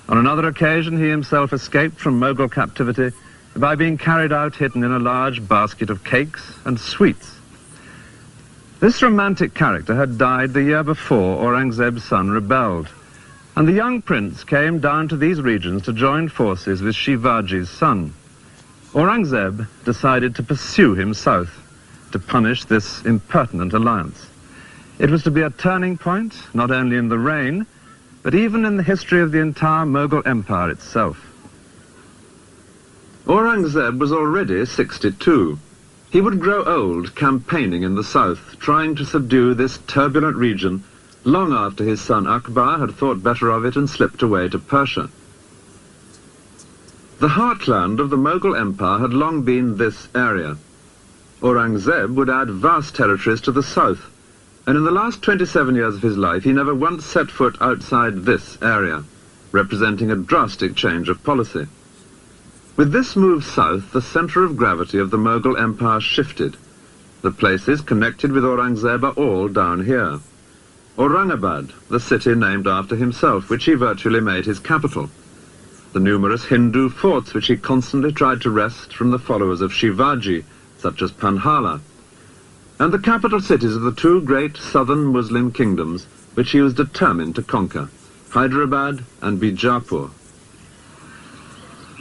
Speaker 1: On another occasion, he himself escaped from Mughal captivity by being carried out hidden in a large basket of cakes and sweets. This romantic character had died the year before Aurangzeb's son rebelled, and the young prince came down to these regions to join forces with Shivaji's son. Aurangzeb decided to pursue him south, to punish this impertinent alliance. It was to be a turning point, not only in the reign, but even in the history of the entire Mughal Empire itself. Aurangzeb was already 62. He would grow old campaigning in the south, trying to subdue this turbulent region long after his son Akbar had thought better of it and slipped away to Persia. The heartland of the Mughal Empire had long been this area. Aurangzeb would add vast territories to the south, and in the last 27 years of his life he never once set foot outside this area, representing a drastic change of policy. With this move south, the center of gravity of the Mughal Empire shifted. The places connected with Aurangzeb are all down here. Aurangabad, the city named after himself, which he virtually made his capital. The numerous Hindu forts which he constantly tried to wrest from the followers of Shivaji, such as Panhala, and the capital cities of the two great southern Muslim kingdoms which he was determined to conquer, Hyderabad and Bijapur.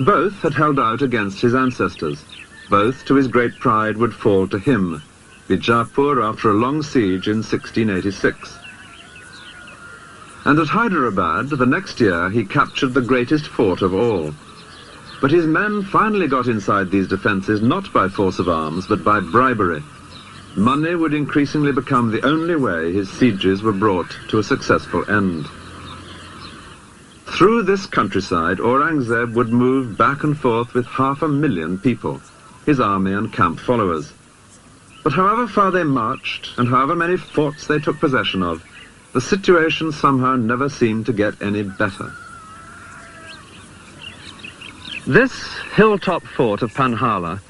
Speaker 1: Both had held out against his ancestors. Both, to his great pride, would fall to him. Bijapur after a long siege in 1686. And at Hyderabad, the next year, he captured the greatest fort of all. But his men finally got inside these defences not by force of arms, but by bribery. Money would increasingly become the only way his sieges were brought to a successful end. Through this countryside, Aurangzeb would move back and forth with 500,000 people, his army and camp followers. But however far they marched, and however many forts they took possession of, the situation somehow never seemed to get any better. This hilltop fort of Panhala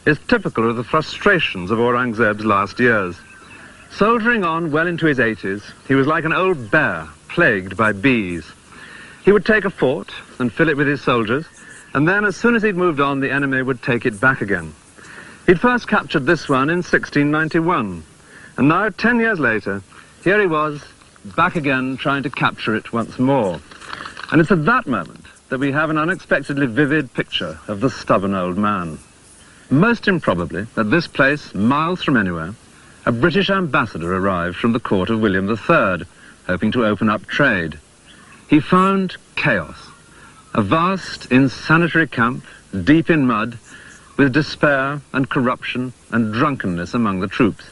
Speaker 1: is typical of the frustrations of Aurangzeb's last years. Soldiering on well into his 80s, he was like an old bear plagued by bees. He would take a fort and fill it with his soldiers, and then as soon as he'd moved on, the enemy would take it back again. He'd first captured this one in 1691, and now, 10 years later, here he was, back again trying to capture it once more. And it's at that moment that we have an unexpectedly vivid picture of the stubborn old man. Most improbably, at this place, miles from anywhere, a British ambassador arrived from the court of William III, hoping to open up trade. He found chaos, a vast, insanitary camp, deep in mud, with despair and corruption and drunkenness among the troops.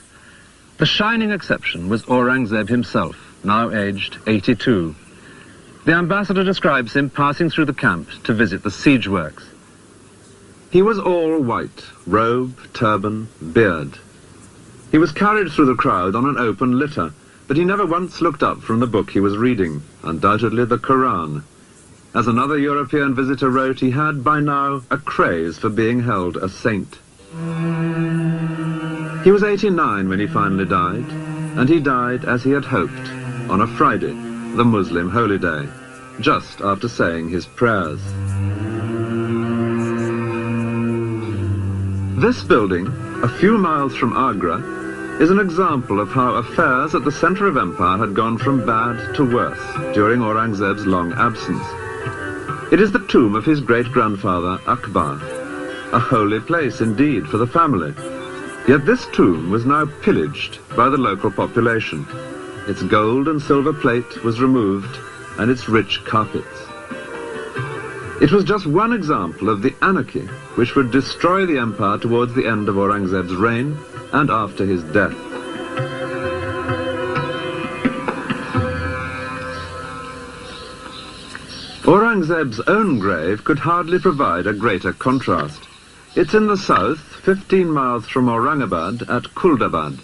Speaker 1: The shining exception was Aurangzeb himself, now aged 82. The ambassador describes him passing through the camp to visit the siege works. He was all white, robe, turban, beard. He was carried through the crowd on an open litter, but he never once looked up from the book he was reading, undoubtedly the Quran. As another European visitor wrote, he had by now a craze for being held a saint. He was 89 when he finally died, and he died as he had hoped, on a Friday, the Muslim holy day, just after saying his prayers. This building, a few miles from Agra, is an example of how affairs at the centre of empire had gone from bad to worse during Aurangzeb's long absence. It is the tomb of his great-grandfather Akbar, a holy place indeed for the family. Yet this tomb was now pillaged by the local population. Its gold and silver plate was removed, and its rich carpets. It was just one example of the anarchy which would destroy the empire towards the end of Aurangzeb's reign and after his death. Aurangzeb's own grave could hardly provide a greater contrast. It's in the south, 15 miles from Aurangabad at Kuldabad.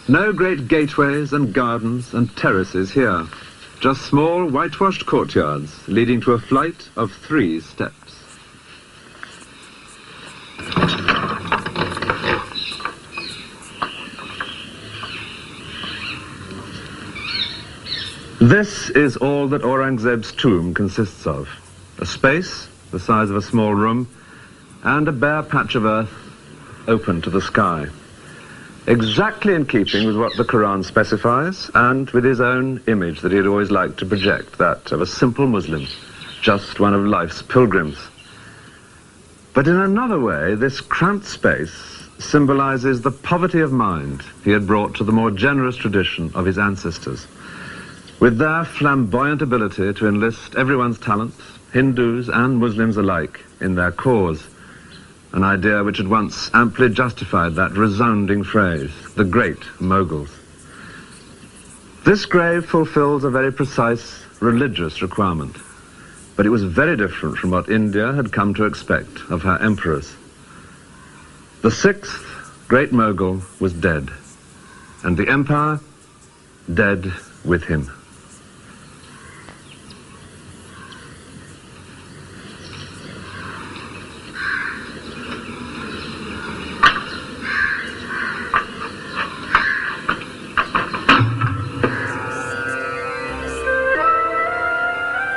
Speaker 1: No great gateways and gardens and terraces here, just small whitewashed courtyards leading to a flight of 3 steps. This is all that Aurangzeb's tomb consists of. A space the size of a small room and a bare patch of earth open to the sky. Exactly in keeping with what the Quran specifies and with his own image that he had always liked to project, that of a simple Muslim, just one of life's pilgrims. But in another way, this cramped space symbolizes the poverty of mind he had brought to the more generous tradition of his ancestors. With their flamboyant ability to enlist everyone's talents, Hindus and Muslims alike, in their cause, an idea which had once amply justified that resounding phrase, the Great Mughals. This grave fulfills a very precise religious requirement, but it was very different from what India had come to expect of her emperors. The 6th Great Mughal was dead, and the empire dead with him.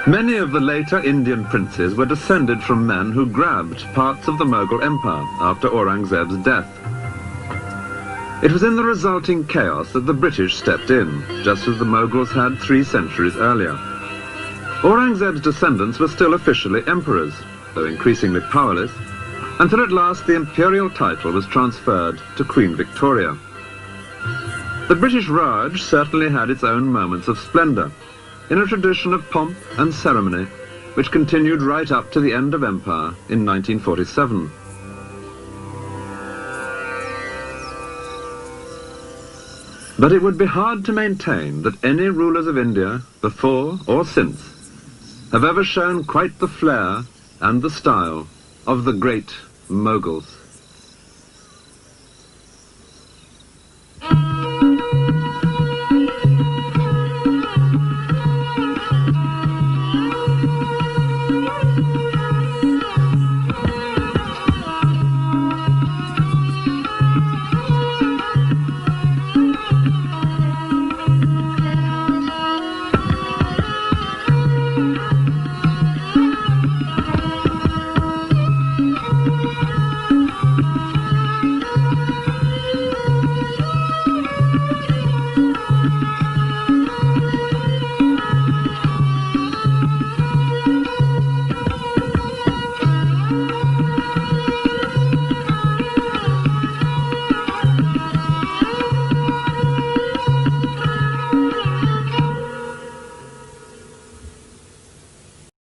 Speaker 1: Many of the later Indian princes were descended from men who grabbed parts of the Mughal Empire after Aurangzeb's death. It was in the resulting chaos that the British stepped in, just as the Mughals had 3 centuries earlier. Aurangzeb's descendants were still officially emperors, though increasingly powerless, until at last the imperial title was transferred to Queen Victoria. The British Raj certainly had its own moments of splendour, in a tradition of pomp and ceremony which continued right up to the end of empire in 1947. But it would be hard to maintain that any rulers of India, before or since, have ever shown quite the flair and the style of the great Mughals.